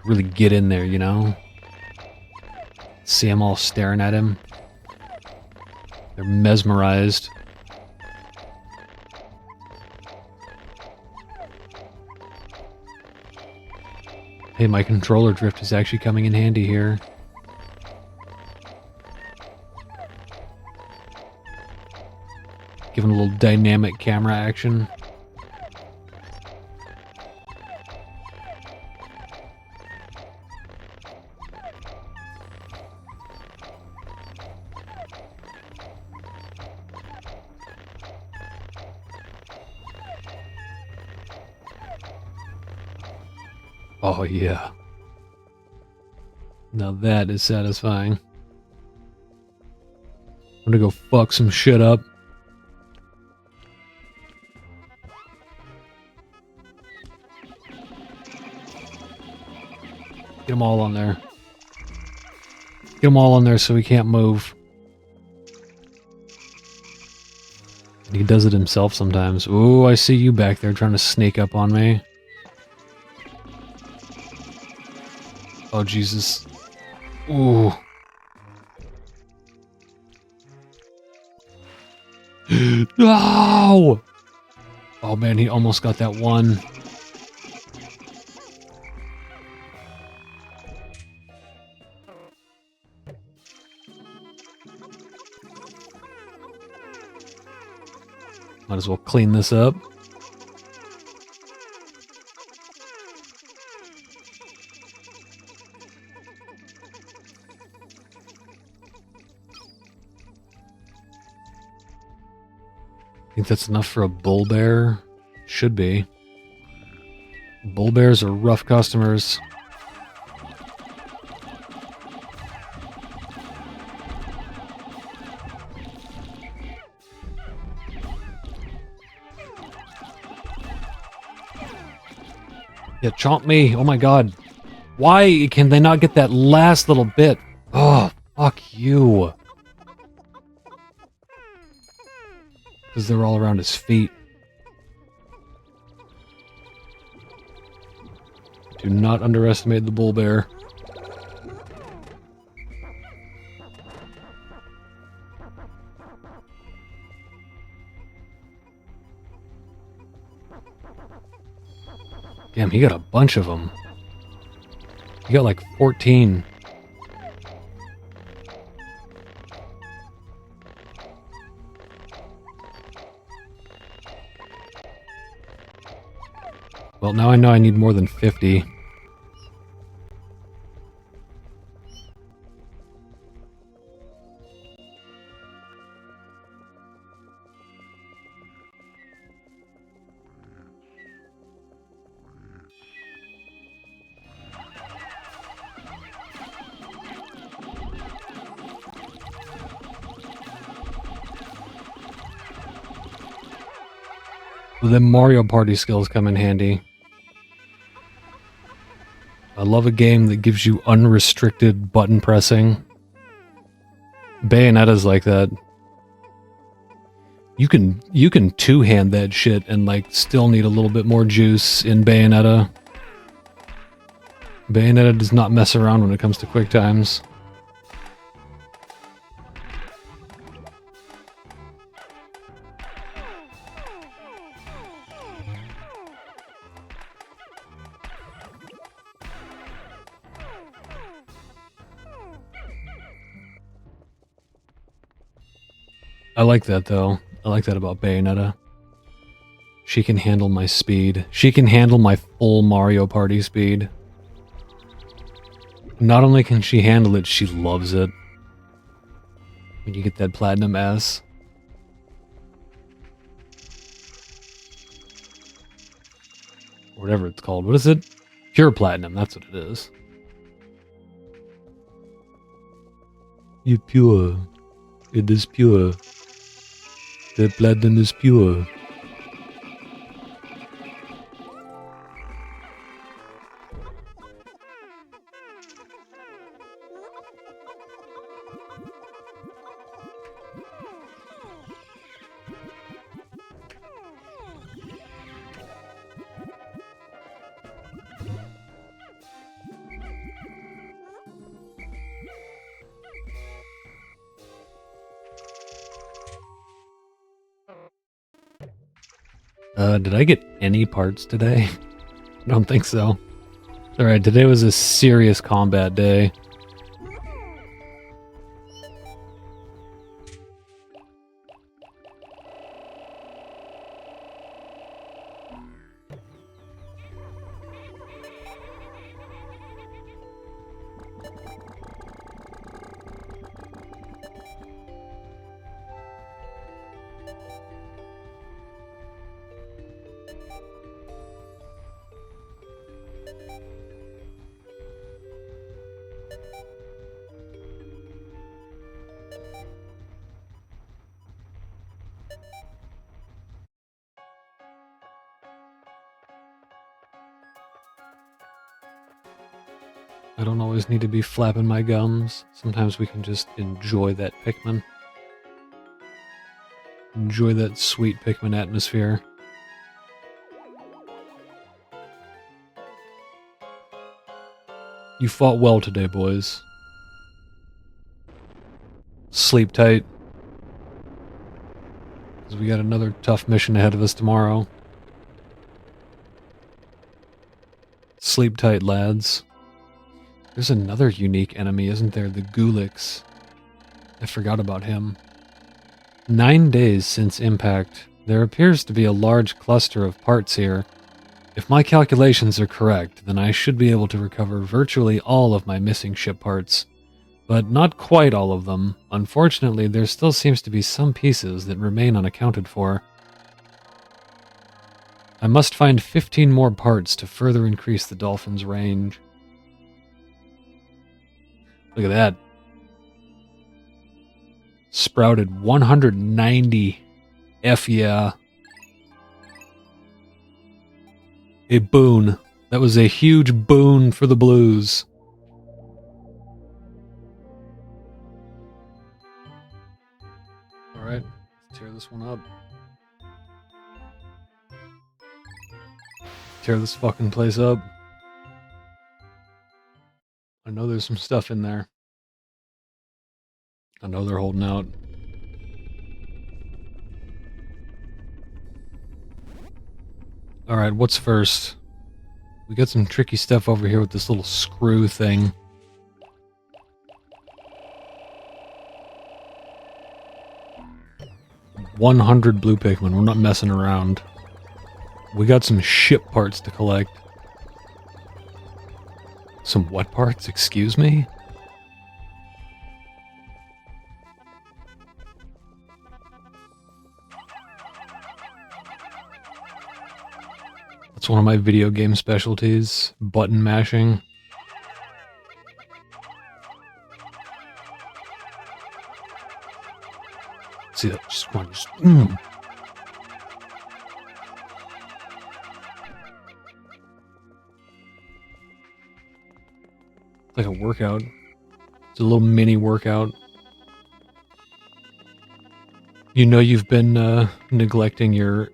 Really get in there, you know? See them all staring at him. They're mesmerized. Hey, my controller drift is actually coming in handy here. Giving a little dynamic camera action. Oh, yeah. Now that is satisfying. I'm gonna go fuck some shit up. Get them all on there. Get them all on there so he can't move. And he does it himself sometimes. Ooh, I see you back there trying to sneak up on me. Oh, Jesus. Ooh. No! Oh, man, he almost got that one. Might as well clean this up. Think that's enough for a bull bear? Should be. Bull bears are rough customers. Yeah, chomp me. Oh my god. Why can they not get that last little bit? Oh, fuck you. Because they're all around his feet. Do not underestimate the bull bear. Damn, he got a bunch of them. He got like 14. Well, now I know I need more than 50. The Mario Party skills come in handy. I love a game that gives you unrestricted button pressing. Bayonetta's like that. You can two-hand that shit and like still need a little bit more juice in Bayonetta. Bayonetta does not mess around when it comes to quick times. I like that though. I like that about Bayonetta. She can handle my speed. She can handle my full Mario Party speed. Not only can she handle it, she loves it. When you get that Platinum S. Or whatever it's called. What is it? Pure Platinum, that's what it is. You're pure. It is pure. The Platinum is pure. Did I get any parts today? I don't think so. Alright, today was a serious combat day. I don't always need to be flapping my gums. Sometimes we can just enjoy that Pikmin. Enjoy that sweet Pikmin atmosphere. You fought well today, boys. Sleep tight. Because we got another tough mission ahead of us tomorrow. Sleep tight, lads. There's another unique enemy, isn't there? The Gulix. I forgot about him. 9 days since impact. There appears to be a large cluster of parts here. If my calculations are correct, then I should be able to recover virtually all of my missing ship parts. But not quite all of them. Unfortunately, there still seems to be some pieces that remain unaccounted for. I must find 15 more parts to further increase the Dolphin's range. Look at that. Sprouted 190. F yeah. A boon. That was a huge boon for the Blues. Alright, let's tear this one up. Tear this fucking place up. I know there's some stuff in there. I know they're holding out. Alright, what's first? We got some tricky stuff over here with this little screw thing. $100 blue Pikmin, we're not messing around. We got some ship parts to collect. Some what parts? Excuse me? That's one of my video game specialties. Button mashing. See that? Just one. It's like a workout. It's a little mini workout. You know you've been neglecting your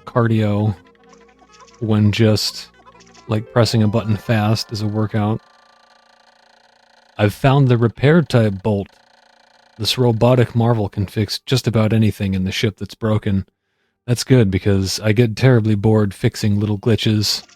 cardio when just like pressing a button fast is a workout. I've found the repair type bolt. This robotic marvel can fix just about anything in the ship that's broken. That's good because I get terribly bored fixing little glitches.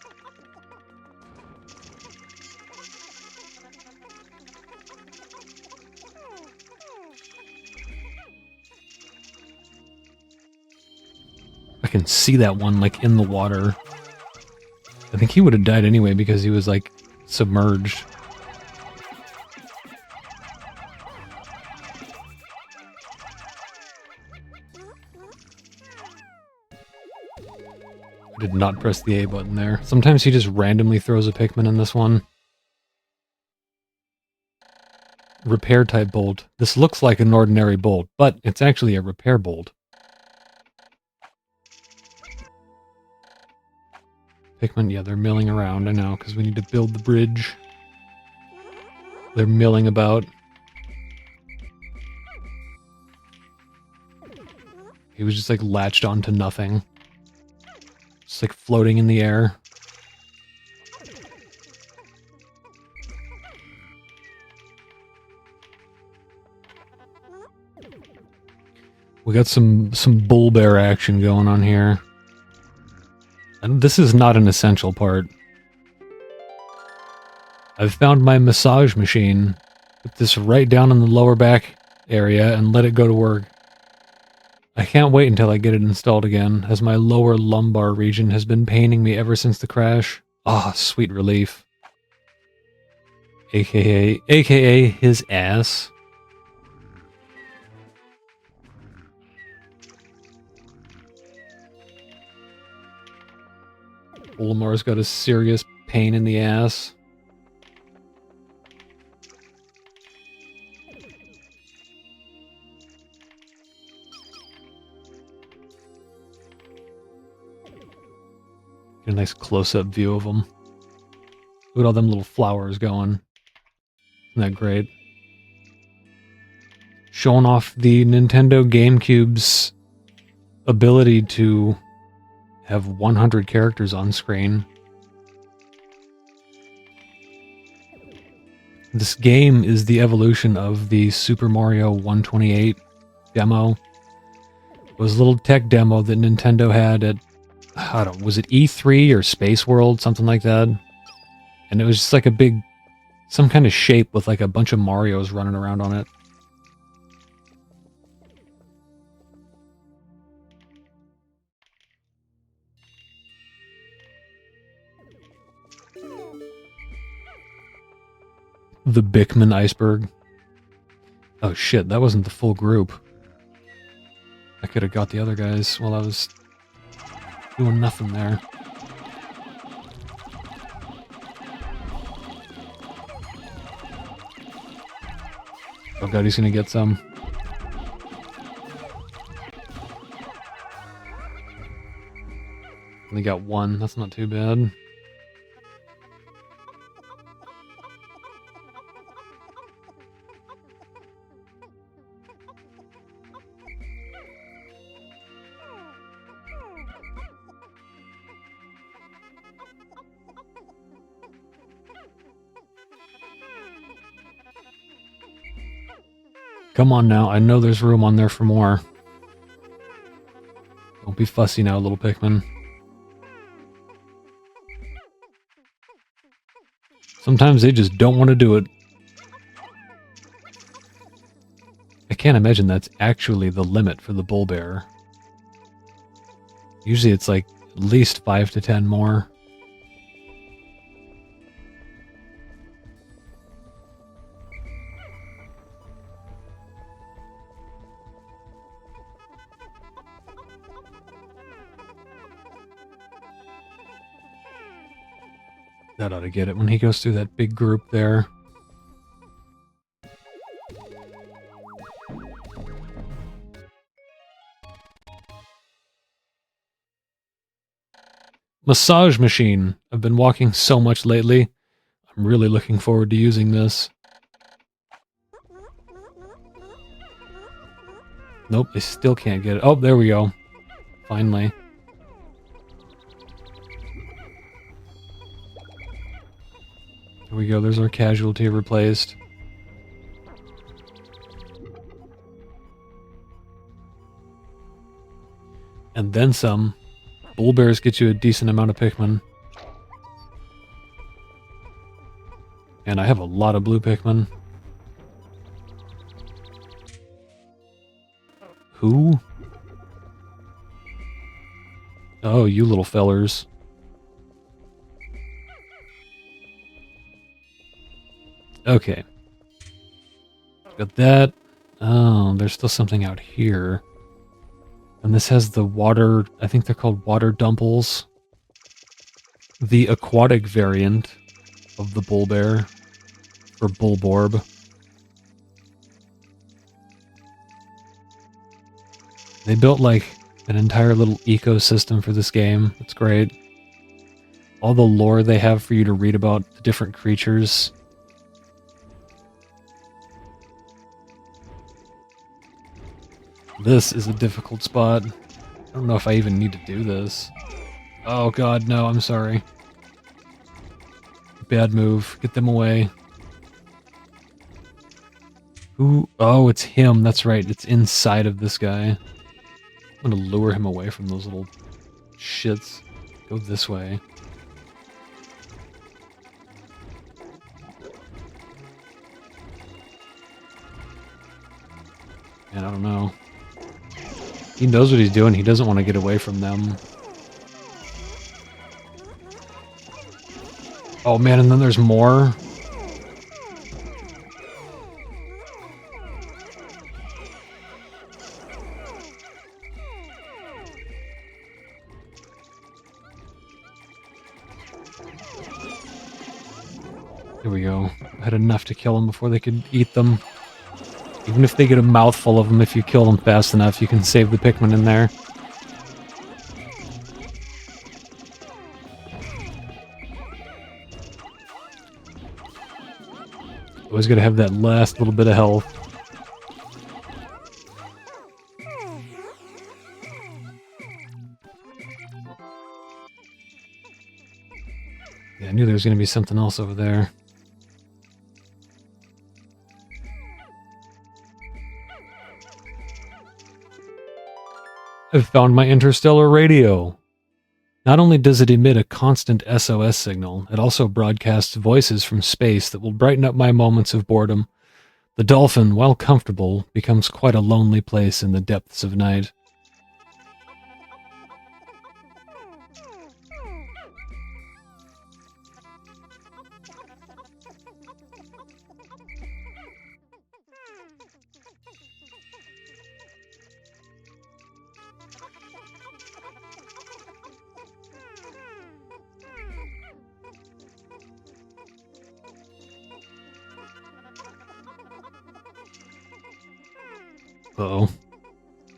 I can see that one like in the water. I think he would have died anyway because he was like submerged. I did not press the A button there. Sometimes he just randomly throws a Pikmin in this one. Repair type bolt. This looks like an ordinary bolt, but it's actually a repair bolt. Pikmin, yeah, they're milling around, I know, because we need to build the bridge. They're milling about. He was just like latched onto nothing. Just like floating in the air. We got some bull bear action going on here. And this is not an essential part. I've found my massage machine. Put this right down in the lower back area and let it go to work. I can't wait until I get it installed again, as my lower lumbar region has been paining me ever since the crash. Ah, sweet relief. AKA his ass. Olimar's got a serious pain in the ass. Get a nice close-up view of them. Look at all them little flowers going. Isn't that great? Showing off the Nintendo GameCube's ability to have 100 characters on screen. This game is the evolution of the Super Mario 128 demo. It was a little tech demo that Nintendo had at, I don't know, was it E3 or Space World, something like that? And it was just like a big, some kind of shape with like a bunch of Marios running around on it. The Pikmin iceberg. Oh shit, that wasn't the full group. I could have got the other guys while I was doing nothing there. Oh god, he's gonna get some. Only got one, that's not too bad. Come on now, I know there's room on there for more. Don't be fussy now, little Pikmin. Sometimes they just don't want to do it. I can't imagine that's actually the limit for the bull bear. Usually it's like at least 5 to 10 more. That ought to get it when he goes through that big group there. Massage machine. I've been walking so much lately. I'm really looking forward to using this. Nope, I still can't get it. Oh, there we go. Finally. There we go, there's our casualty replaced. And then some. Bull bears get you a decent amount of Pikmin. And I have a lot of blue Pikmin. Who? Oh, you little fellers. Okay. Got that. Oh, there's still something out here. And this has the water, I think they're called water dumples. The aquatic variant of the bull bear. Or bullborb. They built like an entire little ecosystem for this game. It's great. All the lore they have for you to read about the different creatures. This is a difficult spot. I don't know if I even need to do this. Oh god, no, I'm sorry. Bad move. Get them away. Who? Oh, it's him. That's right. It's inside of this guy. I'm gonna lure him away from those little shits. Go this way. And I don't know. He knows what he's doing. He doesn't want to get away from them. Oh man, and then there's more. There we go. I had enough to kill them before they could eat them. Even if they get a mouthful of them, if you kill them fast enough, you can save the Pikmin in there. Always gotta have that last little bit of health. Yeah, I knew there was gonna be something else over there. I've found my interstellar radio. Not only does it emit a constant SOS signal, it also broadcasts voices from space that will brighten up my moments of boredom. The dolphin, while comfortable, becomes quite a lonely place in the depths of night. Uh-oh.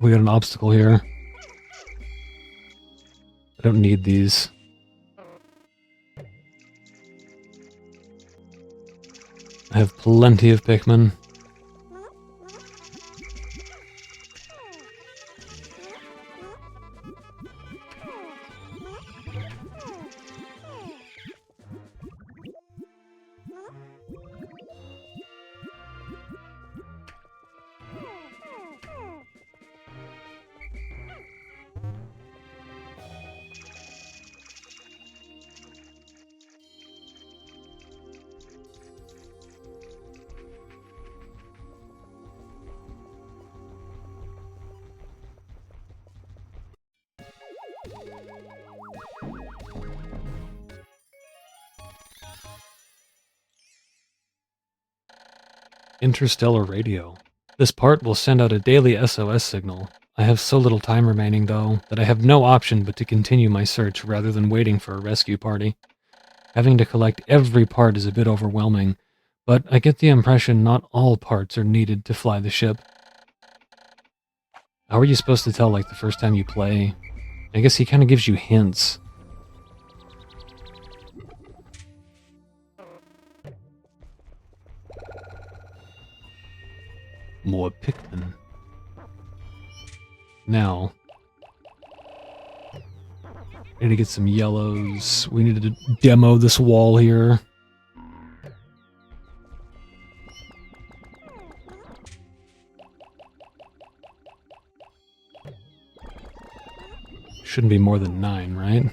We got an obstacle here. I don't need these. I have plenty of Pikmin. Interstellar radio. This part will send out a daily SOS signal. I have so little time remaining, though, that I have no option but to continue my search rather than waiting for a rescue party. Having to collect every part is a bit overwhelming, but I get the impression not all parts are needed to fly the ship. How are you supposed to tell, like, the first time you play? I guess he kind of gives you hints. More Pikmin. Now, I need to get some yellows. We need to demo this wall here. Shouldn't be more than 9, right?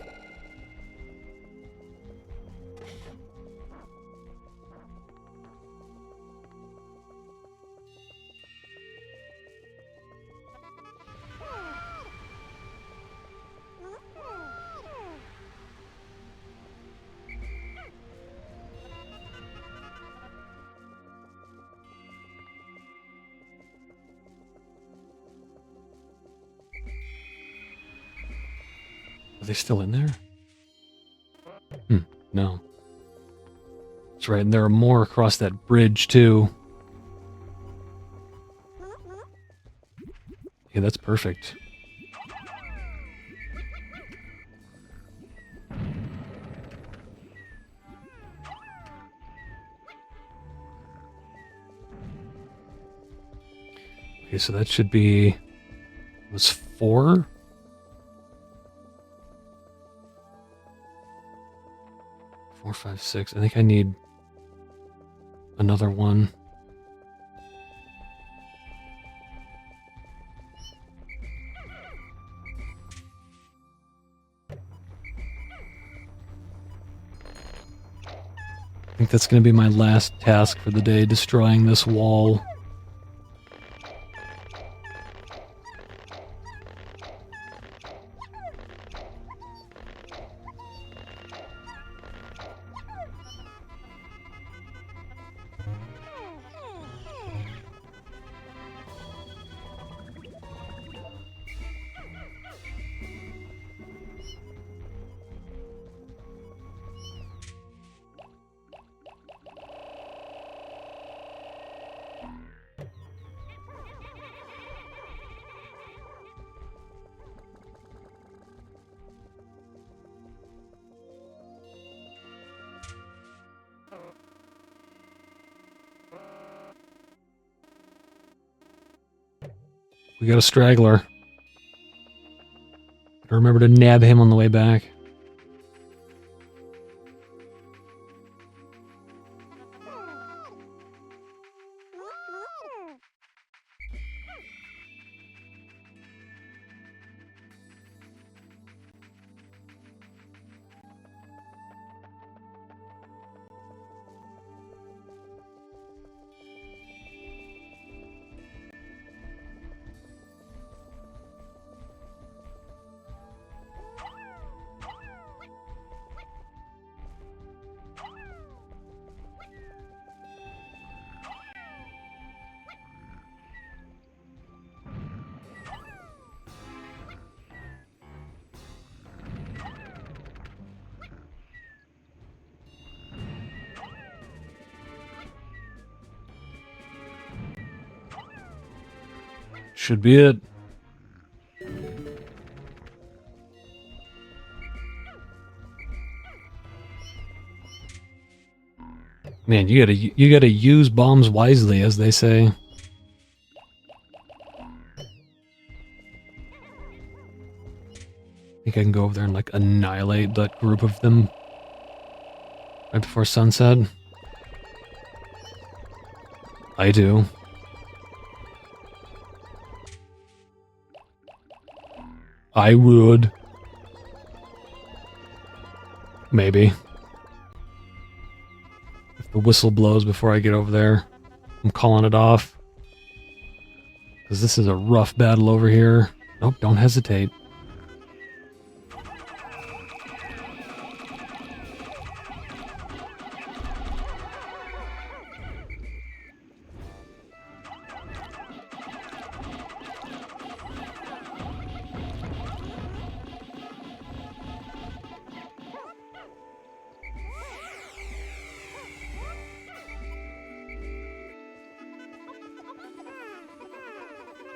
Are they still in there? No. That's right, and there are more across that bridge, too. Yeah, that's perfect. Okay, so that should be... It was 4? 4, 5, 6. I think I need another one. I think that's going to be my last task for the day, destroying this wall. We got a straggler. Gotta remember to nab him on the way back. Should be it. Man, you gotta use bombs wisely, as they say. Think I can go over there and like annihilate that group of them right before sunset? I do. I would. Maybe. If the whistle blows before I get over there, I'm calling it off. Because this is a rough battle over here. Nope, don't hesitate.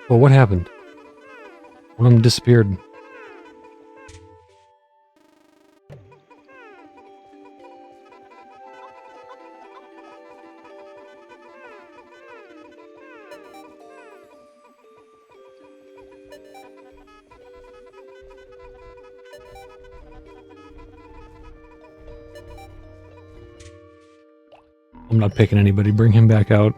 Well, what happened? One of them disappeared. I'm not picking anybody. Bring him back out.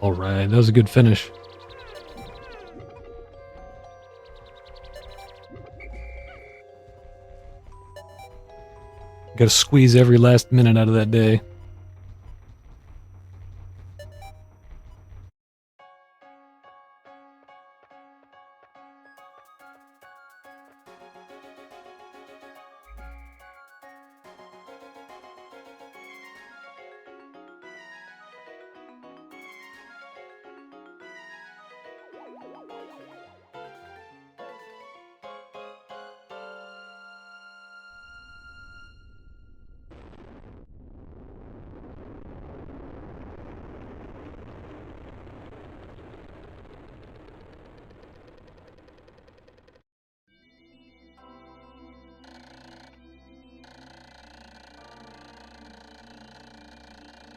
Alright, that was a good finish. Gotta squeeze every last minute out of that day.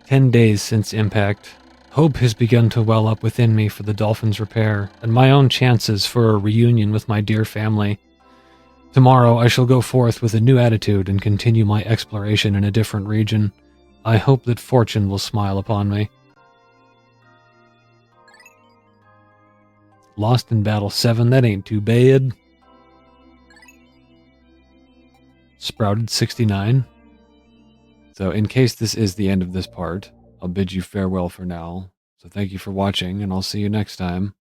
"10 days since impact. Hope has begun to well up within me for the dolphin's repair, and my own chances for a reunion with my dear family. Tomorrow I shall go forth with a new attitude and continue my exploration in a different region. I hope that fortune will smile upon me." Lost in Battle 7, that ain't too bad. Sprouted 69. So in case this is the end of this part, I'll bid you farewell for now. So thank you for watching, and I'll see you next time.